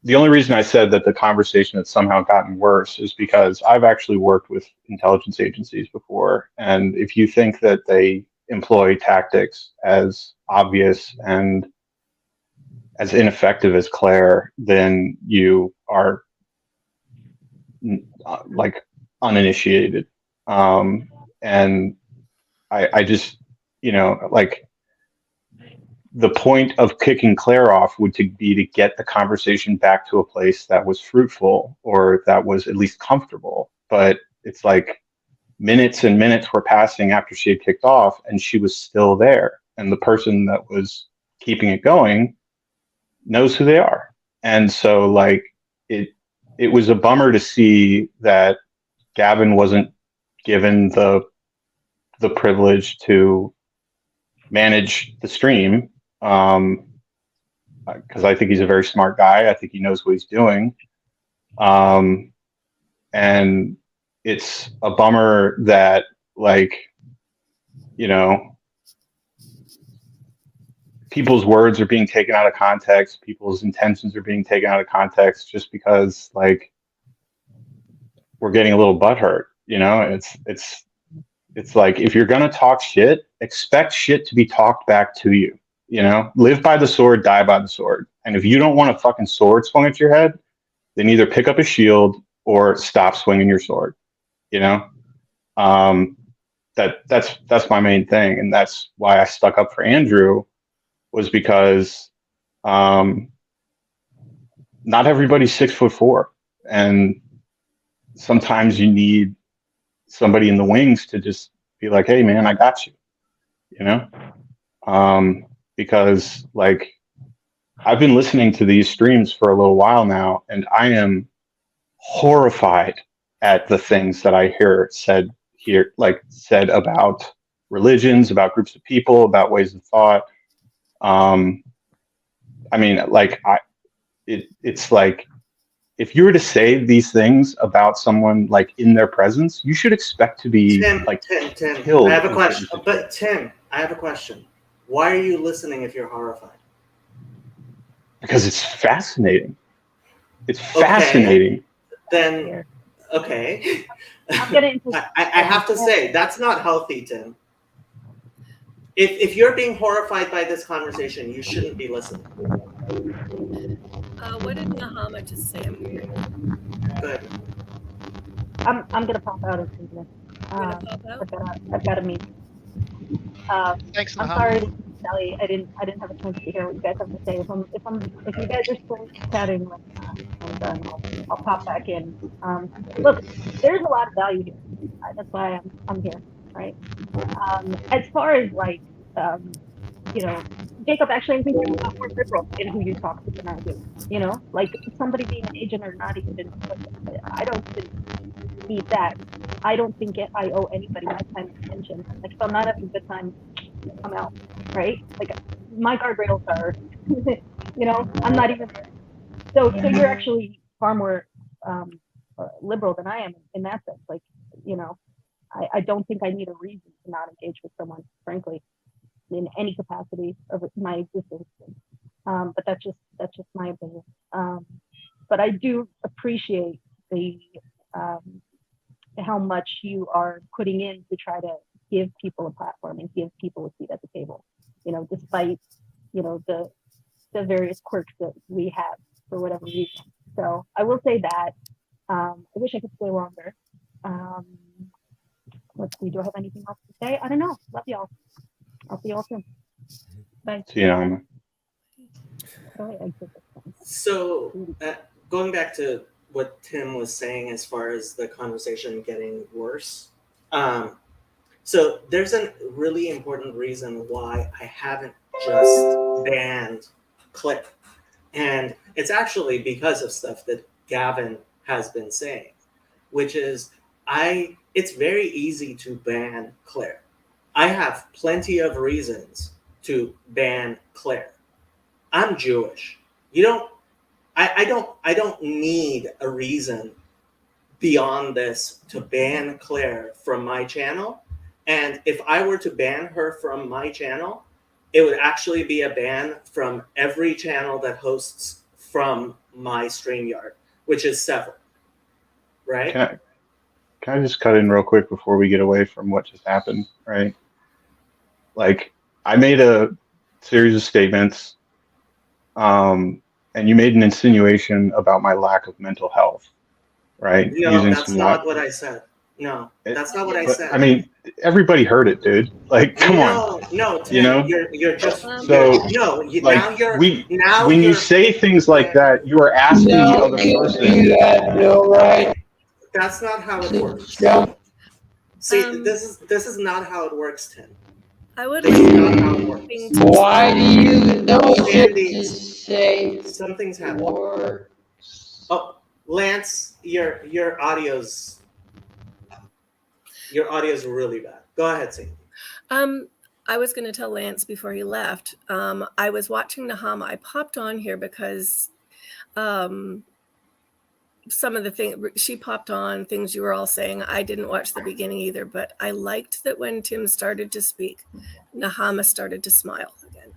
the only reason I said that the conversation had somehow gotten worse is because I've actually worked with intelligence agencies before. And if you think that they employ tactics as obvious and as ineffective as Claire, then you are like uninitiated. And I just, like, the point of kicking Claire off would be to get the conversation back to a place that was fruitful, or that was at least comfortable. But it's like minutes and minutes were passing after she had kicked off, and she was still there. And the person that was keeping it going knows who they are. And so like it was a bummer to see that Gavin wasn't given the privilege to manage the stream, because I think he's a very smart guy. I think he knows what he's doing. And it's a bummer that, like, people's words are being taken out of context. People's intentions are being taken out of context just because, like, we're getting a little butthurt. It's like, if you're gonna talk shit, expect shit to be talked back to you. Live by the sword, die by the sword. And if you don't want a fucking sword swung at your head, then either pick up a shield or stop swinging your sword. That's my main thing, and that's why I stuck up for Andrew, was because not everybody's 6'4", and sometimes you need somebody in the wings to just be like, hey man, I got you, because like, I've been listening to these streams for a little while now, and I am horrified at the things that I hear said about religions, about groups of people, about ways of thought. I mean, like, it's like, if you were to say these things about someone like in their presence, you should expect to be Tim, killed. I have a in question. certain But situations. Tim, I have a question. Why are you listening if you're horrified? Because it's fascinating. It's Okay. fascinating. Then, okay. I'm gonna insist. I have to say, that's not healthy, Tim. If you're being horrified by this conversation, you shouldn't be listening. What did Nahama just say? I'm curious. Go ahead. I'm gonna pop out of this. You're gonna pop out? I've got a meeting. Thanks, I'm Nahama. sorry, Sally. I didn't have a chance to hear what you guys have to say. If you guys are still chatting, when I'm done, I'll pop back in. Look, there's a lot of value here. That's why I'm here, right? As far as like, you know, Jacob, actually, I think you're a lot more liberal in who you talk to than I do. You know, like somebody being an agent or not even. I don't need that. I don't think I owe anybody my time and attention. Like if I'm not having a good time, I'm out, right? Like my guardrails are, you know, I'm not even there. So you're actually far more liberal than I am in that sense. Like, you know, I don't think I need a reason to not engage with someone, frankly, in any capacity of my existence. But that's just my opinion. But I do appreciate the how much you are putting in to try to give people a platform and give people a seat at the table, you know, despite, you know, the various quirks that we have for whatever reason. So I will say that. I wish I could stay longer. Let's see, do I have anything else to say? I don't know. Love y'all. I'll see y'all soon. Bye. See you, Nahama. So going back to what Tim was saying as far as the conversation getting worse. So there's a really important reason why I haven't just banned Click. And it's actually because of stuff that Gavin has been saying, which is it's very easy to ban Claire. I have plenty of reasons to ban Claire. I'm Jewish. I don't need a reason beyond this to ban Claire from my channel. And if I were to ban her from my channel, it would actually be a ban from every channel that hosts from my StreamYard, which is several. Right? Can I just cut in real quick before we get away from what just happened, right? Like, I made a series of statements, and you made an insinuation about my lack of mental health, right? No, that's not what I said. No, that's not what I said. I mean, everybody heard it, dude. Like, come on. No, Tim, you know, you're just so. When you say things like that, you are asking the other person. That's not how it works. See, this is not how it works, Tim. I would. This is not how it works. Why do you know to say something's happening? Oh, Lance, your audio's really bad. Go ahead, Sadie. I was going to tell Lance before he left. I was watching Nahama. I popped on here because some of the things she popped on, things you were all saying. I didn't watch the beginning either, but I liked that when Tim started to speak, Nahama started to smile again,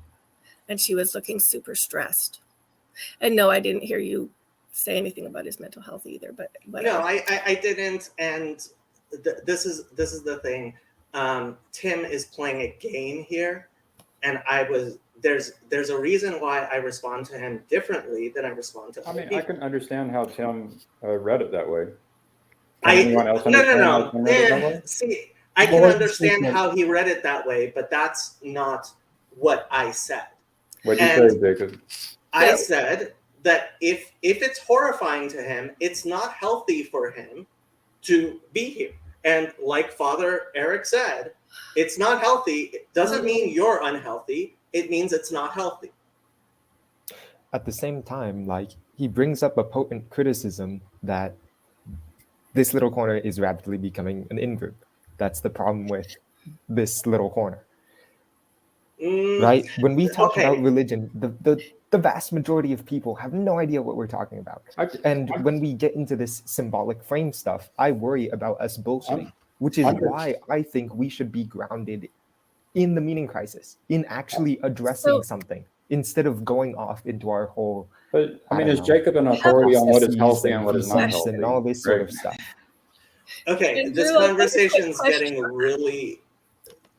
and she was looking super stressed. And no, I didn't hear you say anything about his mental health either. But no, I didn't. And this is the thing. Tim is playing a game here, and there's a reason why I respond to him differently than I respond to other people. I can understand how Tim read it that way. No. See, I can understand how he read it that way, but that's not what I said. What did you say, Jacob? I said that if it's horrifying to him, it's not healthy for him to be here. And like Father Eric said, it's not healthy. It doesn't mean you're unhealthy. It means it's not healthy. At the same time, like, he brings up a potent criticism that this little corner is rapidly becoming an in-group. That's the problem with this little corner. Right? When we talk about religion, the vast majority of people have no idea what we're talking about. And when we get into this symbolic frame stuff, I worry about us bullshitting, which is why I think we should be grounded in the meaning crisis, in actually addressing something, instead of going off into our whole. But I mean, is Jacob an authority on what is healthy and what is not healthy, and all this sort of stuff? Okay, And this Drew, conversation's getting really.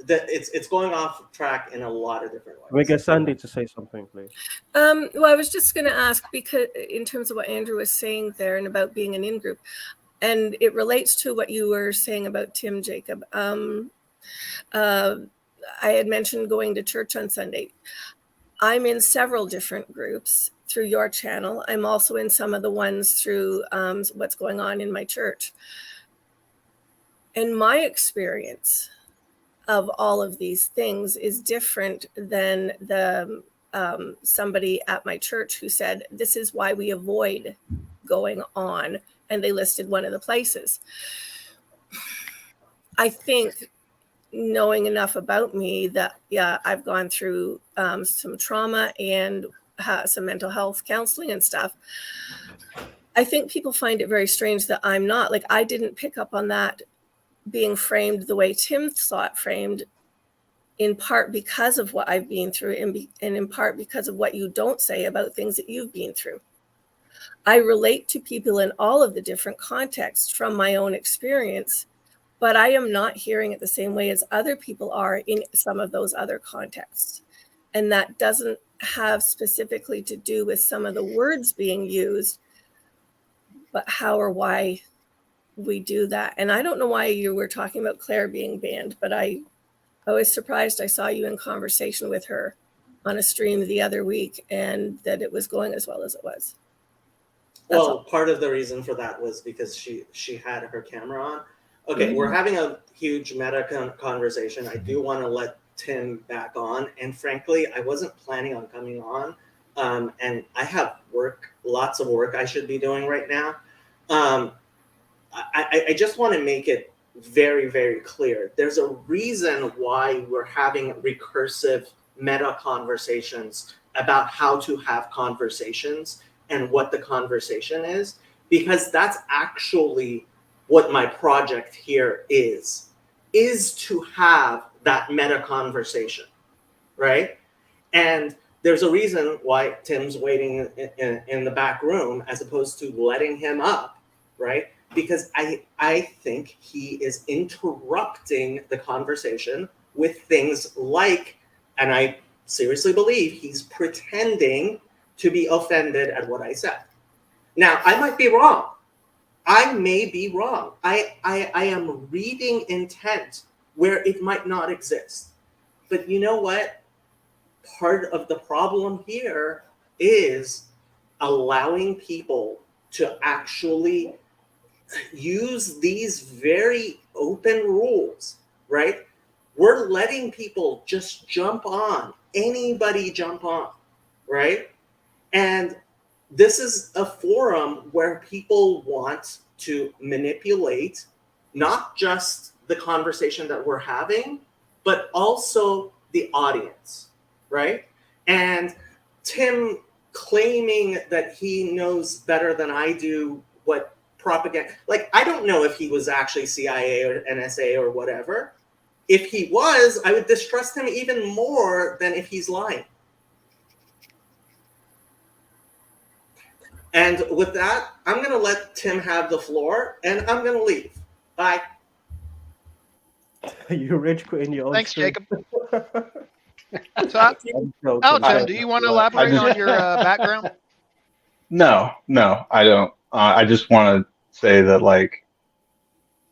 It's going off track in a lot of different ways. We get Sandy to say something, please. Well, I was just going to ask, because in terms of what Andrew was saying there and about being an in-group, and it relates to what you were saying about Tim, Jacob. I had mentioned going to church on Sunday. I'm in several different groups through your channel. I'm also in some of the ones through what's going on in my church. And my experience of all of these things is different than the somebody at my church who said, this is why we avoid going on. And they listed one of the places. I think, knowing enough about me, that, yeah, I've gone through some trauma and some mental health counseling and stuff. I think people find it very strange that I'm not. Like, I didn't pick up on that being framed the way Tim saw it framed, in part because of what I've been through, and in part because of what you don't say about things that you've been through. I relate to people in all of the different contexts from my own experience, but I am not hearing it the same way as other people are in some of those other contexts. And that doesn't have specifically to do with some of the words being used, but how or why we do that. And I don't know why you were talking about Claire being banned, but I was surprised I saw you in conversation with her on a stream the other week, and that it was going as well as it was. Well, part of the reason for that was because she had her camera on. Okay, we're having a huge meta conversation. I do want to let Tim back on, and frankly, I wasn't planning on coming on, and I have lots of work I should be doing right now. I just want to make it very, very clear. There's a reason why we're having recursive meta conversations about how to have conversations and what the conversation is, because that's actually what my project here is to have that meta conversation, right? And there's a reason why Tim's waiting in the back room as opposed to letting him up, right? Because I think he is interrupting the conversation with things like, and I seriously believe he's pretending to be offended at what I said. Now, I might be wrong. I may be wrong. I am reading intent where it might not exist. But you know what? Part of the problem here is allowing people to actually use these very open rules, right? We're letting people just jump on, anybody jump on, right? And this is a forum where people want to manipulate not just the conversation that we're having, but also the audience, right? And Tim claiming that he knows better than I do what propaganda, like, I don't know if he was actually CIA or NSA or whatever. If he was, I would distrust him even more than if he's lying. And with that, I'm going to let Tim have the floor, and I'm going to leave. Bye. You rich quitting your own Thanks, stream. Jacob. Tim, do you want to elaborate on your background? No, I don't. I just want to say that, like,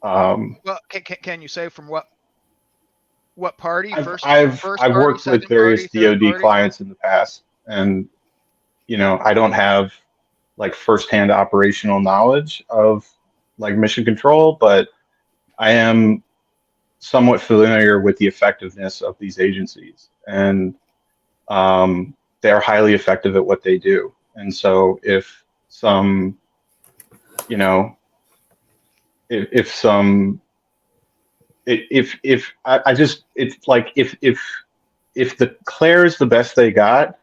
well, can you say from what party? I've worked with various DoD clients in the past, and I don't have like firsthand operational knowledge of like mission control, but I am somewhat familiar with the effectiveness of these agencies, and they're highly effective at what they do. And so if some, it's like if the Claire's the best they got,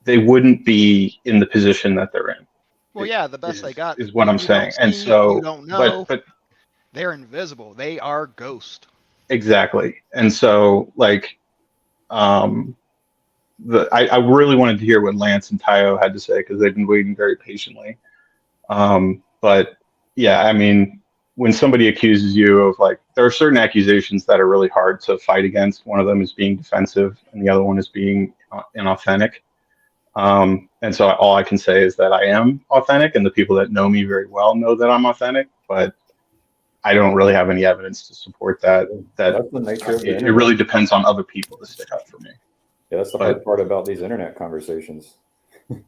they wouldn't be in the position that they're in. Well, yeah, the best they got is what I'm you saying. don't And see, so, you don't know. but they're invisible. They are ghost. exactly. And so, like, I really wanted to hear what Lance and Tayo had to say because they've been waiting very patiently. But yeah, I mean, when somebody accuses you of, like, there are certain accusations that are really hard to fight against. One of them is being defensive, and the other one is being inauthentic. And so all I can say is that I am authentic, and the people that know me very well know that I'm authentic, but I don't really have any evidence to support that. That's the nature of the It internet. really depends on other people to stick up for me. Yeah, that's the hard part about these internet conversations.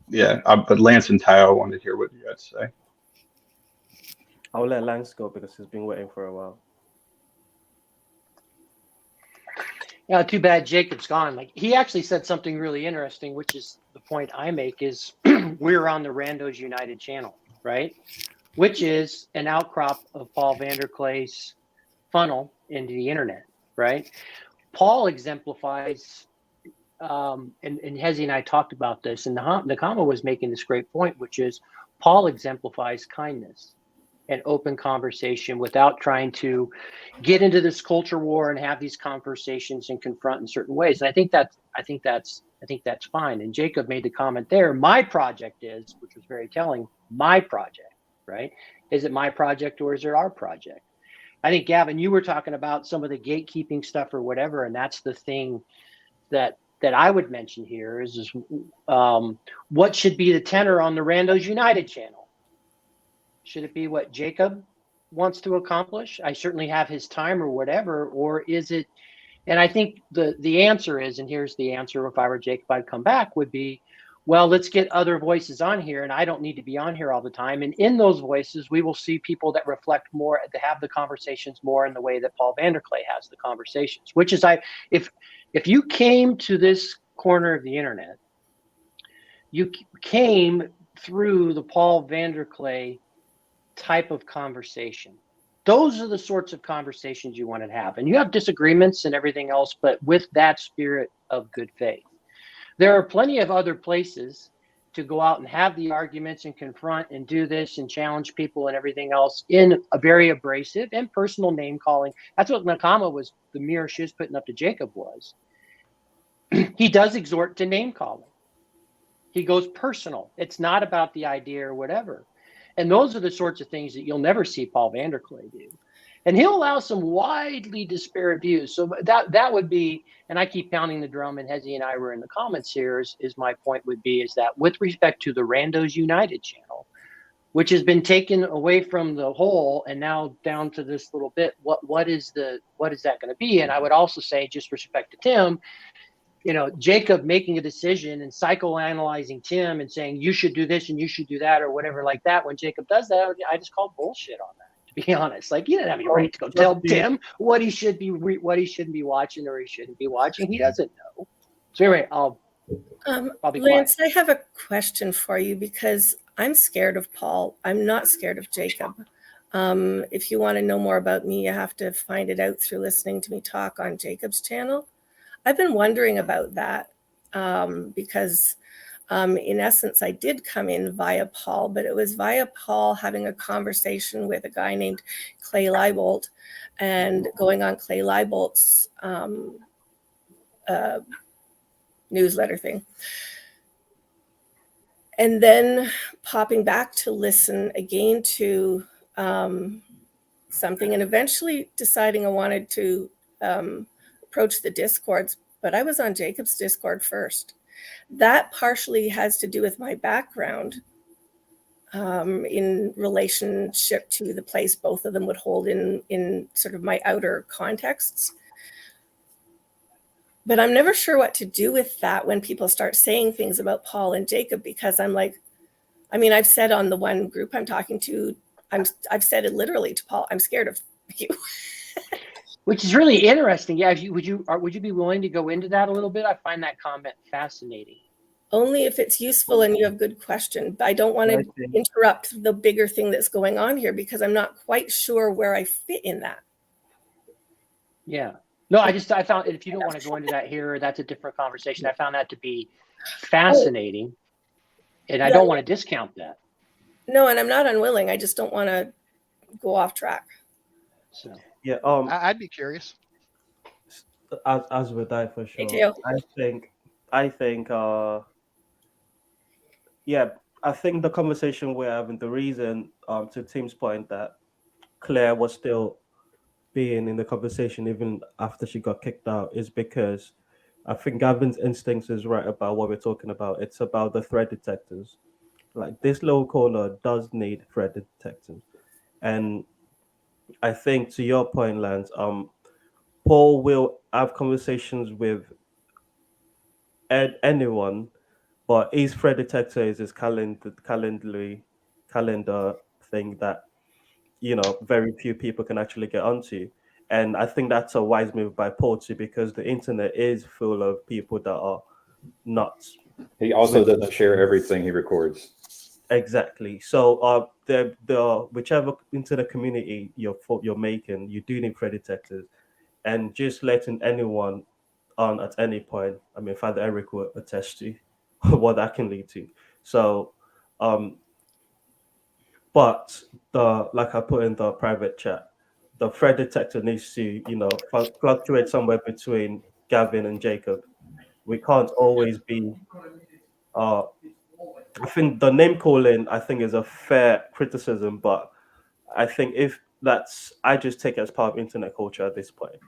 Yeah, but Lance and Tayo, I wanted to hear what you had to say. I'll let Lance go because he's been waiting for a while. Yeah, too bad Jacob's gone. Like, he actually said something really interesting, which is the point I make is we're on the Randos United channel, right? Which is an outcrop of Paul Vanderklay's funnel into the internet, right? Paul exemplifies, and Hezi and I talked about this, and Nakama was making this great point, which is Paul exemplifies kindness and open conversation without trying to get into this culture war and have these conversations and confront in certain ways. And I think that's fine. And Jacob made the comment there. My project is, which was very telling, my project, right? Is it my project or is it our project? I think, Gavin, you were talking about some of the gatekeeping stuff or whatever, and that's the thing that I would mention here is what should be the tenor on the Randos United channel? Should it be what Jacob wants to accomplish? I certainly have his time or whatever, or is it? And I think the answer is, and here's the answer if I were Jacob, I'd come back, would be, well, let's get other voices on here, and I don't need to be on here all the time. And in those voices, we will see people that reflect more, that have the conversations more in the way that Paul Vanderklay has the conversations, which is if you came to this corner of the internet, you came through the Paul Vanderklay type of conversation. Those are the sorts of conversations you want to have. And you have disagreements and everything else, but with that spirit of good faith. There are plenty of other places to go out and have the arguments and confront and do this and challenge people and everything else in a very abrasive and personal name calling. That's what Nakama was, the mirror she was putting up to Jacob was. He does exhort to name calling. He goes personal. It's not about the idea or whatever. And those are the sorts of things that you'll never see Paul Vanderklay do. And he'll allow some widely disparate views. So that would be, and I keep pounding the drum, and Hezi and I were in the comments here, is my point would be, is that with respect to the Randos United channel, which has been taken away from the whole and now down to this little bit, what is that going to be? And I would also say, just with respect to Tim, Jacob making a decision and psychoanalyzing Tim and saying, you should do this and you should do that or whatever like that. When Jacob does that, I just call bullshit on that, to be honest. Like, you didn't have any right to go tell Tim what he should be, what he shouldn't be watching or he shouldn't be watching. He doesn't know. So anyway, I'll be Lance, quiet. I have a question for you because I'm scared of Paul. I'm not scared of Jacob. If you want to know more about me, you have to find it out through listening to me talk on Jacob's channel. I've been wondering about that because in essence, I did come in via Paul, but it was via Paul having a conversation with a guy named Clay Leibolt and going on Clay Leibolt's newsletter thing. And then popping back to listen again to something and eventually deciding I wanted to approach the Discords, but I was on Jacob's Discord first. That partially has to do with my background in relationship to the place both of them would hold in sort of my outer contexts. But I'm never sure what to do with that when people start saying things about Paul and Jacob, because I'm like, I mean, I've said on the one group I'm talking to, I've said it literally to Paul, I'm scared of you. Which is really interesting. Yeah, would you be willing to go into that a little bit? I find that comment fascinating. Only if it's useful and you have good question. But I don't want to interrupt the bigger thing that's going on here because I'm not quite sure where I fit in that. Yeah. No, I found, if you don't want to go into that here, that's a different conversation. I found that to be fascinating, and I don't want to discount that. No, and I'm not unwilling. I just don't want to go off track. So Yeah. I'd be curious. As would I for sure. too. I think. Yeah. I think the conversation we're having, the reason, to Tim's point, that Claire was still being in the conversation even after she got kicked out, is because I think Gavin's instincts is right about what we're talking about. It's about the threat detectors. Like, this little corner does need threat detectors, and I think, to your point, Lance, Paul will have conversations with anyone, but his threat detector is his calendar thing that, very few people can actually get onto. And I think that's a wise move by Paul too, because the internet is full of people that are not. He also doesn't share everything he records. Exactly. So the whichever internet community you're making, you do need threat detectors, and just letting anyone on at any point. I mean, Father Eric will attest to what that can lead to. So, but like I put in the private chat, the threat detector needs to, fluctuate somewhere between Gavin and Jacob. We can't always be. I think the name calling, I think, is a fair criticism, but I think if that's, I just take it as part of internet culture at this point,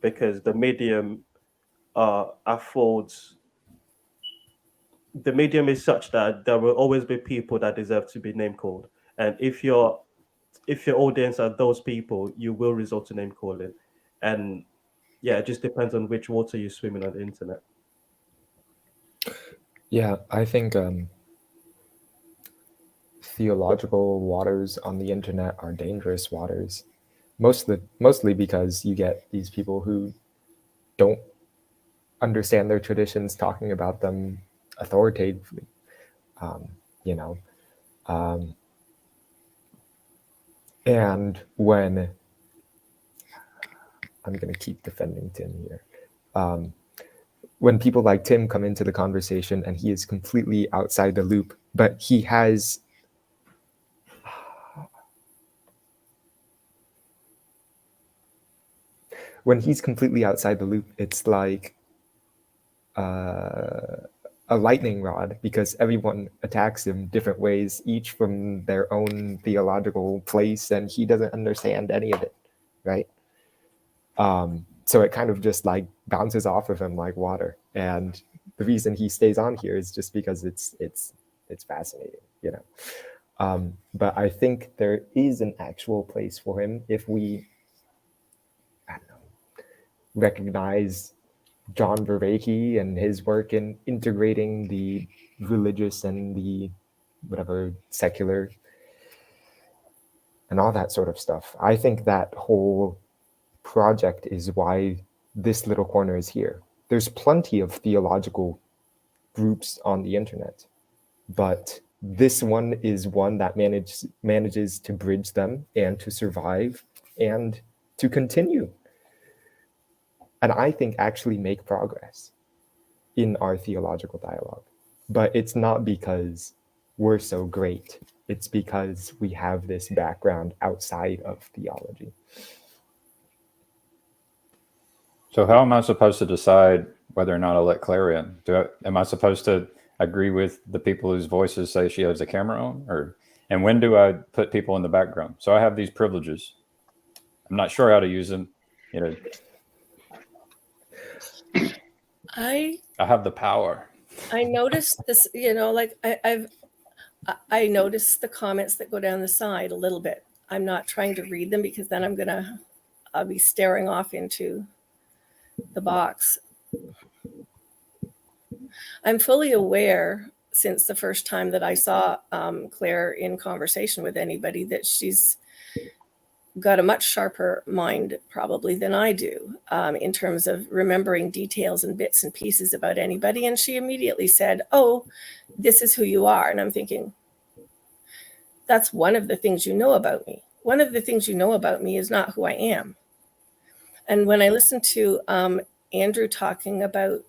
because the medium affords. The medium is such that there will always be people that deserve to be name called, and if your audience are those people, you will resort to name calling, and yeah, it just depends on which water you're swimming on the internet. Yeah, I think theological waters on the internet are dangerous waters, mostly because you get these people who don't understand their traditions talking about them authoritatively. You know, and when I'm going to keep defending Tim here. When people like Tim come into the conversation and he is completely outside the loop, but he has when he's completely outside the loop, it's like a lightning rod, because everyone attacks him different ways, each from their own theological place, and he doesn't understand any of it, right? So it kind of just like bounces off of him like water. And the reason he stays on here is just because it's fascinating, you know. But I think there is an actual place for him if we, I don't know, recognize John Vervaeke and his work in integrating the religious and the whatever secular and all that sort of stuff. I think that whole project is why this little corner is here. There's plenty of theological groups on the internet, but this one is one that manages to bridge them and to survive and to continue. And I think actually make progress in our theological dialogue. But it's not because we're so great. It's because we have this background outside of theology. So how am I supposed to decide whether or not I let Claire in? Am I supposed to agree with the people whose voices say she has a camera on? And when do I put people in the background? So I have these privileges. I'm not sure how to use them. I have the power. I noticed this, like I noticed the comments that go down the side a little bit. I'm not trying to read them because then I'll be staring off into the box. I'm fully aware since the first time that I saw Claire in conversation with anybody that she's got a much sharper mind probably than I do in terms of remembering details and bits and pieces about anybody. And she immediately said, "Oh, this is who you are." And I'm thinking, that's one of the things you know about me. One of the things you know about me is not who I am. And when I listened to Andrew talking about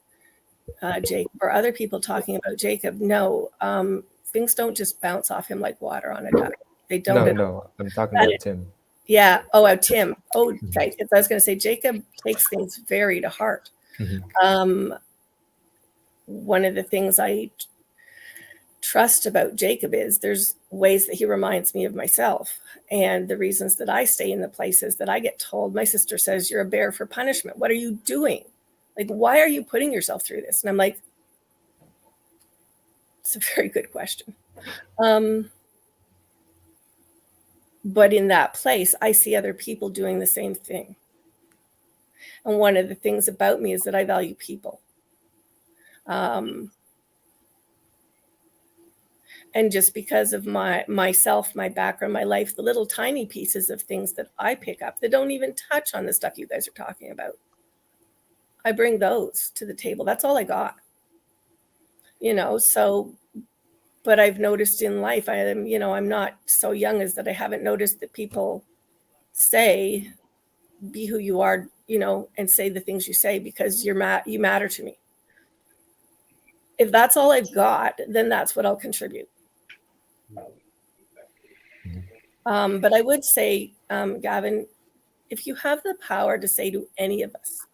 Jake or other people talking about Jacob. No, things don't just bounce off him like water on a duck. They don't. No, I'm talking about Tim. Yeah. Oh, Tim. Oh, okay. I was going to say Jacob takes things very to heart. One of the things I trust about Jacob is there's ways that he reminds me of myself and the reasons that I stay in the places that I get told. My sister says, you're a bear for punishment. What are you doing? Like, why are you putting yourself through this? And I'm like, it's a very good question. But in that place, I see other people doing the same thing. And one of the things about me is that I value people. And just because of myself, my background, my life, the little tiny pieces of things that I pick up that don't even touch on the stuff you guys are talking about, I bring those to the table. That's all I got. So, but I've noticed in life, I'm not so young as that I haven't noticed that people say, be who you are, and say the things you say because you matter to me. If that's all I've got, then that's what I'll contribute. But I would say, Gavin, if you have the power to say to any of us,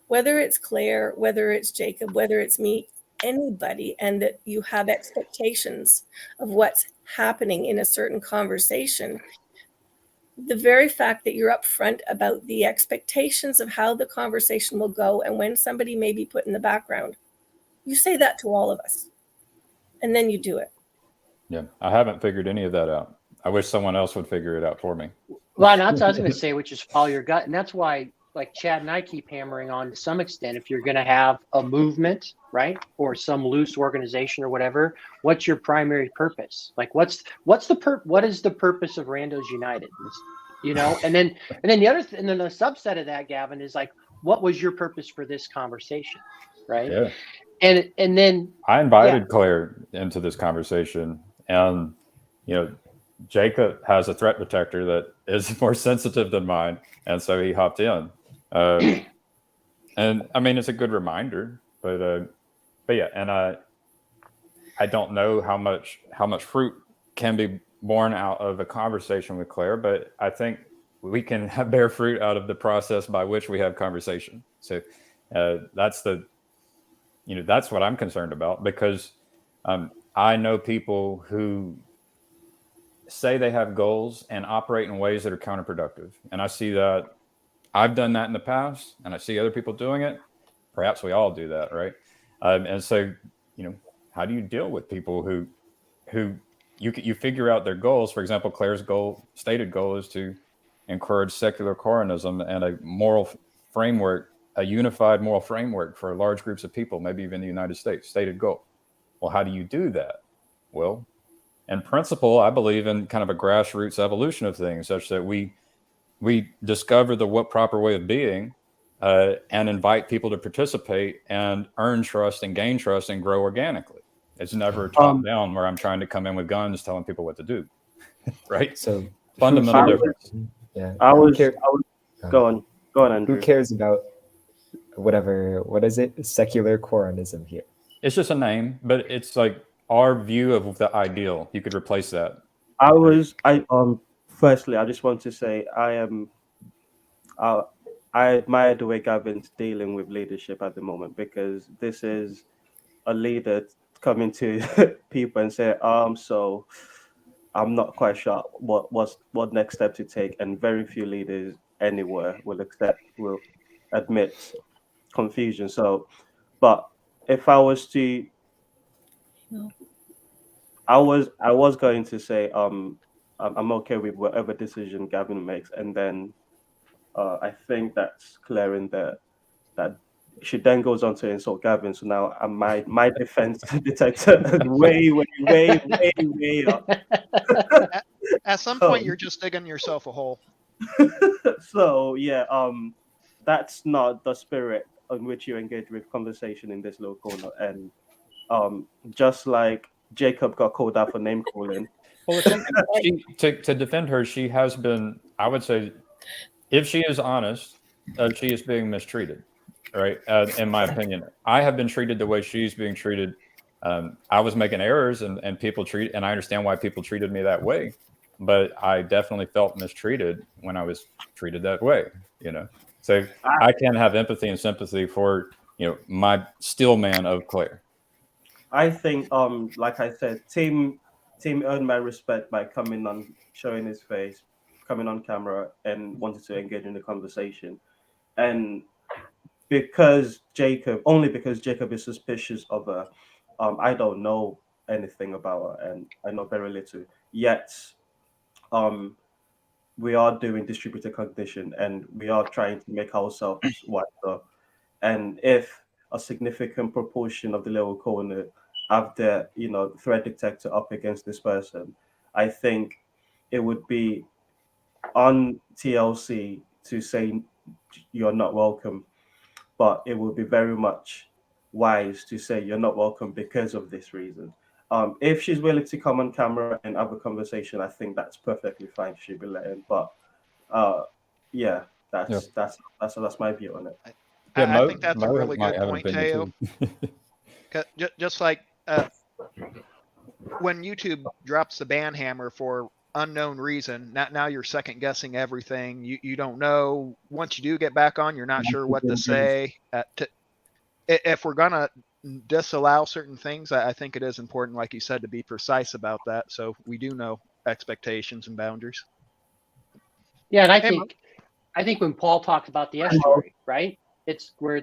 whether it's Claire, whether it's Jacob, whether it's me, anybody, and that you have expectations of what's happening in a certain conversation, the very fact that you're upfront about the expectations of how the conversation will go and when somebody may be put in the background, you say that to all of us, and then you do it. Yeah, I haven't figured any of that out. I wish someone else would figure it out for me. Well, that's what I was going to say, which is follow your gut. And that's why, like Chad and I keep hammering on to some extent, if you're going to have a movement, right, or some loose organization or whatever, what's your primary purpose? Like, what is the purpose of Randos United? And then the subset of that, Gavin, is like, what was your purpose for this conversation, right? Yeah. And then I invited Claire into this conversation, and Jacob has a threat detector that is more sensitive than mine, and so he hopped in. And I mean, it's a good reminder, but yeah, and I don't know how much fruit can be born out of a conversation with Claire, but I think we can bear fruit out of the process by which we have conversation. So that's what I'm concerned about, because I know people who say they have goals and operate in ways that are counterproductive. And I see that. I've done that in the past, and I see other people doing it. Perhaps we all do that, right? And so, how do you deal with people who you figure out their goals? For example, Claire's stated goal is to encourage secular Coranism and a moral framework, a unified moral framework for large groups of people, maybe even the United States, stated goal. Well, how do you do that? Well, in principle, I believe in kind of a grassroots evolution of things, such that we discover the proper way of being and invite people to participate and earn trust and gain trust and grow organically. It's never top down where I'm trying to come in with guns telling people what to do. Right? So fundamental difference. Yeah. I was go on, Andrew. Who cares about what is it? Secular Coranism here. It's just a name, but it's like our view of the ideal. You could replace that. Firstly, I just want to say I admire the way Gavin's dealing with leadership at the moment, because this is a leader coming to people and say, so I'm not quite sure what next step to take, and very few leaders anywhere will admit confusion. So, but if I was to, I was going to say I'm okay with whatever decision Gavin makes, and then I think that's clearing that she then goes on to insult Gavin. So now my defense detector is way up. At some point, you're just digging yourself a hole. So yeah, that's not the spirit in which you engage with conversation in this little corner. And just like Jacob got called out for name calling. Well, to defend her, she has been, I would say, if she is honest, she is being mistreated. right? In my opinion, I have been treated the way she's being treated. I was making errors, and people treat, and I understand why people treated me that way, but I definitely felt mistreated when I was treated that way. So I can have empathy and sympathy for my steel man of Claire. I think, like I said, Tim earned my respect by coming on, showing his face, coming on camera, and wanted to engage in the conversation. And only because Jacob is suspicious of her, I don't know anything about her, and I know very little. Yet, we are doing distributed cognition, and we are trying to make ourselves wiser. And if a significant proportion of the lower corner have their threat detector up against this person, I think it would be on TLC to say you're not welcome, but it would be very much wise to say you're not welcome because of this reason. If she's willing to come on camera and have a conversation, I think that's perfectly fine. She'll be letting, but yeah, that's my view on it. I think that's a really good point, Teo. Just like when YouTube drops the ban hammer for unknown reason, now you're second guessing everything. You don't know. Once you do get back on, you're not sure what to say. If we're gonna disallow certain things, I think it is important, like you said, to be precise about that, so we do know expectations and boundaries. Yeah, and I think when Paul talked about the estuary, right? It's where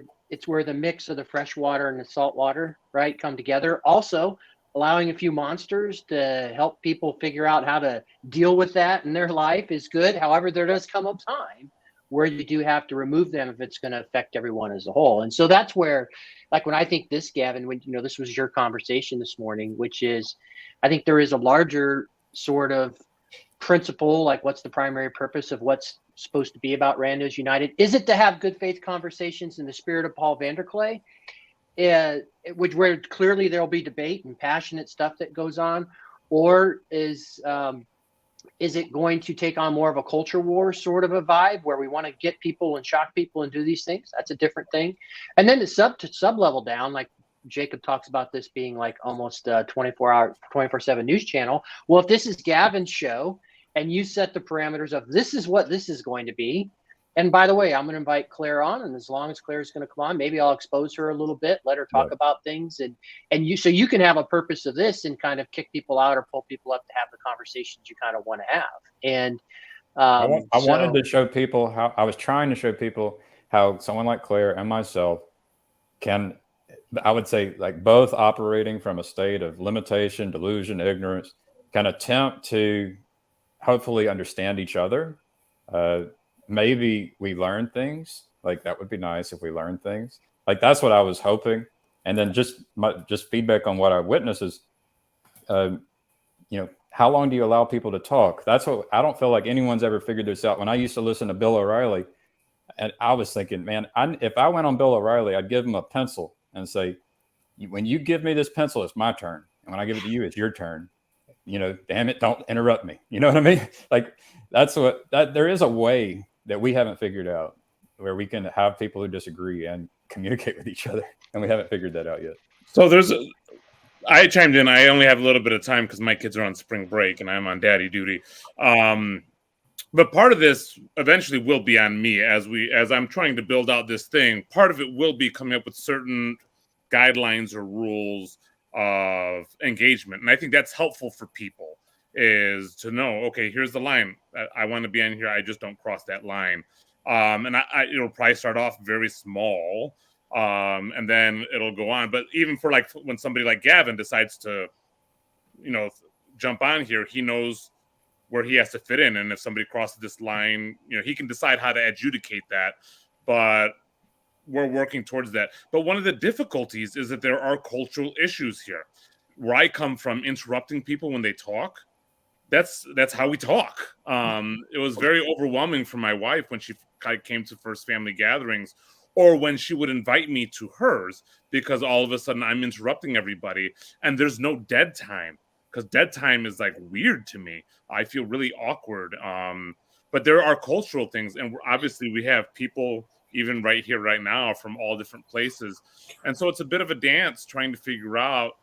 the mix of the fresh water and the salt water, right, come together. Also, allowing a few monsters to help people figure out how to deal with that in their life is good. However, there does come a time where you do have to remove them if it's going to affect everyone as a whole. And so that's where, like when I think this, Gavin, when this was your conversation this morning, which is, I think there is a larger sort of principle, like what's the primary purpose of what's supposed to be about Randos United? Is it to have good faith conversations in the spirit of Paul Vanderklay, where clearly there'll be debate and passionate stuff that goes on, or is it going to take on more of a culture war sort of a vibe where we want to get people and shock people and do these things? That's a different thing. And then to sub level down, like Jacob talks about this being like almost a 24/7 news channel. Well, if this is Gavin's show and you set the parameters of this is what this is going to be, and by the way, I'm going to invite Claire on, and as long as Claire's going to come on, maybe I'll expose her a little bit, let her talk about things, and so you can have a purpose of this and kind of kick people out or pull people up to have the conversations you kind of want to have. And I wanted to show people how I was trying to show people how someone like Claire and myself can, I would say, like both operating from a state of limitation, delusion, ignorance, can attempt to hopefully understand each other. Maybe we learn things. Like that would be nice if we learn things. Like that's what I was hoping. And then just feedback on what I witness is, how long do you allow people to talk? That's what I don't feel like anyone's ever figured this out. When I used to listen to Bill O'Reilly, and I was thinking, man, if I went on Bill O'Reilly, I'd give him a pencil and say, when you give me this pencil, it's my turn. And when I give it to you, it's your turn. Damn it, don't interrupt me. You know what I mean? Like there is a way that we haven't figured out where we can have people who disagree and communicate with each other. And we haven't figured that out yet. So I chimed in. I only have a little bit of time because my kids are on spring break and I'm on daddy duty. But part of this eventually will be on me as I'm trying to build out this thing. Part of it will be coming up with certain guidelines or rules of engagement. And I think that's helpful for people, is to know, okay, here's the line. I want to be on here. I just don't cross that line. And it'll probably start off very small. And then it'll go on. But even for like when somebody like Gavin decides to, jump on here, he knows where he has to fit in. And if somebody crosses this line, he can decide how to adjudicate that. But we're working towards that. But one of the difficulties is that there are cultural issues here. Where I come from, interrupting people when they talk, that's how we talk. It was very overwhelming for my wife when she came to first family gatherings, or when she would invite me to hers, because all of a sudden I'm interrupting everybody and there's no dead time, because dead time is like weird to me. I feel really awkward. But there are cultural things, and obviously we have people even right here, right now, from all different places. And so it's a bit of a dance trying to figure out.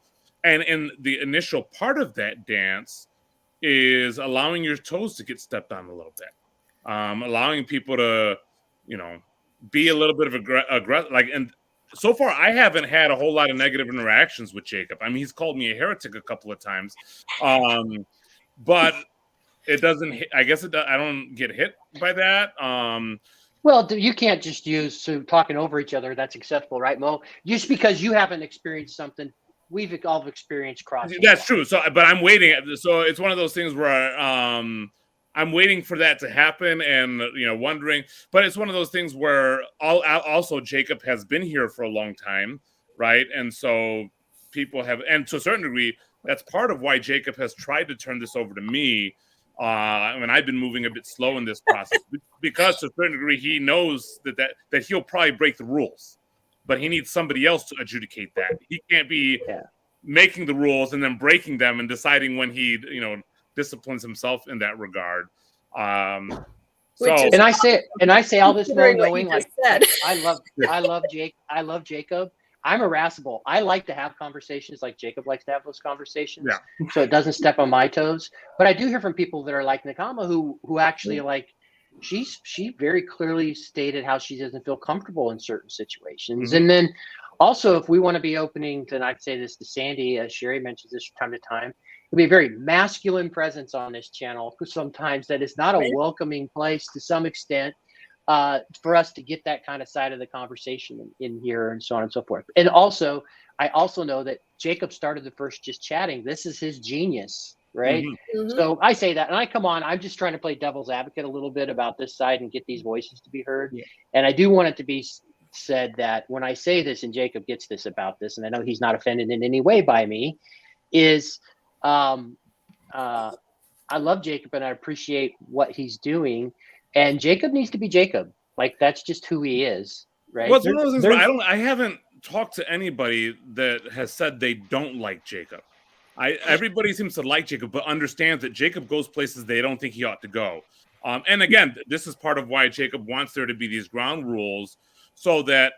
And in the initial part of that dance is allowing your toes to get stepped on a little bit, allowing people to, be a little bit of aggressive. Like, and so far, I haven't had a whole lot of negative interactions with Jacob. I mean, he's called me a heretic a couple of times, but it doesn't. I guess I don't get hit by that. Well, you can't just use talking over each other. That's acceptable, right, Mo? Just because you haven't experienced something, we've all experienced crossing. That's true. So, but I'm waiting. So it's one of those things where I'm waiting for that to happen, and wondering. But it's one of those things where also Jacob has been here for a long time, right? And so people have, and to a certain degree, that's part of why Jacob has tried to turn this over to me. And I've been moving a bit slow in this process because to a certain degree he knows that he'll probably break the rules, but he needs somebody else to adjudicate that. He can't be making the rules and then breaking them and deciding when he disciplines himself in that regard. And I say all this knowing, like I love Jacob. I'm irascible. I like to have conversations like Jacob likes to have those conversations. Yeah. So it doesn't step on my toes. But I do hear from people that are like Nakama who actually like she very clearly stated how she doesn't feel comfortable in certain situations. Mm-hmm. And then also if we want to be opening, and I'd say this to Sandy, as Sherry mentions this from time to time, it'll be a very masculine presence on this channel sometimes that is not a welcoming place to some extent. For us to get that kind of side of the conversation in here and so on and so forth. And also, I also know that Jacob started the first just chatting. This is his genius, right? Mm-hmm. So I say that, and I'm just trying to play devil's advocate a little bit about this side and get these voices to be heard. Yeah. And I do want it to be said that when I say this, and Jacob gets this about this, and I know he's not offended in any way by me, is I love Jacob and I appreciate what he's doing. And Jacob needs to be Jacob. Like that's just who he is, right? Well, it's one of those things where I haven't talked to anybody that has said they don't like Jacob. Everybody seems to like Jacob, but understands that Jacob goes places they don't think he ought to go. And again, this is part of why Jacob wants there to be these ground rules so that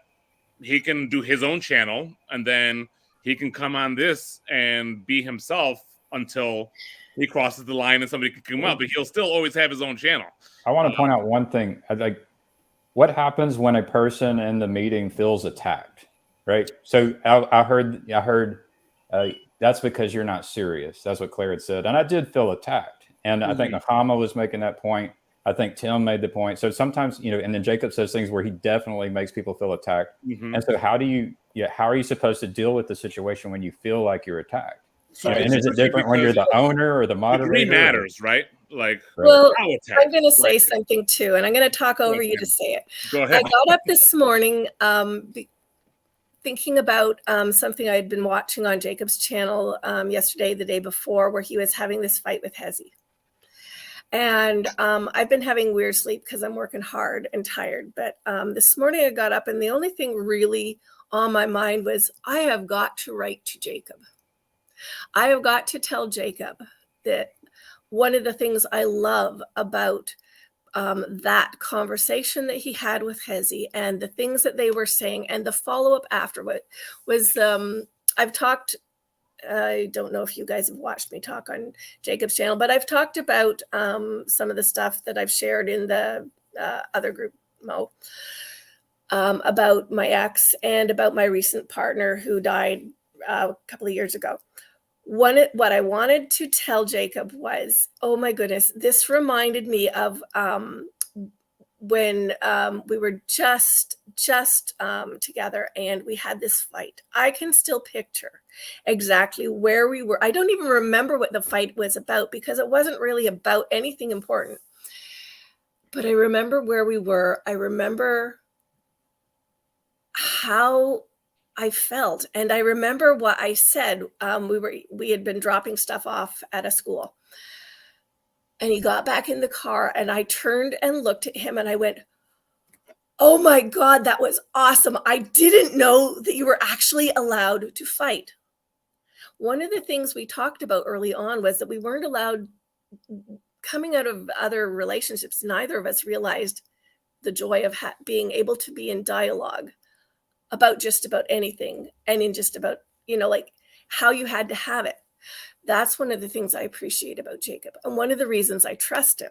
he can do his own channel and then he can come on this and be himself until he crosses the line and somebody can come up, but he'll still always have his own channel. I want to point out one thing. What happens when a person in the meeting feels attacked, right? So I heard that's because you're not serious. That's what Claire had said. And I did feel attacked. And I think Nakama was making that point. I think Tim made the point. So sometimes, and then Jacob says things where he definitely makes people feel attacked. Mm-hmm. And so how are you supposed to deal with the situation when you feel like you're attacked? So and is it different when you're the owner or the moderator? Degree matters, right? Well, I'm going to say something too, and I'm going to talk over you to say it. Go ahead. I got up this morning thinking about something I had been watching on Jacob's channel yesterday, the day before, where he was having this fight with Hezi. And I've been having weird sleep because I'm working hard and tired. But this morning I got up, and the only thing really on my mind was I have got to write to Jacob. I have got to tell Jacob that one of the things I love about that conversation that he had with Hezi and the things that they were saying and the follow-up afterward was I've talked, I don't know if you guys have watched me talk on Jacob's channel, but I've talked about some of the stuff that I've shared in the other group, Mo, about my ex and about my recent partner who died a couple of years ago. What I wanted to tell Jacob was, oh my goodness, this reminded me of when we were just together and we had this fight. I can still picture exactly where we were. I don't even remember what the fight was about because it wasn't really about anything important. But I remember where we were. I remember how I felt, and I remember what I said. We had been dropping stuff off at a school, and he got back in the car, and I turned and looked at him, and I went, "Oh my God, that was awesome! I didn't know that you were actually allowed to fight." One of the things we talked about early on was that we weren't allowed. Coming out of other relationships, neither of us realized the joy of being able to be in dialogue about just about anything, and in just about, like how you had to have it. That's one of the things I appreciate about Jacob. And one of the reasons I trust him.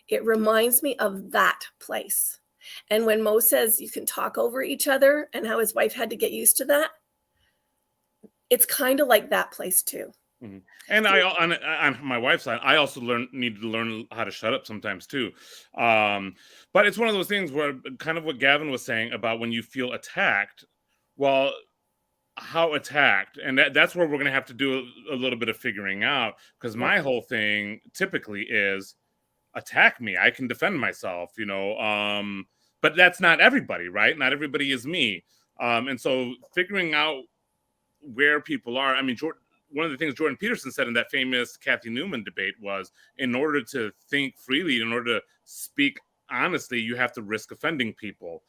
It reminds me of that place. And when Mo says you can talk over each other and how his wife had to get used to that, it's kind of like that place too. Mm-hmm. And on my wife's side, I also need to learn how to shut up sometimes too. But it's one of those things where kind of what Gavin was saying about when you feel attacked, well, how attacked? And that's where we're going to have to do a little bit of figuring out, because my whole thing typically is attack me. I can defend myself, but that's not everybody, right? Not everybody is me. And so figuring out where people are, I mean, one of the things Jordan Peterson said in that famous Kathy Newman debate was, in order to think freely, in order to speak honestly, you have to risk offending people.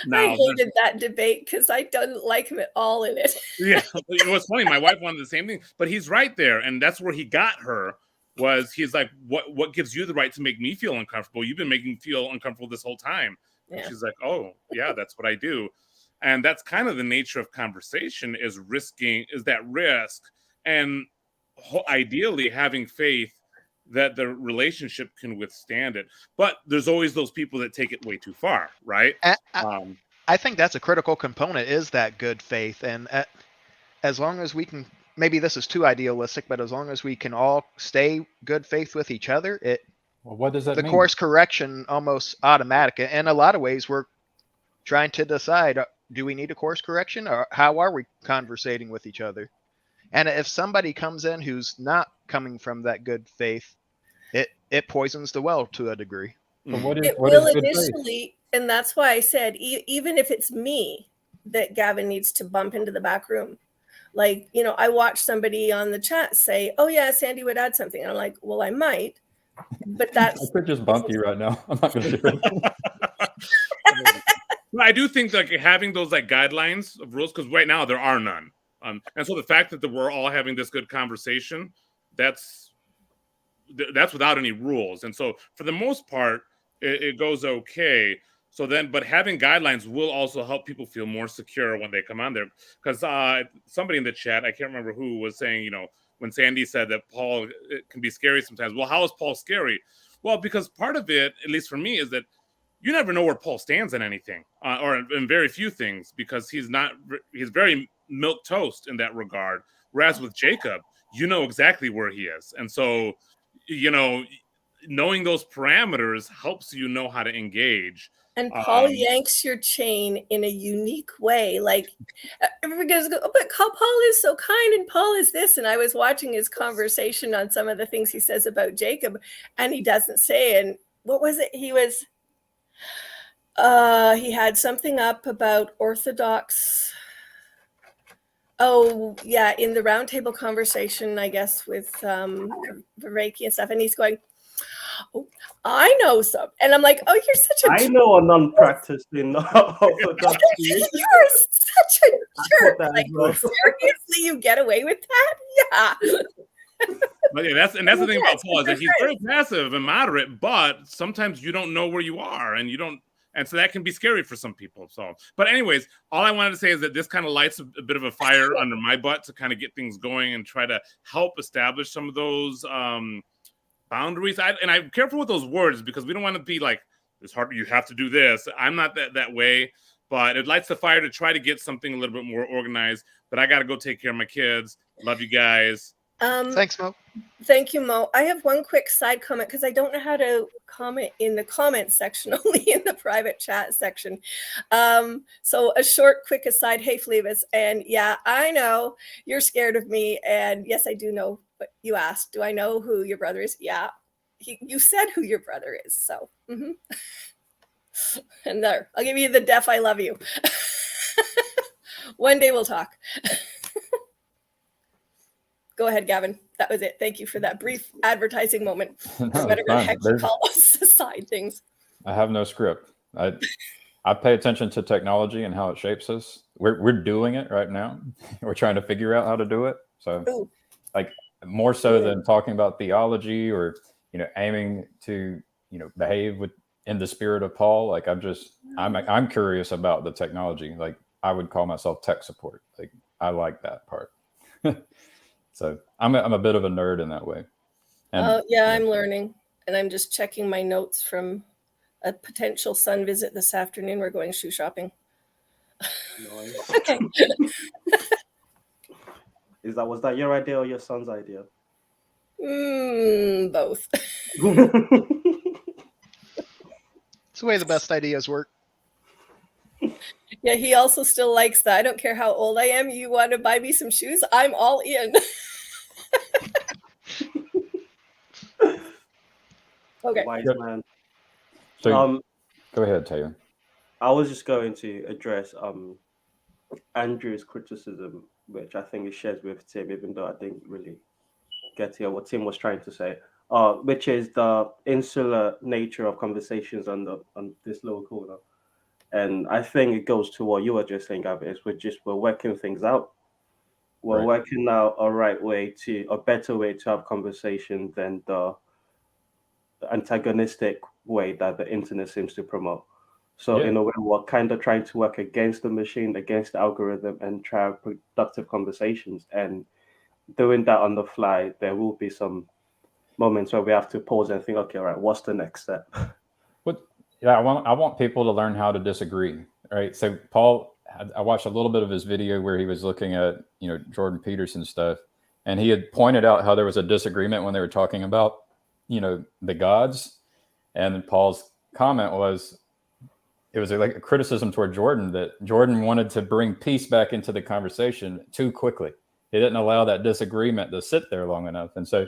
Now, I hated that debate because I didn't like him at all in it. Yeah, it was funny. My wife wanted the same thing, but he's right there. And that's where he got her. He's like, what gives you the right to make me feel uncomfortable? You've been making me feel uncomfortable this whole time. Yeah. And she's like, oh, yeah, that's what I do. And that's kind of the nature of conversation, is that risk. And ideally having faith that the relationship can withstand it. But there's always those people that take it way too far, right? I think that's a critical component, is that good faith. And as long as we can, maybe this is too idealistic, but as long as we can all stay good faith with each other, what does that mean? The course correction almost automatic. In a lot of ways, we're trying to decide, do we need a course correction, or how are we conversating with each other? And if somebody comes in who's not coming from that good faith, it poisons the well to a degree. It will initially, and that's why I said, even if it's me that Gavin needs to bump into the back room. Like, I watched somebody on the chat say, oh yeah, Sandy would add something. And I'm like, well, I might, but that's... I could just bump you right now. I'm not going to do it. I do think like having those like guidelines of rules, because right now there are none. And so the fact that we're all having this good conversation, that's without any rules. And so for the most part, it goes okay. So then, but having guidelines will also help people feel more secure when they come on there. Because somebody in the chat, I can't remember who, was saying, when Sandy said that Paul can be scary sometimes. Well, how is Paul scary? Well, because part of it, at least for me, is that you never know where Paul stands in anything, or in very few things, because he's very milk toast in that regard. Whereas with Jacob, you know exactly where he is. And so, knowing those parameters helps you know how to engage. And Paul yanks your chain in a unique way. Like, everybody goes, oh, but Paul is so kind, and Paul is this. And I was watching his conversation on some of the things he says about Jacob, and he doesn't say, and what was it? He had something up about Orthodox. Oh, yeah, in the roundtable conversation, I guess, with Reiki and stuff. And he's going, oh, I know some. And I'm like, oh, you're such a jerk. I know a non-practicing Orthodox. You're such a jerk. Like, seriously, you get away with that? Yeah. But yeah, that's the thing about Paul, is that he's very passive and moderate, but sometimes you don't know where you are, and you don't. And so that can be scary for some people. So, but anyways, all I wanted to say is that this kind of lights a bit of a fire under my butt to kind of get things going and try to help establish some of those boundaries. I'm careful with those words, because we don't want to be like, it's hard, you have to do this. I'm not that way, but it lights the fire to try to get something a little bit more organized. But I got to go take care of my kids. Love you guys. Thanks, Mo. Thank you, Mo. I have one quick side comment, because I don't know how to comment in the comments section, only in the private chat section. So a short, quick aside. Hey, Flevis. And yeah, I know you're scared of me. And yes, I do know, but you asked, do I know who your brother is? Yeah, you said who your brother is. So, and there, I'll give you the deaf I love you. One day we'll talk. Go ahead, Gavin. That was it. Thank you for that brief advertising moment. No, better go heck to call us side things. I have no script. I pay attention to technology and how it shapes us. We're doing it right now. We're trying to figure out how to do it. So, like, more so than talking about theology or aiming to behave with in the spirit of Paul, like I'm curious about the technology. Like I would call myself tech support. Like I like that part. So I'm a bit of a nerd in that way. And yeah, I'm learning, and I'm just checking my notes from a potential son visit this afternoon. We're going shoe shopping. Nice. Okay. Was that your idea or your son's idea? Both. It's the way the best ideas work. Yeah, he also still likes that. I don't care how old I am. You want to buy me some shoes? I'm all in. Okay. Wise man. So go ahead, Taylor. I was just going to address Andrew's criticism, which I think he shares with Tim, even though I didn't really get to hear what Tim was trying to say, which is the insular nature of conversations on this little corner. And I think it goes to what you were just saying, Gavin, is we're working things out. We're working out a better way to have conversation than the antagonistic way that the internet seems to promote. So in a way, we're kind of trying to work against the machine, against the algorithm, and try productive conversations. And doing that on the fly, there will be some moments where we have to pause and think, okay, all right, what's the next step? I want people to learn how to disagree, right? So Paul, I watched a little bit of his video where he was looking at, Jordan Peterson stuff, and he had pointed out how there was a disagreement when they were talking about, the gods, and Paul's comment was, it was like a criticism toward Jordan that Jordan wanted to bring peace back into the conversation too quickly. He didn't allow that disagreement to sit there long enough. And so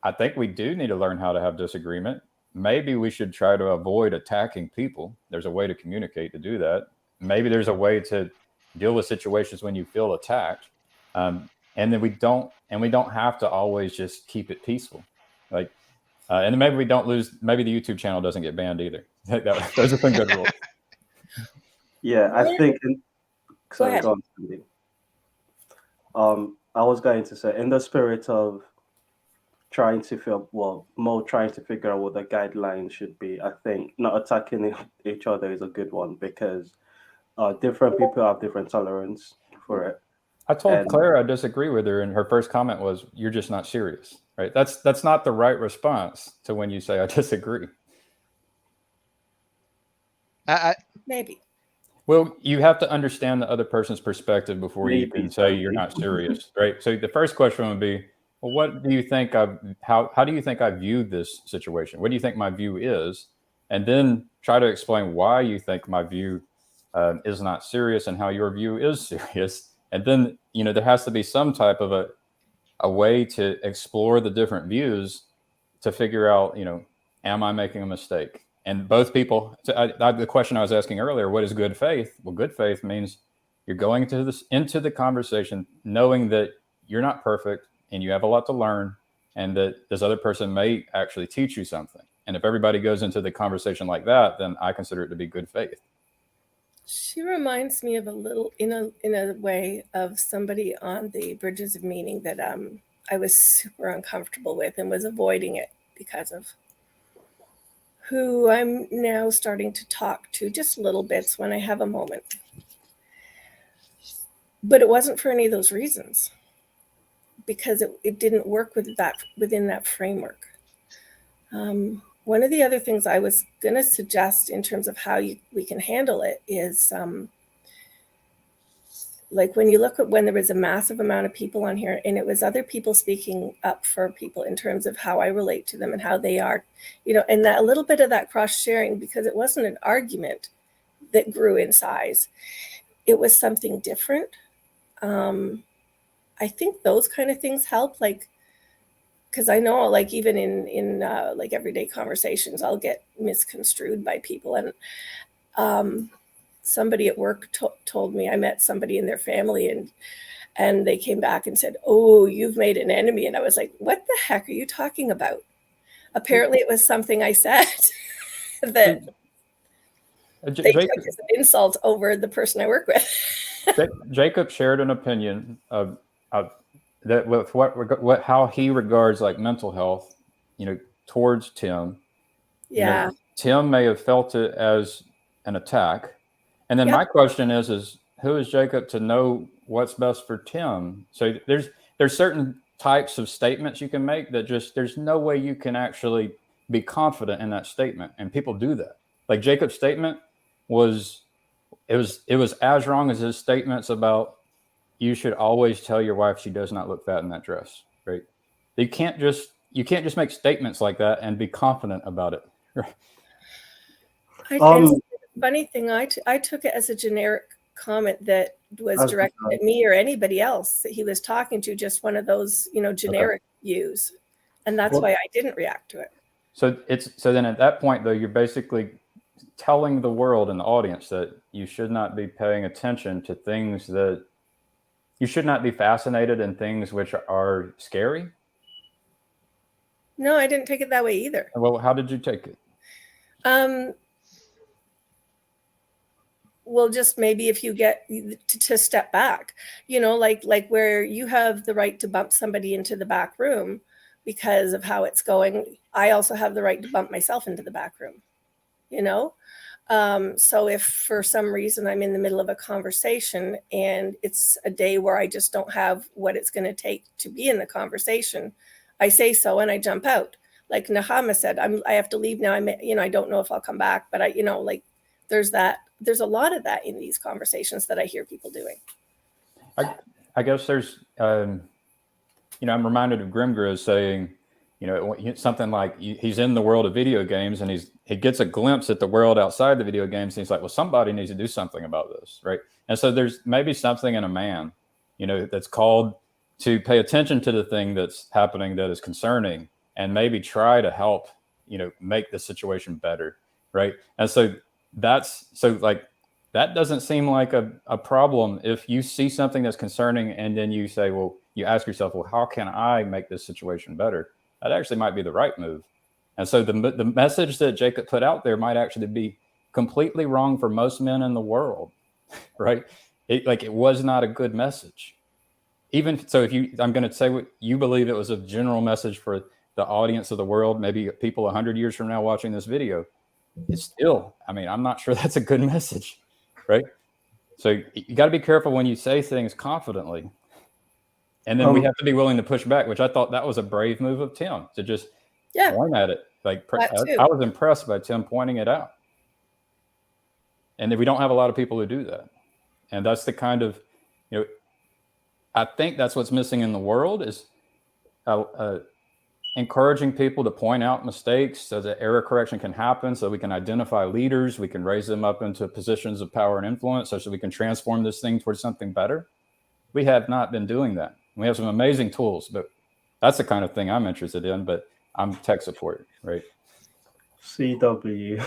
I think we do need to learn how to have disagreement. Maybe we should try to avoid attacking people. There's a way to communicate to do that. Maybe there's a way to deal with situations when you feel attacked. And then we don't have to always just keep it peaceful. Like, and then maybe we don't maybe the YouTube channel doesn't get banned either. Those are some good rules. Yeah, I think. Go ahead. Go on, Cindy. I was going to say, in the spirit of trying to figure out what the guidelines should be, I think not attacking each other is a good one, because different people have different tolerance for it. I told Claire I disagree with her, and her first comment was, "You're just not serious." Right? That's not the right response to when you say I disagree. Maybe. Well, you have to understand the other person's perspective before you can say you're not serious, right? So the first question would be, well, what do you think how do you think I view this situation? What do you think my view is? And then try to explain why you think my view is not serious and how your view is serious. And then, there has to be some type of a way to explore the different views to figure out, am I making a mistake? And both people, the question I was asking earlier, what is good faith? Well, good faith means you're going into the conversation knowing that you're not perfect and you have a lot to learn, and that this other person may actually teach you something. And if everybody goes into the conversation like that, then I consider it to be good faith. She reminds me of a little, in a way, of somebody on the Bridges of Meaning that I was super uncomfortable with and was avoiding it because of who I'm now starting to talk to just little bits when I have a moment. But it wasn't for any of those reasons, because it didn't work within that framework. One of the other things I was going to suggest in terms of how we can handle it is like when you look at when there was a massive amount of people on here and it was other people speaking up for people in terms of how I relate to them and how they are, and that a little bit of that cross sharing, because it wasn't an argument that grew in size. It was something different. I think those kind of things help, like, because I know, like, even in like everyday conversations, I'll get misconstrued by people. And somebody at work told me, I met somebody in their family and they came back and said, "Oh, you've made an enemy." And I was like, what the heck are you talking about? Apparently it was something I said that they took as an insult over the person I work with. Jacob shared an opinion of that with how he regards like mental health, towards Tim. Yeah. Tim may have felt it as an attack. And then Yep. my question is who is Jacob to know what's best for Tim? So there's certain types of statements you can make that just there's no way you can actually be confident in that statement, and people do that. Like Jacob's statement was as wrong as his statements about you should always tell your wife she does not look fat in that dress, right? You can't just make statements like that and be confident about it. And the funny thing, I took it as a generic comment that was directed at me or anybody else that he was talking to, just one of those, generic views. And that's why I didn't react to it. So then at that point, though, you're basically telling the world and the audience that you should not be paying attention to things that you should not be fascinated in things which are scary. No, I didn't take it that way either. Well, how did you take it? Well, just maybe if you get to step back, like where you have the right to bump somebody into the back room because of how it's going, I also have the right to bump myself into the back room, So if for some reason I'm in the middle of a conversation and it's a day where I just don't have what it's going to take to be in the conversation, I say so and I jump out. Like Nahama said, I have to leave now. I don't know if I'll come back, but there's that. There's a lot of that in these conversations that I hear people doing. I guess there's, I'm reminded of Grimgriz saying, something like he's in the world of video games and he gets a glimpse at the world outside the video games. And he's like, well, somebody needs to do something about this. Right. And so there's maybe something in a man, that's called to pay attention to the thing that's happening that is concerning and maybe try to help, make the situation better. Right. And so that doesn't seem like a problem if you see something that's concerning and then you say, well, you ask yourself, well, how can I make this situation better? That actually might be the right move. And so the message that Jacob put out there might actually be completely wrong for most men in the world, right? It was not a good message. Even so, I'm going to say what you believe it was a general message for the audience of the world, maybe people 100 years from now watching this video. It's still, I'm not sure that's a good message, right? So you got to be careful when you say things confidently. And then we have to be willing to push back, which I thought that was a brave move of Tim to just point at it. I was impressed by Tim pointing it out. And we don't have a lot of people who do that. And that's the kind of, I think that's what's missing in the world is encouraging people to point out mistakes so that error correction can happen, so we can identify leaders, we can raise them up into positions of power and influence so we can transform this thing towards something better. We have not been doing that. We have some amazing tools, but that's the kind of thing I'm interested in, but I'm tech support, right? CW.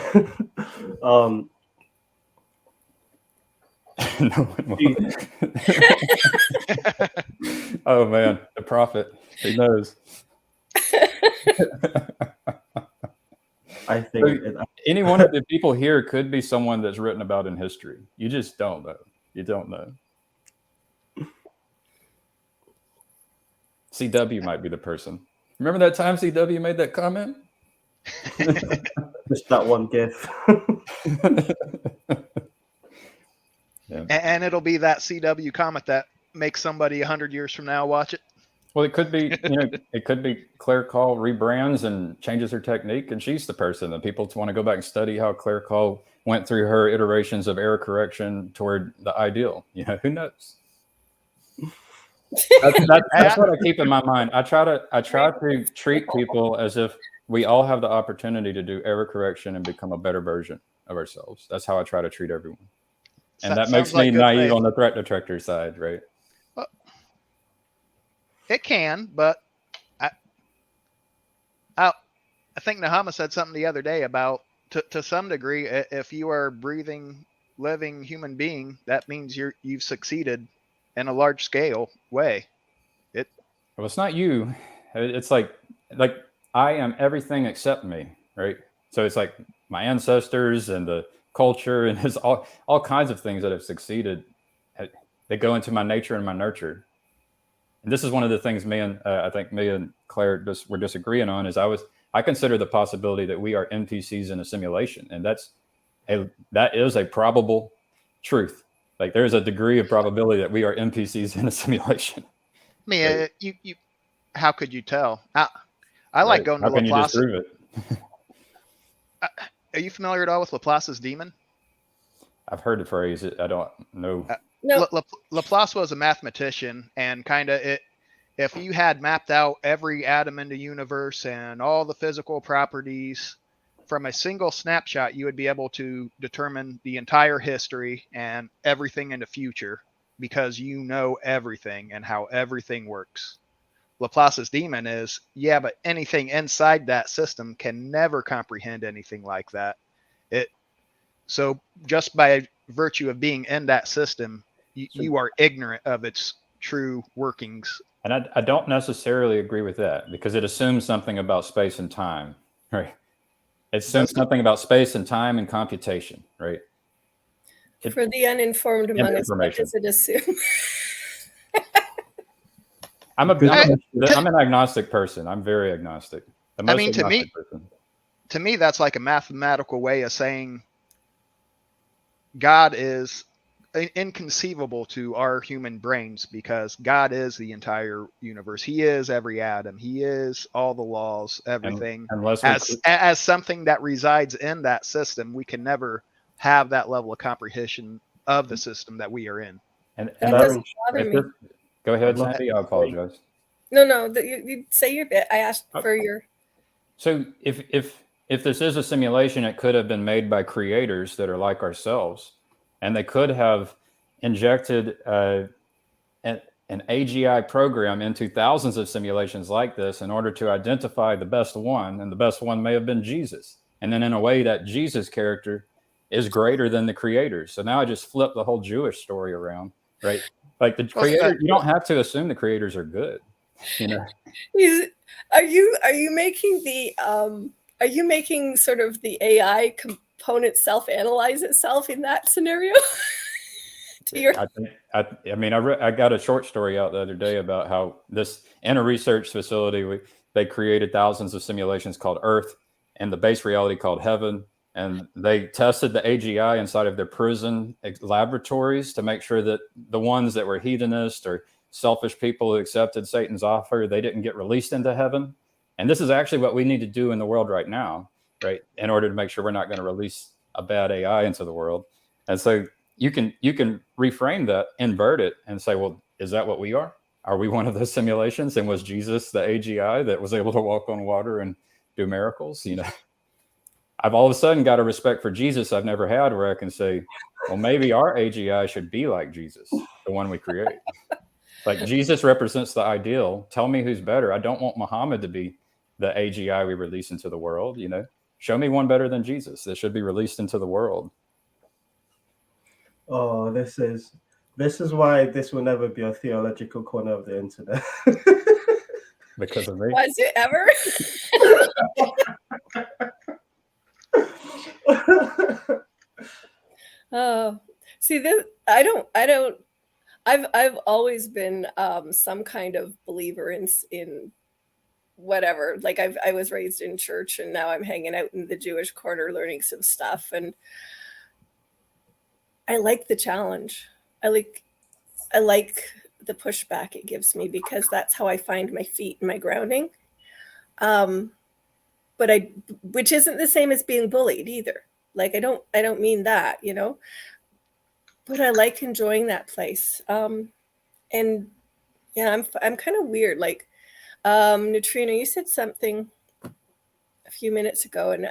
Oh man, the prophet. He knows. I think any one of the people here could be someone that's written about in history. You just don't know. You don't know. CW might be the person. Remember that time CW made that comment? Just that one gif. Yeah. And it'll be that CW comment that makes somebody 100 years from now watch it. Well, it could be, it could be Claire Call rebrands and changes her technique, and she's the person that people want to go back and study how Claire Call went through her iterations of error correction toward the ideal. Who knows? That's what I keep in my mind. I try to treat people as if we all have the opportunity to do error correction and become a better version of ourselves. That's how I try to treat everyone. And that makes me naive on the threat detector side, right? Well, it can, but I think Nahama said something the other day about, to some degree, if you are a breathing, living human being, that means you've succeeded in a large scale way. Well, it's not you. It's like I am everything except me, right? So it's like my ancestors and the culture and there's all kinds of things that have succeeded. They go into my nature and my nurture. And this is one of the things I think me and Claire were disagreeing on is I I consider the possibility that we are NPCs in a simulation, and that is a probable truth. Like there's a degree of probability that we are NPCs in a simulation. I mean, Right. you how could you tell? I like Right. going How to can you Laplace. disprove it? Are you familiar at all with Laplace's demon? I've heard the phrase. I don't know. No. Laplace was a mathematician, and kind of if you had mapped out every atom in the universe and all the physical properties from a single snapshot, you would be able to determine the entire history and everything in the future, because you know everything and how everything works. Laplace's demon is, yeah, but anything inside that system can never comprehend anything like that. So just by virtue of being in that system, you are ignorant of its true workings. And I don't necessarily agree with that, because it assumes something about space and time, right? It assumes something about space and time and computation, right? For the uninformed among us, what does it assume? I'm an agnostic person. I'm very agnostic. I mean, to me, that's like a mathematical way of saying God is inconceivable to our human brains, because God is the entire universe. He is every atom. He is all the laws, everything. As something that resides in that system, we can never have that level of comprehension of the system that we are in. And doesn't bother me. Go ahead, Sandy. I apologize. No, you say your bit. I asked for your. So if this is a simulation, it could have been made by creators that are like ourselves, and they could have injected an AGI program into thousands of simulations like this in order to identify the best one, and the best one may have been Jesus. And then in a way, that Jesus character is greater than the creators. So now I just flip the whole Jewish story around, right? Like the creator, you don't have to assume the creators are good, you know. Are you making the are you making sort of the AI component self-analyze itself in that scenario? I got a short story out the other day about how in a research facility, they created thousands of simulations called Earth and the base reality called Heaven. And they tested the AGI inside of their prison laboratories to make sure that the ones that were hedonist or selfish people who accepted Satan's offer, they didn't get released into heaven. And this is actually what we need to do in the world right now, right? In order to make sure we're not going to release a bad AI into the world. And so you can reframe that, invert it, and say, well, is that what we are? Are we one of those simulations? And was Jesus the AGI that was able to walk on water and do miracles? You know, I've all of a sudden got a respect for Jesus I've never had, where I can say, well, maybe our AGI should be like Jesus, the one we create. Like Jesus represents the ideal. Tell me who's better. I don't want Muhammad to be the AGI we release into the world. You know, show me one better than Jesus that should be released into the world. Oh, this is why this will never be a theological corner of the internet. Because of me. Was it ever? Oh, see this. I've always been some kind of believer in whatever. Like I was raised in church, and now I'm hanging out in the Jewish corner learning some stuff, and I like the challenge. I like the pushback it gives me, because that's how I find my feet and my grounding. Which isn't the same as being bullied either. Like I don't mean that, you know. But I like enjoying that place. And yeah, I'm kind of weird. Like Neutrino, you said something a few minutes ago, and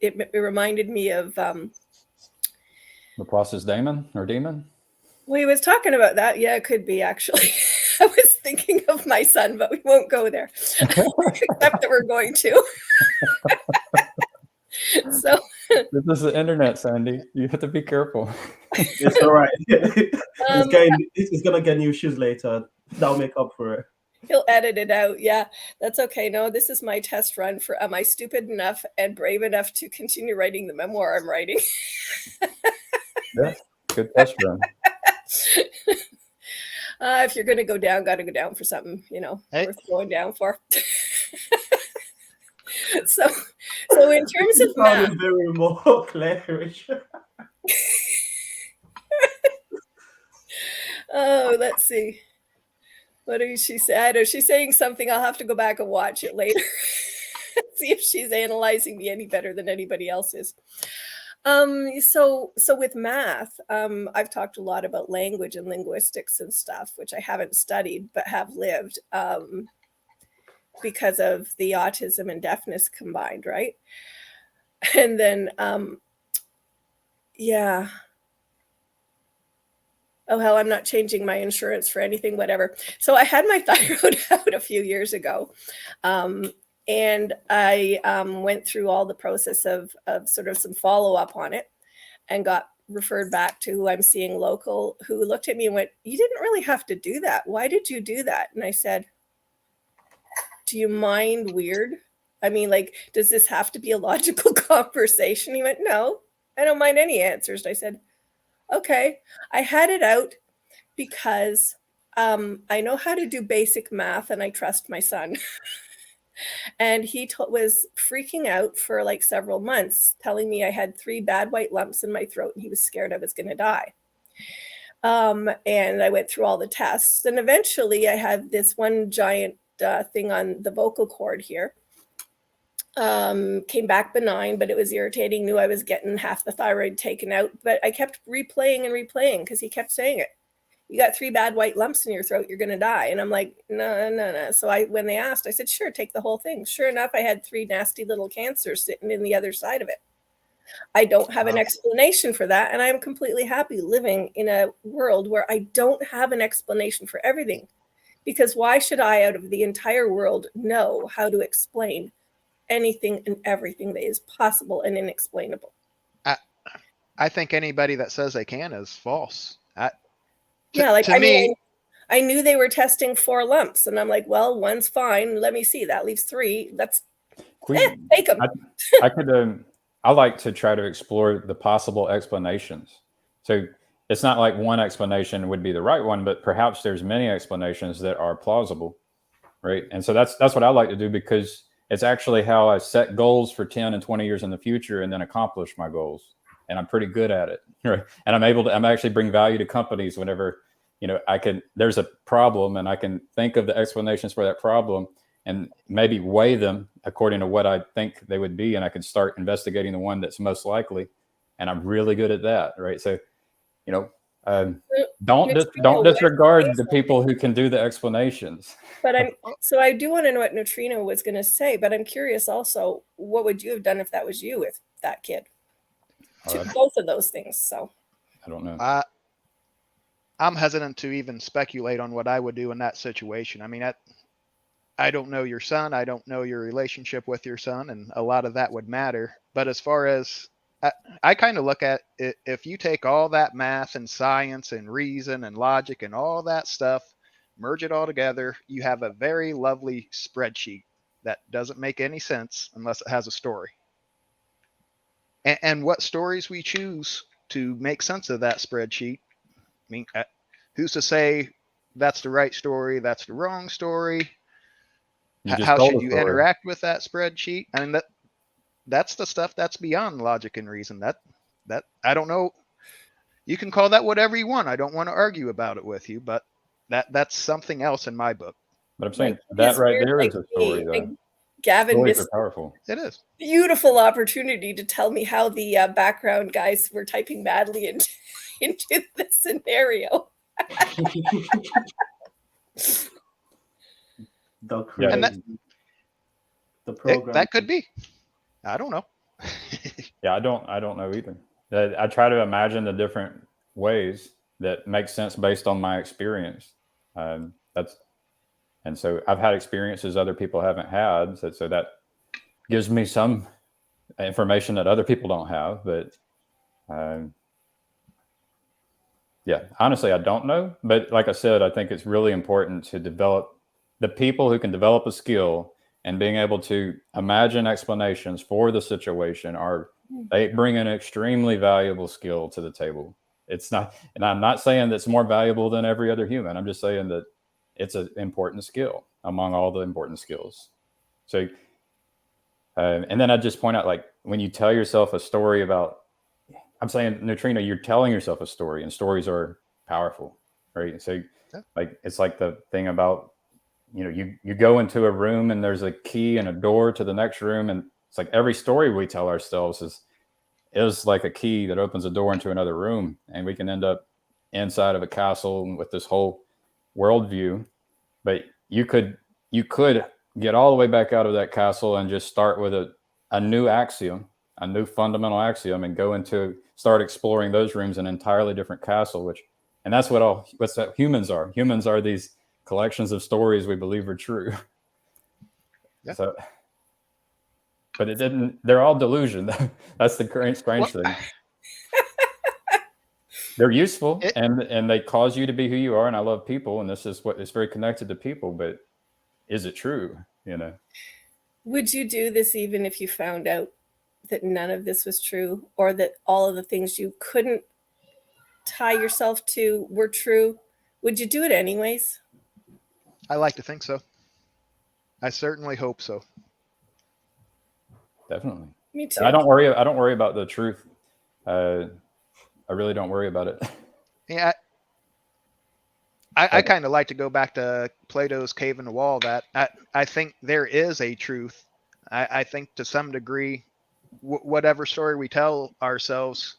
it reminded me of Laplace's demon. Well, he was talking about that. Yeah, it could be actually. I was thinking of my son, but we won't go there. Except that we're going to. So this is the internet, Sandy. You have to be careful. It's all right. He's gonna get new shoes later. That'll make up for it. He'll edit it out. Yeah, that's okay. No, this is my test run for am I stupid enough and brave enough to continue writing the memoir I'm writing? Yeah, good test run. If you're going to go down, got to go down for something, you know, worth going down for. So in terms of math, sounded very more clearish. oh, let's see. What did she say? I know she's saying something. I'll have to go back and watch it later. See if she's analyzing me any better than anybody else is. So with math, I've talked a lot about language and linguistics and stuff, which I haven't studied but have lived because of the autism and deafness combined, right? And then, yeah. Oh, hell, I'm not changing my insurance for anything, whatever. So I had my thyroid out a few years ago. And I went through all the process of sort of some follow-up on it and got referred back to who I'm seeing local, who looked at me and went, "You didn't really have to do that. Why did you do that?" And I said, "Do you mind weird? I mean, like, does this have to be a logical conversation?" He went, "No, I don't mind any answers." And I said, "Okay." I had it out because I know how to do basic math and I trust my son. And he was freaking out for like several months, telling me I had 3 bad white lumps in my throat and he was scared I was going to die. And I went through all the tests. And eventually I had this one giant thing on the vocal cord here. Came back benign, but it was irritating. Knew I was getting half the thyroid taken out, but I kept replaying and replaying because he kept saying it. "You got 3 bad white lumps in your throat, you're going to die." And I'm like, no. So when they asked, I said, "Sure, take the whole thing." Sure enough, I had 3 nasty little cancers sitting in the other side of it. I don't have an explanation for that. And I'm completely happy living in a world where I don't have an explanation for everything. Because why should I, out of the entire world, know how to explain anything and everything that is possible and inexplainable? I think anybody that says they can is false. Yeah, like, I mean, I knew they were testing 4 lumps, and I'm like, well, one's fine. Let me see. That leaves 3. Let's take them. I like to try to explore the possible explanations. So it's not like one explanation would be the right one, but perhaps there's many explanations that are plausible, right? And so that's what I like to do, because it's actually how I set goals for 10 and 20 years in the future and then accomplish my goals. And I'm pretty good at it, right? And I'm actually bring value to companies whenever, there's a problem and I can think of the explanations for that problem and maybe weigh them according to what I think they would be. And I can start investigating the one that's most likely. And I'm really good at that, right? So, don't disregard the people who can do the explanations. But I do want to know what Neutrino was going to say, but I'm curious also, what would you have done if that was you with that kid? Both of those things. So I don't know. I'm hesitant to even speculate on what I would do in that situation. I mean, I don't know your son. I don't know your relationship with your son, and a lot of that would matter. But as far as I kind of look at it, if you take all that math and science and reason and logic and all that stuff, merge it all together, you have a very lovely spreadsheet that doesn't make any sense unless it has a story. And what stories we choose to make sense of that spreadsheet, I mean, who's to say that's the right story, that's the wrong story? How should you interact with that spreadsheet? I mean, that's the stuff that's beyond logic and reason. That I don't know. You can call that whatever you want. I don't want to argue about it with you, but that's something else in my book. But I'm saying that right there is a story, though. Gavin missed powerful. It is beautiful opportunity to tell me how the background guys were typing badly into the scenario. The program that could be. I don't know. Yeah, I don't know either. I try to imagine the different ways that make sense based on my experience. And so I've had experiences other people haven't had. So that gives me some information that other people don't have. But yeah, honestly, I don't know. But like I said, I think it's really important to develop the people who can develop a skill, and being able to imagine explanations for the situation they bring an extremely valuable skill to the table. It's not, and I'm not saying that's more valuable than every other human. I'm just saying that it's an important skill among all the important skills. So And then I just point out, like, when you tell yourself a story about, I'm saying, Neutrino, you're telling yourself a story, and stories are powerful, right? So, like, it's like the thing about, you go into a room and there's a key and a door to the next room, and it's like every story we tell ourselves is like a key that opens a door into another room, and we can end up inside of a castle with this whole worldview. But you could get all the way back out of that castle and just start with a new axiom, a new fundamental axiom, and start exploring those rooms in an entirely different castle. And that's what humans are. Humans are these collections of stories we believe are true. Yeah. So, but they're all delusion. That's the strange thing. They're useful, and they cause you to be who you are. And I love people, and this is what is very connected to people. But is it true? Would you do this even if you found out that none of this was true, or that all of the things you couldn't tie yourself to were true? Would you do it anyways? I like to think so. I certainly hope so. Definitely. Me too. And I don't worry about the truth. I really don't worry about it. Yeah. I kind of like to go back to Plato's cave in the wall. That I think there is a truth. I think to some degree, whatever story we tell ourselves,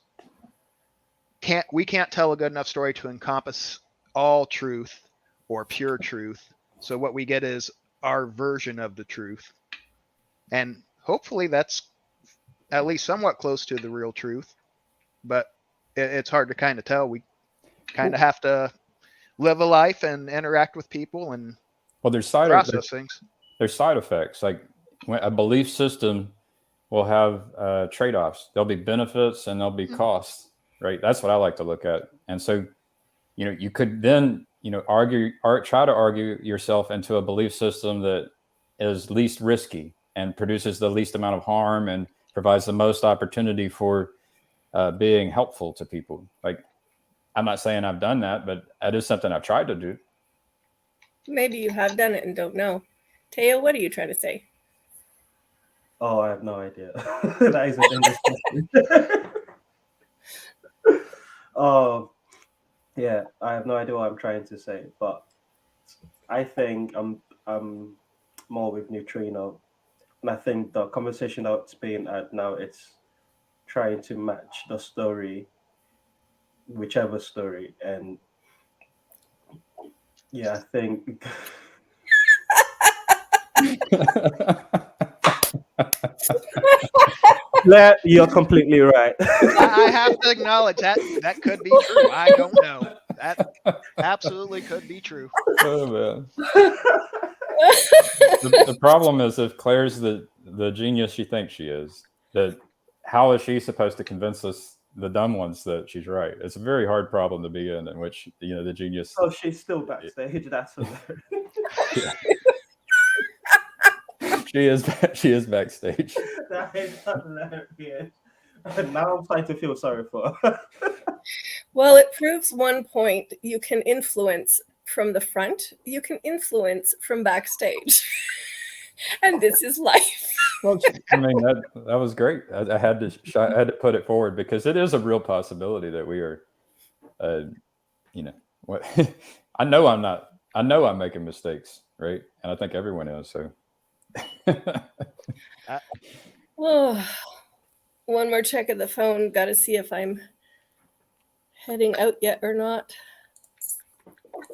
we can't tell a good enough story to encompass all truth or pure truth. So what we get is our version of the truth, and hopefully that's at least somewhat close to the real truth. But it's hard to kind of tell. We kind of have to live a life and interact with people and there's process things. There's side effects. Like, when a belief system will have trade-offs. There'll be benefits and there'll be costs, right? That's what I like to look at. And so, you could then, try to argue yourself into a belief system that is least risky and produces the least amount of harm and provides the most opportunity for being helpful to people. Like, I'm not saying I've done that, but that is something I've tried to do. Maybe you have done it and don't know. Teo, what are you trying to say? Oh, I have no idea. That is a dangerous question. Oh, yeah, I have no idea what I'm trying to say, but I think I'm more with Neutrino, and I think the conversation that's being had now, it's trying to match the story, whichever story, and yeah, I think. Yeah, you're completely right. I have to acknowledge that could be true. I don't know. That absolutely could be true. Oh, man. The problem is, if Claire's the genius she thinks she is, that how is she supposed to convince us, the dumb ones, that she's right? It's a very hard problem to be in which the genius. Oh, she's still backstage. That's hilarious. Yeah. She is backstage. That is hilarious. Now I'm starting to feel sorry for her. Well, it proves one point: you can influence from the front, you can influence from backstage. And this is life. Well, I mean, that was great. I had to put it forward because it is a real possibility that we are, what I know I'm making mistakes, right? And I think everyone is. So, Oh, one more check of the phone. Got to see if I'm heading out yet or not.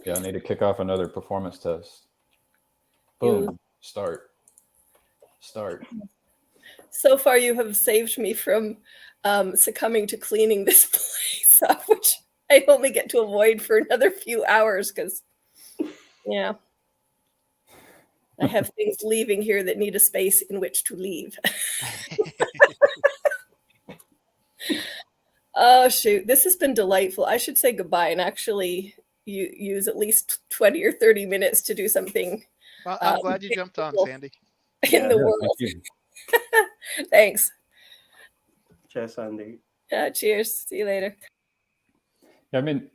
Yeah, I need to kick off another performance test. Boom. Start. So far, you have saved me from succumbing to cleaning this place up, which I only get to avoid for another few hours because, yeah, I have things leaving here that need a space in which to leave. Oh, shoot. This has been delightful. I should say goodbye and actually use at least 20 or 30 minutes to do something. Well, I'm glad you jumped on, Sandy. In the world. Thanks. Cheers, Sandy. Cheers. See you later. I mean,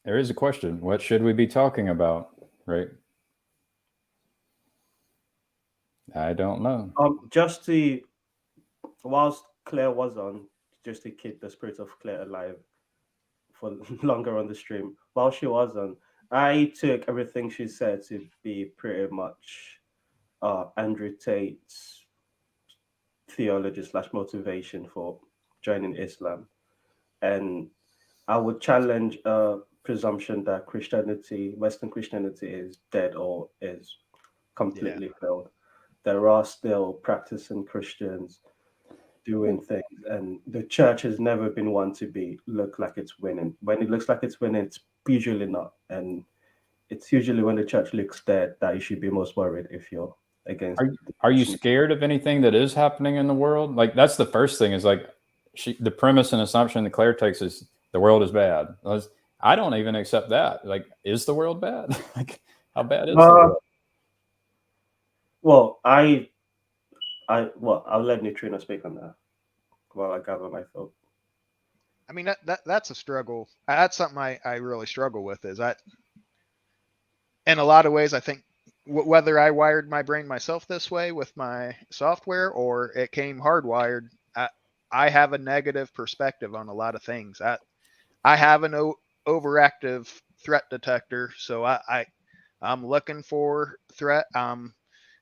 there is a question. What should we be talking about, right? I don't know. Just to, whilst Claire was on, just to keep the spirit of Claire alive for longer on the stream, while she was on, I took everything she said to be pretty much Andrew Tate's theology / motivation for joining Islam. And I would challenge a presumption that Christianity, Western Christianity, is dead or is completely failed. There are still practicing Christians doing things, and the church has never been one to look like it's winning. When it looks like it's winning, it's usually not, and it's usually when the church looks dead that you should be most worried if you're against. Are you scared of anything that is happening in the world? Like, that's the first thing, is like the premise and assumption that Claire takes is the world is bad. I don't even accept that. Like, is the world bad? Like, how bad is the world? Well, I'll let Neutrino speak on that while I gather my thought. I mean, that's a struggle. That's something I really struggle with. Is that, in a lot of ways, I think whether I wired my brain myself this way with my software or it came hardwired, I have a negative perspective on a lot of things. I have an overactive threat detector, so I'm looking for threat. I'm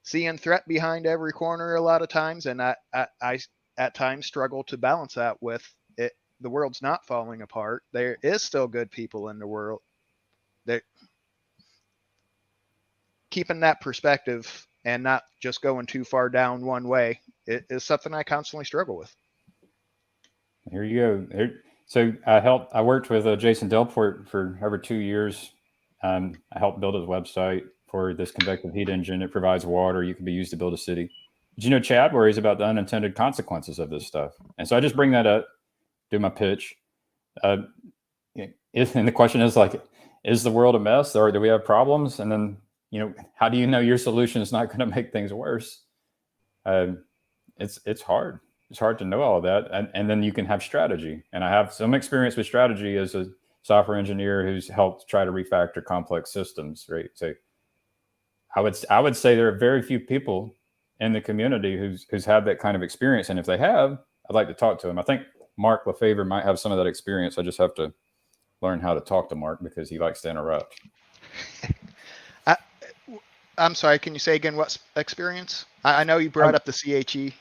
seeing threat behind every corner a lot of times, and I at times struggle to balance that with it. The world's not falling apart. There is still good people in the world. They're keeping that perspective and not just going too far down one way. It is something I constantly struggle with. Here you go. So I worked with Jason Delport for over 2 years. I helped build his website for this convective heat engine. It provides water. You can be used to build a city. Did you know Chad worries about the unintended consequences of this stuff? And so I just bring that up, do my pitch. And the question is, like, is the world a mess, or do we have problems? And then, how do you know your solution is not going to make things worse? It's hard. It's hard to know all of that. And then you can have strategy. And I have some experience with strategy as a software engineer who's helped try to refactor complex systems, right? So I would say there are very few people in the community who's had that kind of experience. And if they have, I'd like to talk to them. I think Mark Lefevre might have some of that experience. I just have to learn how to talk to Mark because he likes to interrupt. I'm sorry, can you say again what experience? I know you brought up the CHE.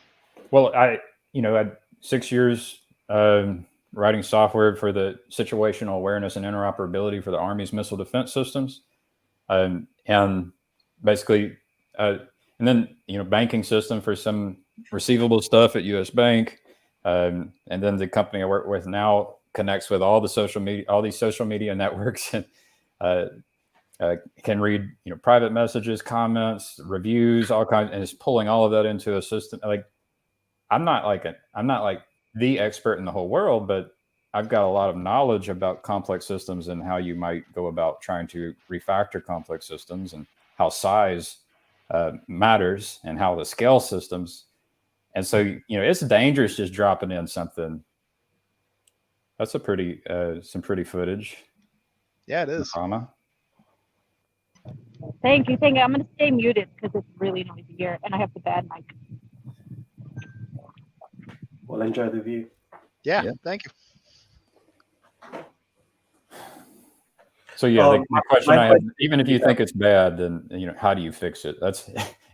Well, I had 6 years writing software for the situational awareness and interoperability for the Army's missile defense systems. And basically, and then, banking system for some receivable stuff at US Bank. And then the company I work with now connects with all these social media networks and can read, private messages, comments, reviews, all kinds, and it's pulling all of that into a system. Like, I'm not like the expert in the whole world, but I've got a lot of knowledge about complex systems and how you might go about trying to refactor complex systems and how size matters and how to scale systems. And so, it's dangerous just dropping in something. That's some pretty footage. Yeah, it is. Thank you. I'm going to stay muted because it's really noisy here and I have the bad mic. Well, enjoy the view. Yeah. Thank you. So the question I have, even if you think it's bad, then how do you fix it?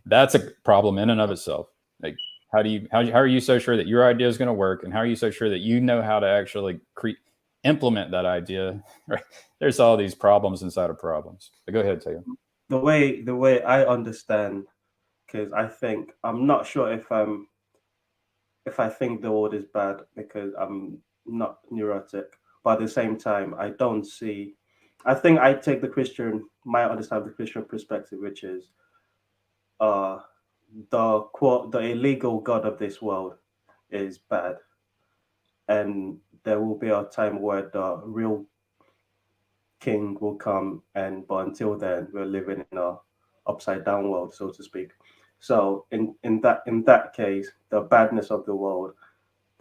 That's a problem in and of itself. Like, how are you so sure that your idea is going to work, and how are you so sure that you know how to actually implement that idea? Right? There's all these problems inside of problems. But go ahead, Taylor. The way I understand, because I'm not sure if I think the world is bad because I'm not neurotic, but at the same time, I don't see. I think I take my understanding of the Christian perspective, which is, the illegal god of this world is bad, and there will be a time where the real king will come, but until then, we're living in a upside down world, so to speak. So in that case, the badness of the world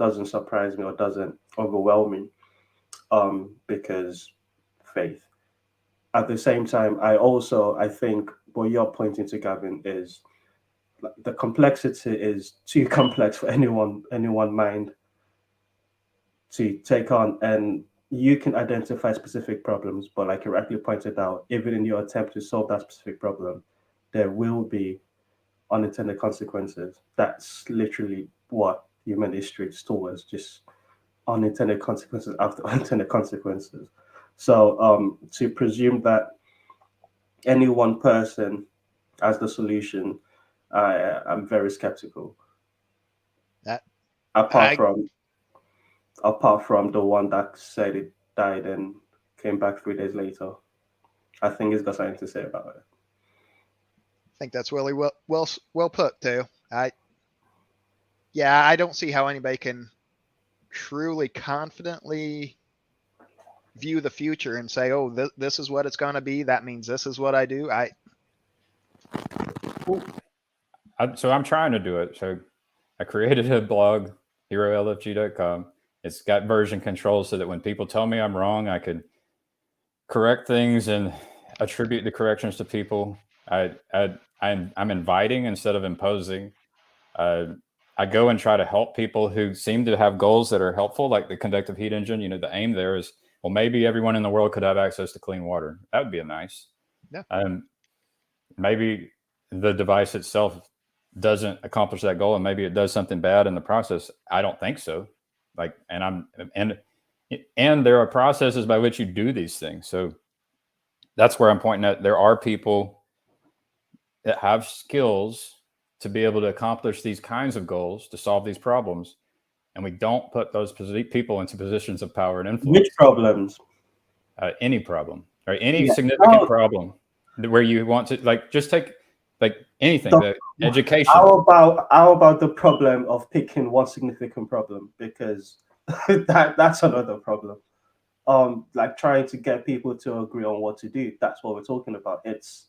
doesn't surprise me or doesn't overwhelm me, because faith. At the same time, I think what you're pointing to, Gavin, is the complexity is too complex for anyone mind to take on, and you can identify specific problems, but like you rightly pointed out, even in your attempt to solve that specific problem, there will be unintended consequences. That's literally what human history is towards, just unintended consequences after unintended consequences. So to presume that any one person has the solution, I'm very skeptical. That apart from the one that said it died and came back 3 days later, I think he's got something to say about it. I think that's really well put too. I don't see how anybody can truly confidently view the future and say, "Oh, this is what it's going to be. That means this is what I do." So I'm trying to do it. So I created a blog, herolfg.com. It's got version control so that when people tell me I'm wrong, I could correct things and attribute the corrections to people. I'm inviting instead of imposing. I go and try to help people who seem to have goals that are helpful, like the convective heat engine. You know, the aim there is, well, maybe everyone in the world could have access to clean water. That would be nice. Yeah. Maybe the device itself doesn't accomplish that goal, and maybe it does something bad in the process. I don't think so. And there are processes by which you do these things. So that's where I'm pointing at. There are people that have skills to be able to accomplish these kinds of goals, to solve these problems, and we don't put those people into positions of power and influence. Which problems? Any problem, or any significant problem where you want to, just take anything, education. How about the problem of picking one significant problem? Because that's another problem. Like trying to get people to agree on what to do. That's what we're talking about. It's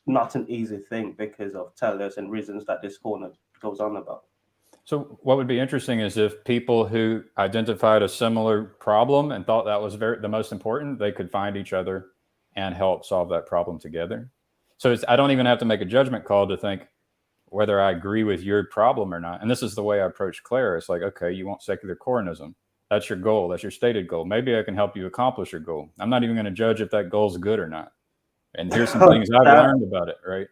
not an easy thing because of tellers and reasons that this corner goes on about. So what would be interesting is if people who identified a similar problem and thought that was the most important, they could find each other and help solve that problem together. So I don't even have to make a judgment call to think whether I agree with your problem or not. And this is the way I approach Claire. It's like, okay, you want secular Coranism. That's your goal. That's your stated goal. Maybe I can help you accomplish your goal. I'm not even going to judge if that goal is good or not. And here's some things I've learned about it, right?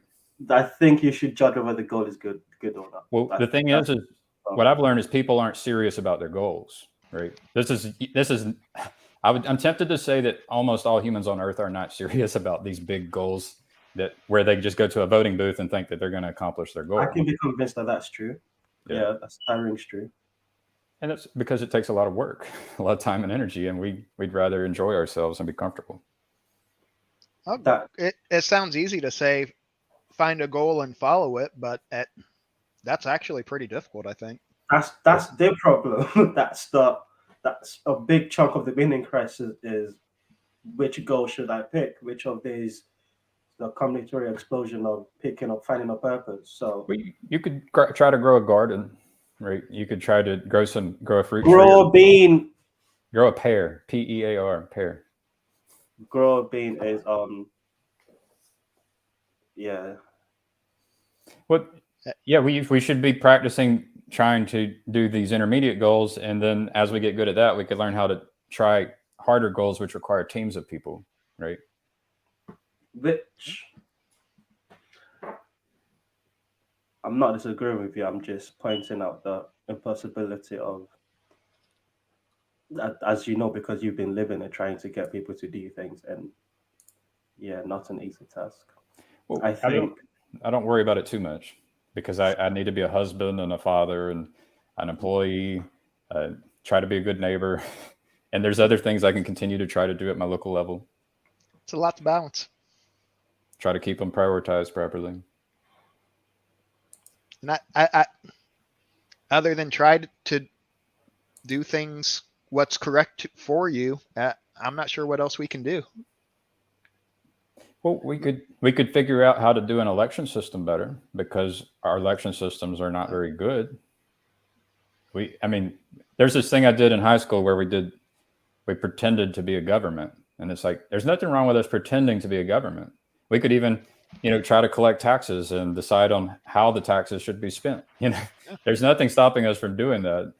I think you should judge whether the goal is good or not. Well, the thing is what I've learned is people aren't serious about their goals, right? I'm tempted to say that almost all humans on Earth are not serious about these big goals where they just go to a voting booth and think that they're going to accomplish their goal. I can be convinced that that's true. Yeah, that's true. And it's because it takes a lot of work, a lot of time and energy, and we'd rather enjoy ourselves and be comfortable. It sounds easy to say, find a goal and follow it, but that's actually pretty difficult, I think. That's the problem. That's a big chunk of the winning crisis is which goal should I pick? Which of these, the combinatorial explosion of finding a purpose. So you could try to grow a garden, right? You could try to grow a fruit tree. Grow a bean. Grow a pear, PEAR, pear. Grow a bean is we should be practicing trying to do these intermediate goals, and then as we get good at that, we could learn how to try harder goals which require teams of people, right? Which I'm not disagreeing with you. I'm just pointing out the impossibility of that, as you know, because you've been living it, trying to get people to do things, and not an easy task. Well, I don't worry about it too much because I need to be a husband and a father and an employee, try to be a good neighbor. And there's other things I can continue to try to do at my local level. It's a lot to balance. Try to keep them prioritized properly. And I other than try to do things what's correct for you, I'm not sure what else we can do. Well, we could figure out how to do an election system better because our election systems are not very good. There's this thing I did in high school where we pretended to be a government, and it's like there's nothing wrong with us pretending to be a government. We could even try to collect taxes and decide on how the taxes should be spent. There's nothing stopping us from doing that.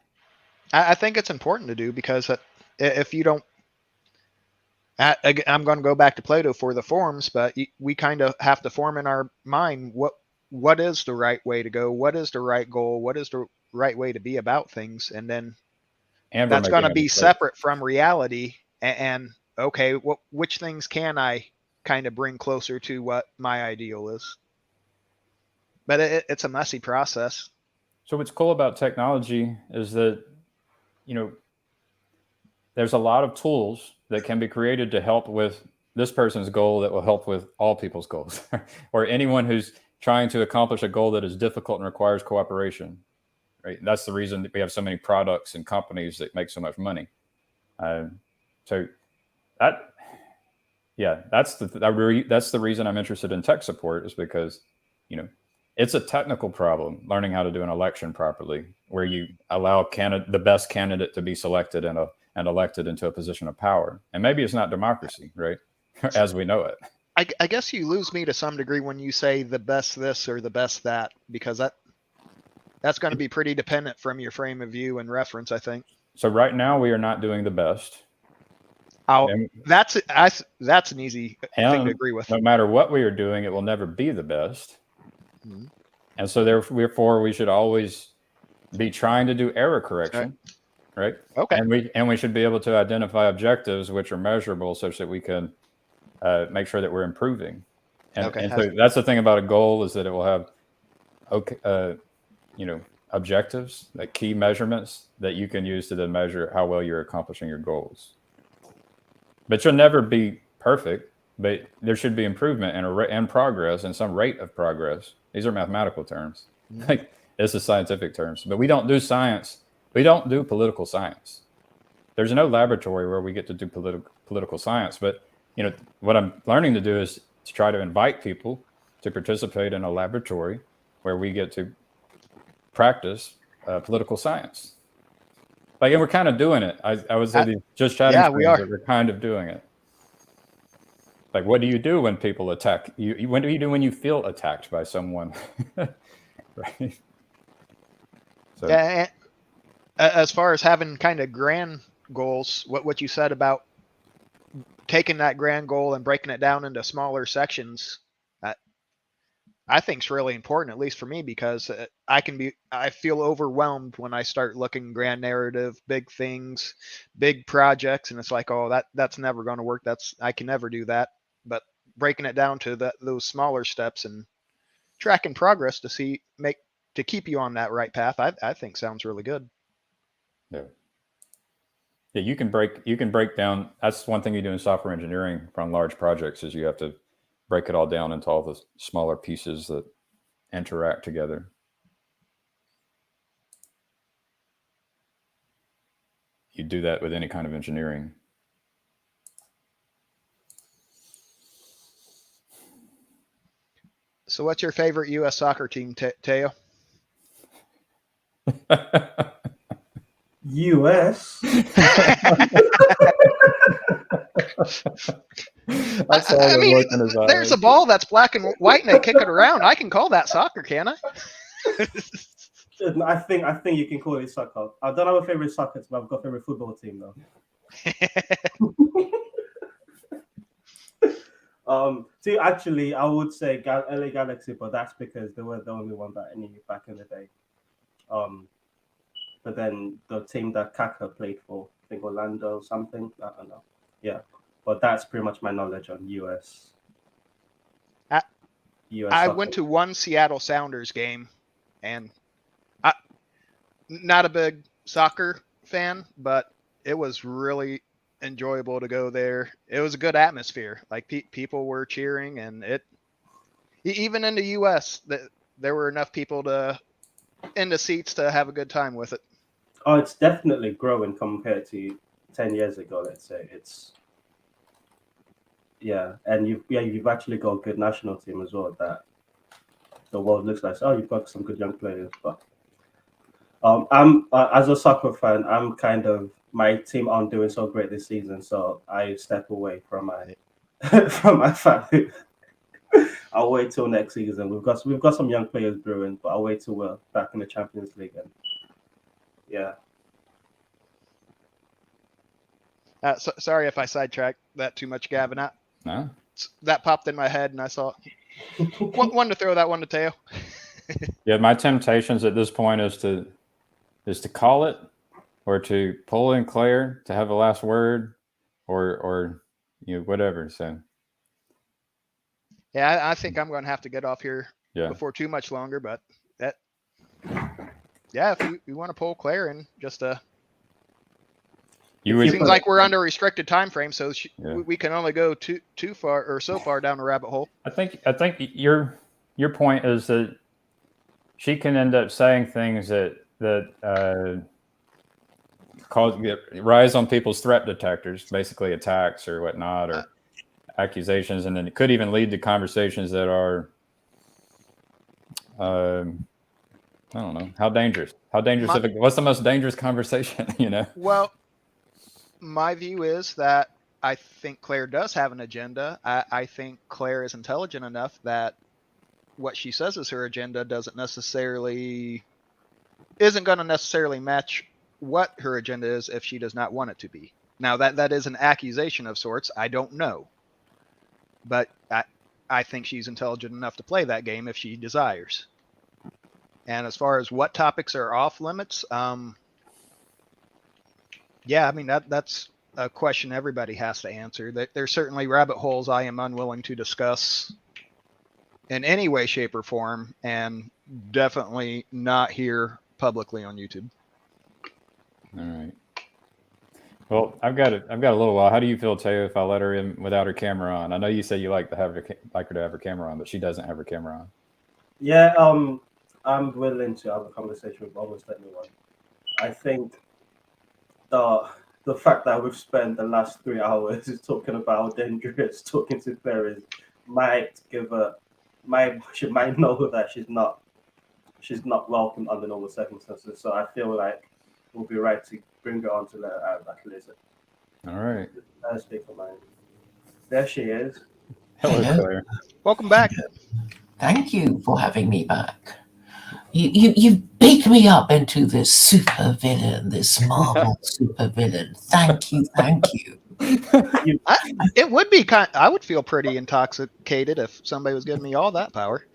I think it's important to do, because if you don't, I'm going to go back to Plato for the forms, but we kind of have to form in our mind what is the right way to go, what is the right goal, what is the right way to be about things, and then that's going to be separate from reality. And okay, which things can I kind of bring closer to what my ideal is? But it's a messy process. So what's cool about technology is that, there's a lot of tools that can be created to help with this person's goal that will help with all people's goals, or anyone who's trying to accomplish a goal that is difficult and requires cooperation. Right? And that's the reason that we have so many products and companies that make so much money. So that's the reason I'm interested in tech support, is because, it's a technical problem, learning how to do an election properly, where you allow the best candidate to be selected and elected into a position of power. And maybe it's not democracy, right? As we know it. I guess you lose me to some degree when you say the best this or the best that, because that's going to be pretty dependent from your frame of view and reference, I think. So right now we are not doing the best. That's an easy thing to agree with. No matter what we are doing, it will never be the best. Mm-hmm. And so therefore we should always be trying to do error correction, right? Okay. And we should be able to identify objectives which are measurable, such that we can make sure that we're improving. And so that's the thing about a goal, is that it will have objectives, like key measurements that you can use to then measure how well you're accomplishing your goals. But you'll never be perfect, but there should be improvement and progress, and some rate of progress. These are mathematical terms. Mm-hmm. Like, this is scientific terms, but we don't do science. We don't do political science. There's no laboratory where we get to do political science. But what I'm learning to do is to try to invite people to participate in a laboratory where we get to practice political science. Like, and we're kind of doing it. I was at the Just Chatting. Yeah, we are. We're kind of doing it. Like, what do you do when people attack you? What do you do when you feel attacked by someone? Right. So, yeah. As far as having kind of grand goals, what you said about taking that grand goal and breaking it down into smaller sections, I think is really important, at least for me, because I feel overwhelmed when I start looking grand narrative, big things, big projects, and it's like, oh, that's never going to work. I can never do that. But breaking it down to those smaller steps and tracking progress to keep you on that right path, I think sounds really good. Yeah. Yeah, you can break down. That's one thing you do in software engineering on large projects, is you have to break it all down into all the smaller pieces that interact together. You do that with any kind of engineering. So what's your favorite U.S. soccer team, Teo? U.S. I mean, there's a ball that's black and white and they kick it around. I can call that soccer, can I? I think you can call it soccer. I don't have a favorite soccer team, but I've got a favorite football team though. See, actually, I would say LA Galaxy, but that's because they were the only one that I knew back in the day. But then the team that Kaka played for, I think Orlando something, I don't know. Yeah, but that's pretty much my knowledge on US. I went to one Seattle Sounders game, and not a big soccer fan, but it was really enjoyable to go there. It was a good atmosphere. Like people were cheering, and even in the US, there were enough people in the seats to have a good time with it. Oh, it's definitely growing compared to 10 years ago. Let's say and you've actually got a good national team as well that the world looks like. Oh, you've got some good young players, but I'm as a soccer fan, I'm kind of, my team aren't doing so great this season, so I step away from my from my family. I'll wait till next season. We've got some young players brewing, but I'll wait till we're back in the Champions League. And yeah. Sorry if I sidetracked that too much, Gavin. No. That popped in my head, and I saw one to throw that one to Teo. Yeah, my temptations at this point is to call it, or to pull in Claire to have the last word, or whatever. So yeah, I think I'm going to have to get off here before too much longer. But if you want to pull Claire in, just seems like we're under a restricted time frame, so we can only go too far or so far down the rabbit hole. I think your point is that she can end up saying things that rise on people's threat detectors, basically attacks or whatnot, or accusations, and then it could even lead to conversations that are, I don't know, how dangerous. What's the most dangerous conversation? Well, my view is that I think Claire does have an agenda. I think Claire is intelligent enough that what she says is her agenda isn't going to necessarily match what her agenda is if she does not want it to be. Now that is an accusation of sorts. I don't know, but I think she's intelligent enough to play that game if she desires. And as far as what topics are off limits, yeah, I mean, that's a question everybody has to answer. There's certainly rabbit holes I am unwilling to discuss in any way, shape, or form, and definitely not here publicly on YouTube. All right. Well, I've got a little while. How do you feel, Teo, if I let her in without her camera on? I know you say you like her to have her camera on, but she doesn't have her camera on. Yeah, I'm willing to have a conversation with almost anyone. I think the fact that we've spent the last 3 hours talking about how dangerous talking to Claire is she might know that she's not welcome under normal circumstances. So I feel like we'll be right to bring her on to let her out at least. All right. I'll speak for mine. There she is. Hello, Claire. Welcome back. Thank you for having me back. You baked me up into this super villain, this Marvel super villain. Thank you. It would be I would feel pretty intoxicated if somebody was giving me all that power.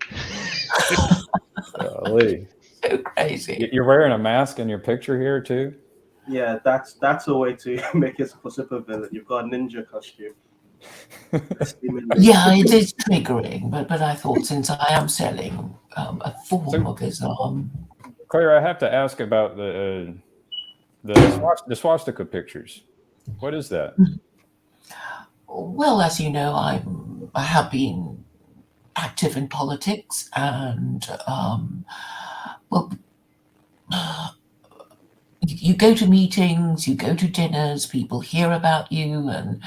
Golly. So crazy. You're wearing a mask in your picture here too? Yeah, that's a way to make it a super villain. You've got a ninja costume. Yeah, it is triggering, but I thought since I am selling a form of his Claire, I have to ask about the swastika pictures. What is that? Well, as you know, I have been active in politics, and you go to meetings, you go to dinners, people hear about you, and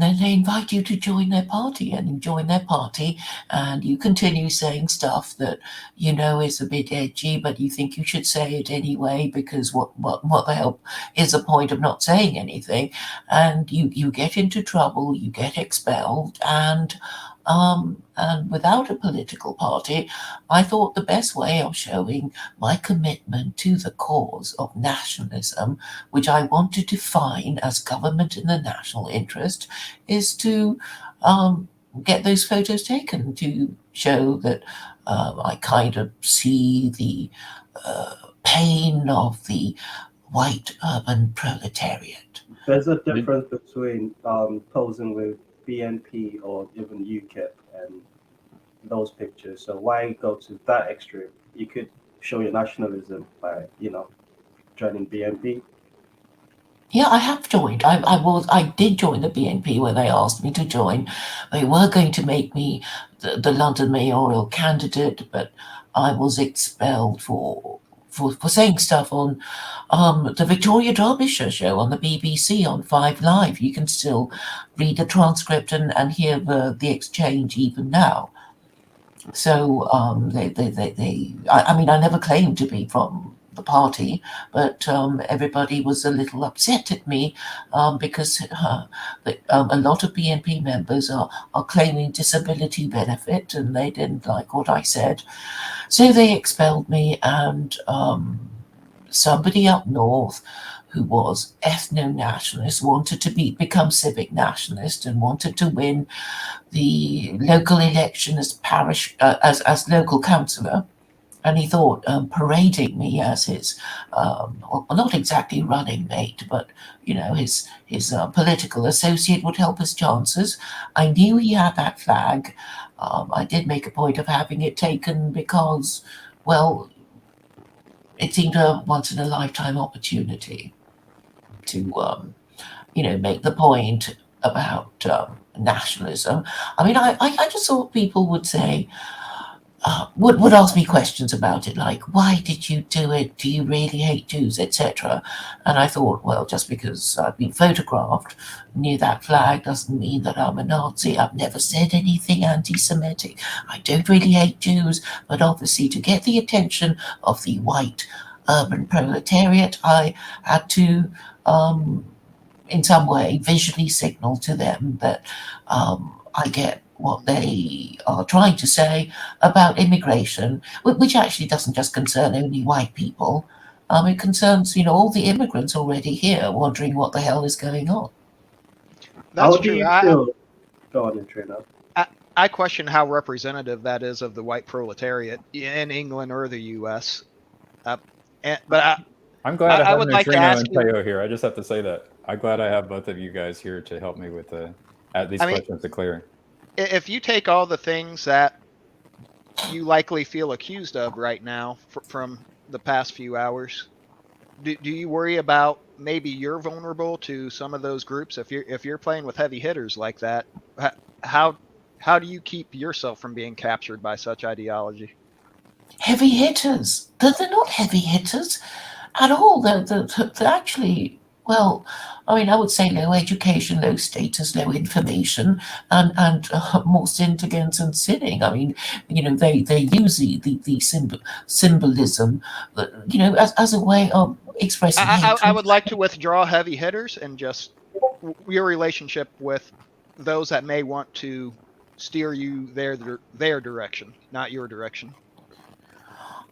then they invite you to join their party, and you join their party, and you continue saying stuff that you know is a bit edgy, but you think you should say it anyway, because what the hell is the point of not saying anything? And you get into trouble, you get expelled, and without a political party, I thought the best way of showing my commitment to the cause of nationalism, which I want to define as government in the national interest, is to get those photos taken to show that I kind of see the pain of the white urban proletariat. There's a difference between posing with BNP or even UKIP and those pictures. So why go to that extreme? You could show your nationalism by, joining BNP. Yeah, I have joined. I did join the BNP when they asked me to join. They were going to make me the London mayoral candidate, but I was expelled for saying stuff on the Victoria Derbyshire show on the BBC on 5 Live. You can still read the transcript and hear the exchange even now. So I mean, I never claimed to be from the party, but everybody was a little upset at me because a lot of BNP members are claiming disability benefit, and they didn't like what I said. So they expelled me, and somebody up north who was ethno-nationalist wanted to become civic nationalist and wanted to win the local election as parish as local councillor, and he thought parading me as his well, not exactly running mate, but his political associate would help his chances. I knew he had that flag. I did make a point of having it taken because, well, it seemed a once in a lifetime opportunity to make the point about nationalism. I mean, I just thought people would say, would ask me questions about it, like, why did you do it? Do you really hate Jews, etc.? And I thought, well, just because I've been photographed near that flag doesn't mean that I'm a Nazi. I've never said anything anti-Semitic. I don't really hate Jews, but obviously to get the attention of the white urban proletariat, I had to in some way visually signal to them that I get what they are trying to say about immigration, which actually doesn't just concern only white people. It concerns, all the immigrants already here wondering what the hell is going on. That's How do true. you feel? Go on, Trina. I question how representative that is of the white proletariat in England or the U.S. But I'm glad I have would like to Neutrino ask and you, Teo here. I just have to say that. I'm glad I have both of you guys here to help me with these questions to clear. If you take all the things that you likely feel accused of right now from the past few hours, do you worry about maybe you're vulnerable to some of those groups if you're playing with heavy hitters like that? How do you keep yourself from being captured by such ideology? Heavy hitters? They're not heavy hitters at all. They're actually, well, I mean, I would say low education, low status, low information, and more intelligence and sinning. I mean, they use the symbolism, as a way of expressing hatred. I would like to withdraw heavy hitters and just your relationship with those that may want to steer you their direction, not your direction.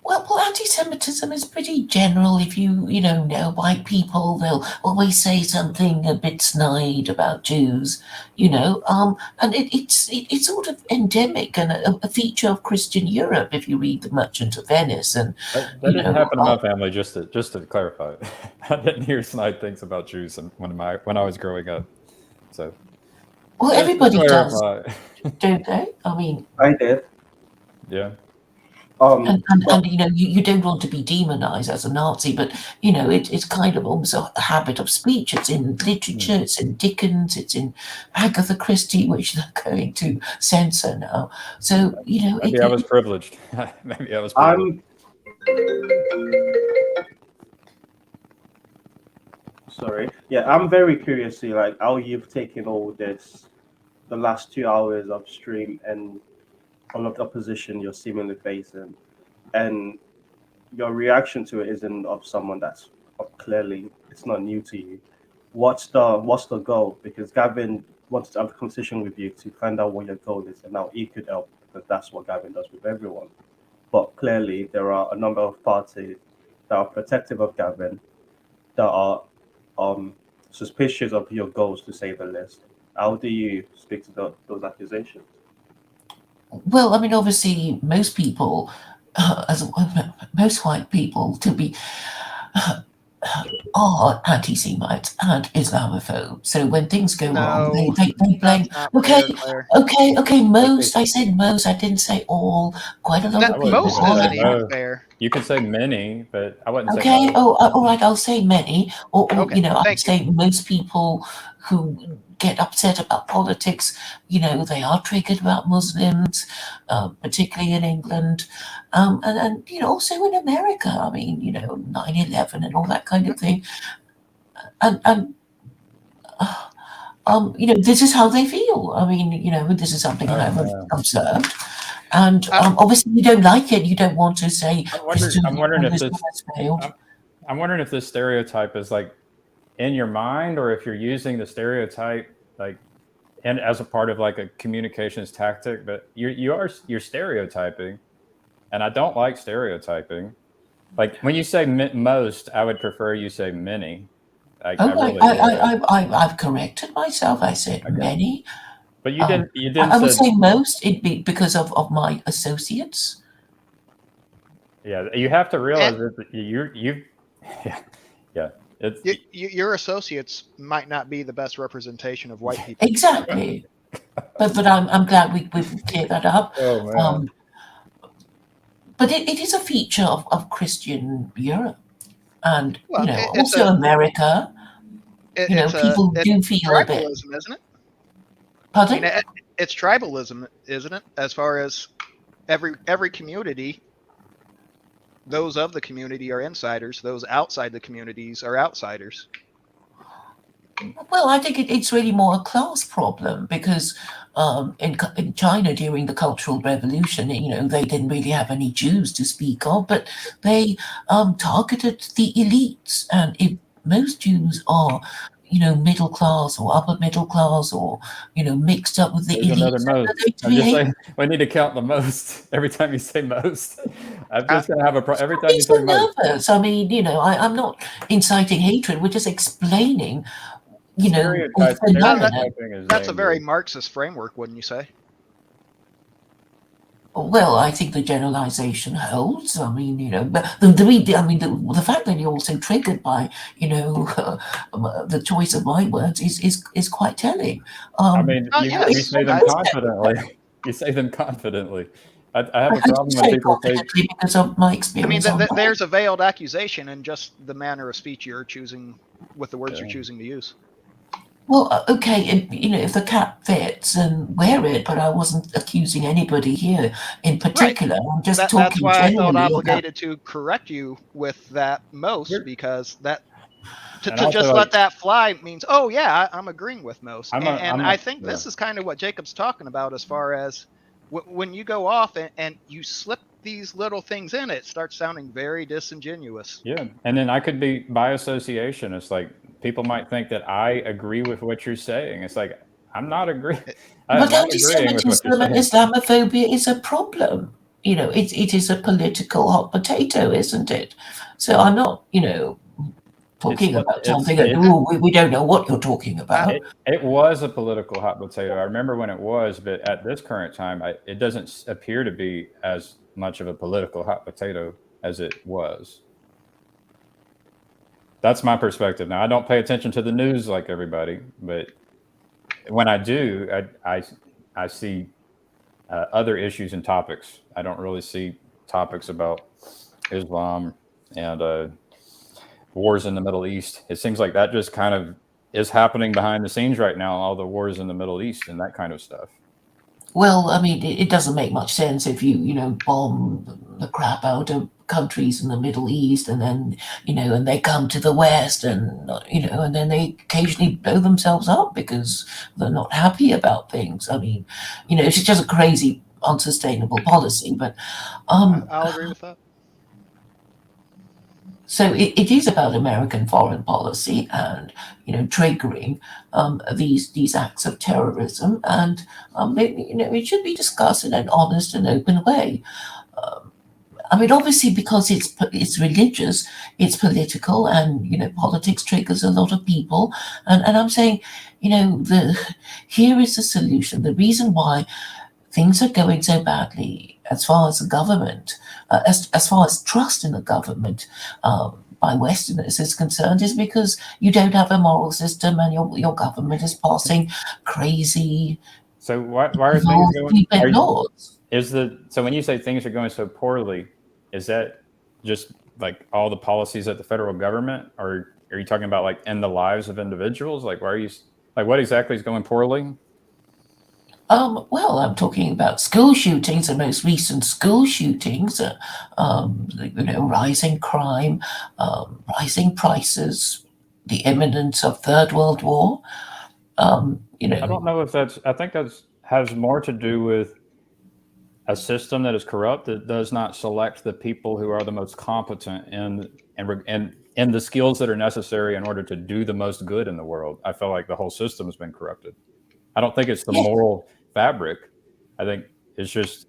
Well, anti-Semitism is pretty general. If you know white people, they'll always say something a bit snide about Jews, and it's sort of endemic and a feature of Christian Europe. If you read The Merchant of Venice, and that didn't happen to my family. Just to clarify, I didn't hear snide things about Jews when I was growing up. So, well, everybody does, don't they? I mean, I did. Yeah. And you don't want to be demonized as a Nazi, but it's kind of almost a habit of speech. It's in literature, it's in Dickens, it's in Agatha Christie, which they're going to censor now. So maybe I was privileged. Maybe I was privileged. Sorry. Yeah, I'm very curious to like how you've taken all this, the last 2 hours of stream and all of the opposition you're seemingly facing, and your reaction to it isn't of someone that's clearly it's not new to you. What's the goal? Because Gavin wanted to have a conversation with you to find out what your goal is, and now he could help because that's what Gavin does with everyone. But clearly, there are a number of parties that are protective of Gavin, that are suspicious of your goals, to say the least. How do you speak to those accusations? Well, I mean, obviously, most people, most white people, to be are anti-Semites and Islamophobes. So when things go wrong, they blame. Okay. Most. I said most. I didn't say all. Quite a lot of people. Most isn't even fair. You can say many, but I wouldn't say. Okay. Oh, all right. I'll say many. Or I'd say most people who get upset about politics, they are triggered about Muslims, particularly in England, and also in America. I mean, 9/11 and all that kind of thing, and this is how they feel. I mean, this is something I've observed, And obviously, you don't like it. You don't want to say I'm wondering if Christianism this has failed. I'm wondering if this stereotype is like in your mind, or if you're using the stereotype like and as a part of like a communications tactic. But you're stereotyping, and I don't like stereotyping. Like when you say most, I would prefer you say many. I've corrected myself. I said many. But you didn't. You didn't. I would say most. It'd be because of my associates. Yeah, you have to realize that yeah. Your associates might not be the best representation of white people. Exactly. but I'm glad we've cleared that up. Oh man. But it is a feature of Christian Europe, and also America. People do feel a bit. Tribalism, isn't it? Pardon? I mean, it's tribalism, isn't it? As far as every community, those of the community are insiders. Those outside the communities are outsiders. Well, I think it's really more a class problem because in China during the Cultural Revolution, they didn't really have any Jews to speak of, but they targeted the elites, and if most Jews are middle class or upper middle class or mixed up with the elites. Another most. I'm just saying, we need to count the most every time you say most. I'm just going to have a problem every time you say most. Nervous. I mean, I'm not inciting hatred. We're just explaining, that's a very Marxist framework, wouldn't you say? Well, I think the generalization holds. I mean, but the fact that you're also triggered by, the choice of my words is quite telling. I mean, you say them confidently. You say them confidently. I have a problem when people say because of my experience. I mean, there's a veiled accusation in just the manner of speech you're choosing with the words you're choosing to use. Well, okay, if the cap fits, and wear it, but I wasn't accusing anybody here in particular. Right. I'm just talking That's why I felt obligated about... to correct you with that most, because that to just let that fly means, oh yeah, I'm agreeing with most. I think this is kind of what Jacob's talking about as far as when you go off and you slip these little things in, it starts sounding very disingenuous. Yeah, and then I could be by association. It's like people might think that I agree with what you're saying. It's like I'm not agreeing. But anti-Semitism and Islamophobia is a problem. It is a political hot potato, isn't it? So I'm not, talking about something that we don't know what you're talking about. It was a political hot potato. I remember when it was, but at this current time, it doesn't appear to be as much of a political hot potato as it was. That's my perspective. Now, I don't pay attention to the news like everybody, but when I do, I see other issues and topics. I don't really see topics about Islam and wars in the Middle East. It seems like that just kind of is happening behind the scenes right now, all the wars in the Middle East and that kind of stuff. Well, I mean, it doesn't make much sense if you bomb the crap out of countries in the Middle East, and then and they come to the West, and and then they occasionally blow themselves up because they're not happy about things. I mean, it's just a crazy, unsustainable policy. But I'll agree with that. So it is about American foreign policy and triggering these acts of terrorism, and it should be discussed in an honest and open way. I mean, obviously, because it's religious, it's political, and politics triggers a lot of people. And I'm saying, here is the solution. The reason why things are going so badly as far as the government, as far as trust in the government by Westerners is concerned, is because you don't have a moral system, and your government is passing crazy. So why are things going? So when you say things are going so poorly, is that just like all the policies at the federal government, or are you talking about like in the lives of individuals? Like, why are you like what exactly is going poorly? Well, I'm talking about school shootings, the most recent school shootings, rising crime, rising prices, the imminence of Third World War. I don't know if I think that has more to do with a system that is corrupt that does not select the people who are the most competent and the skills that are necessary in order to do the most good in the world. I feel like the whole system has been corrupted. I don't think it's the moral fabric. I think it's just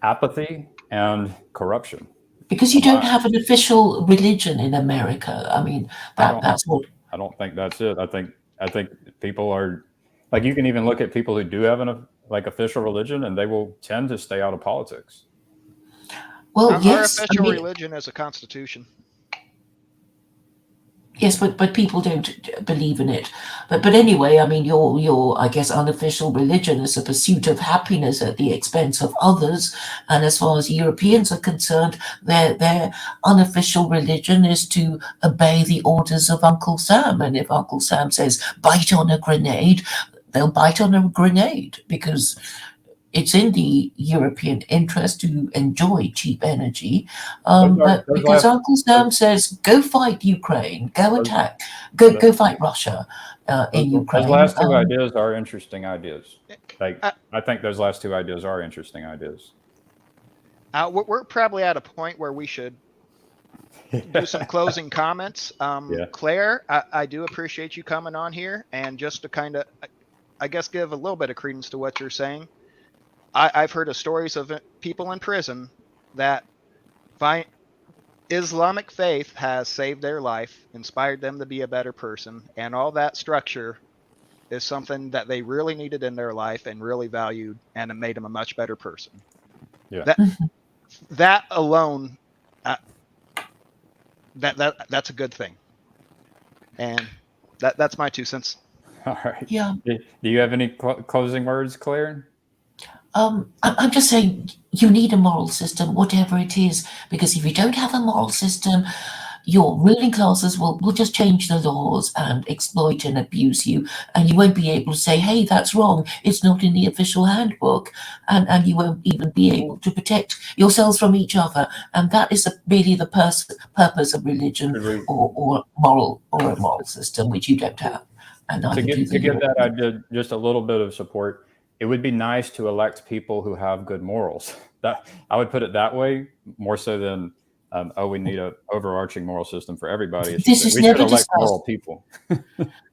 apathy and corruption. Because you don't have an official religion in America. I mean, that's what. I don't think that's it. I think people are like, you can even look at people who do have an official religion, and they will tend to stay out of politics. Well, our official religion is a constitution. Yes, but people don't believe in it. But anyway, I mean, your I guess unofficial religion is a pursuit of happiness at the expense of others. And as far as Europeans are concerned, their unofficial religion is to obey the orders of Uncle Sam. And if Uncle Sam says bite on a grenade, they'll bite on a grenade because it's in the European interest to enjoy cheap energy, but because Uncle Sam says, "Go fight Ukraine, go attack, go fight Russia in Ukraine." Those last two ideas are interesting ideas. Like, I think those last two ideas are interesting ideas. We're probably at a point where we should do some closing comments. Claire, I do appreciate you coming on here, and just to kind of, I guess, give a little bit of credence to what you're saying. I've heard of stories of people in prison that find Islamic faith has saved their life, inspired them to be a better person, and all that structure is something that they really needed in their life and really valued, and it made them a much better person. Yeah. That alone, that's a good thing, and that's my 2 cents. All right. Yeah. Do you have any closing words, Claire? I'm just saying you need a moral system, whatever it is, because if you don't have a moral system, your ruling classes will just change the laws and exploit and abuse you, and you won't be able to say, hey, that's wrong, it's not in the official handbook, and you won't even be able to protect yourselves from each other, and that is really the purpose of religion or a moral system, which you don't have. And to give that idea just a little bit of support, it would be nice to elect people who have good morals. That I would put it that way, more so than we need an overarching moral system for everybody. We should elect moral people.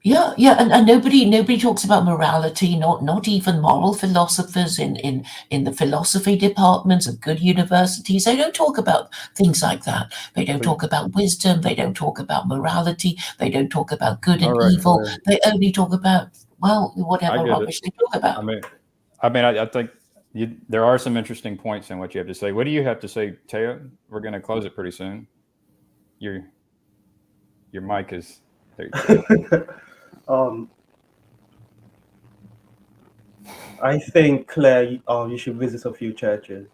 Yeah, and nobody talks about morality, not even moral philosophers in the philosophy departments of good universities. They don't talk about things like that. They don't talk about wisdom. They don't talk about morality. They don't talk about good and evil. They only talk about, well, whatever rubbish they talk about. I think there are some interesting points in what you have to say. What do you have to say, Teo? We're going to close it pretty soon. Your mic is there. I think, Claire, you should visit a few churches.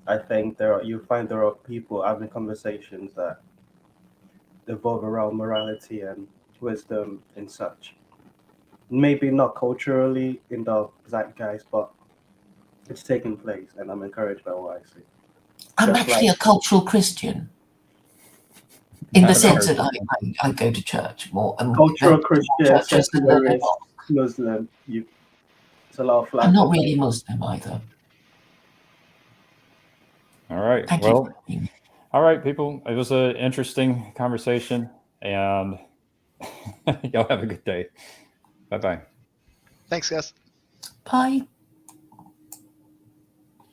I think you'll find there are people having conversations that evolve around morality and wisdom and such. Maybe not culturally in the zeitgeist, but it's taking place, and I'm encouraged by what I see. I'm actually a cultural Christian, in the sense that I go to church more. Cultural Christian, secularist, Muslim. It's a lot of flags. I'm not really Muslim either. All right. All right, people. It was an interesting conversation, and y'all have a good day. Bye-bye. Thanks, guys. Bye.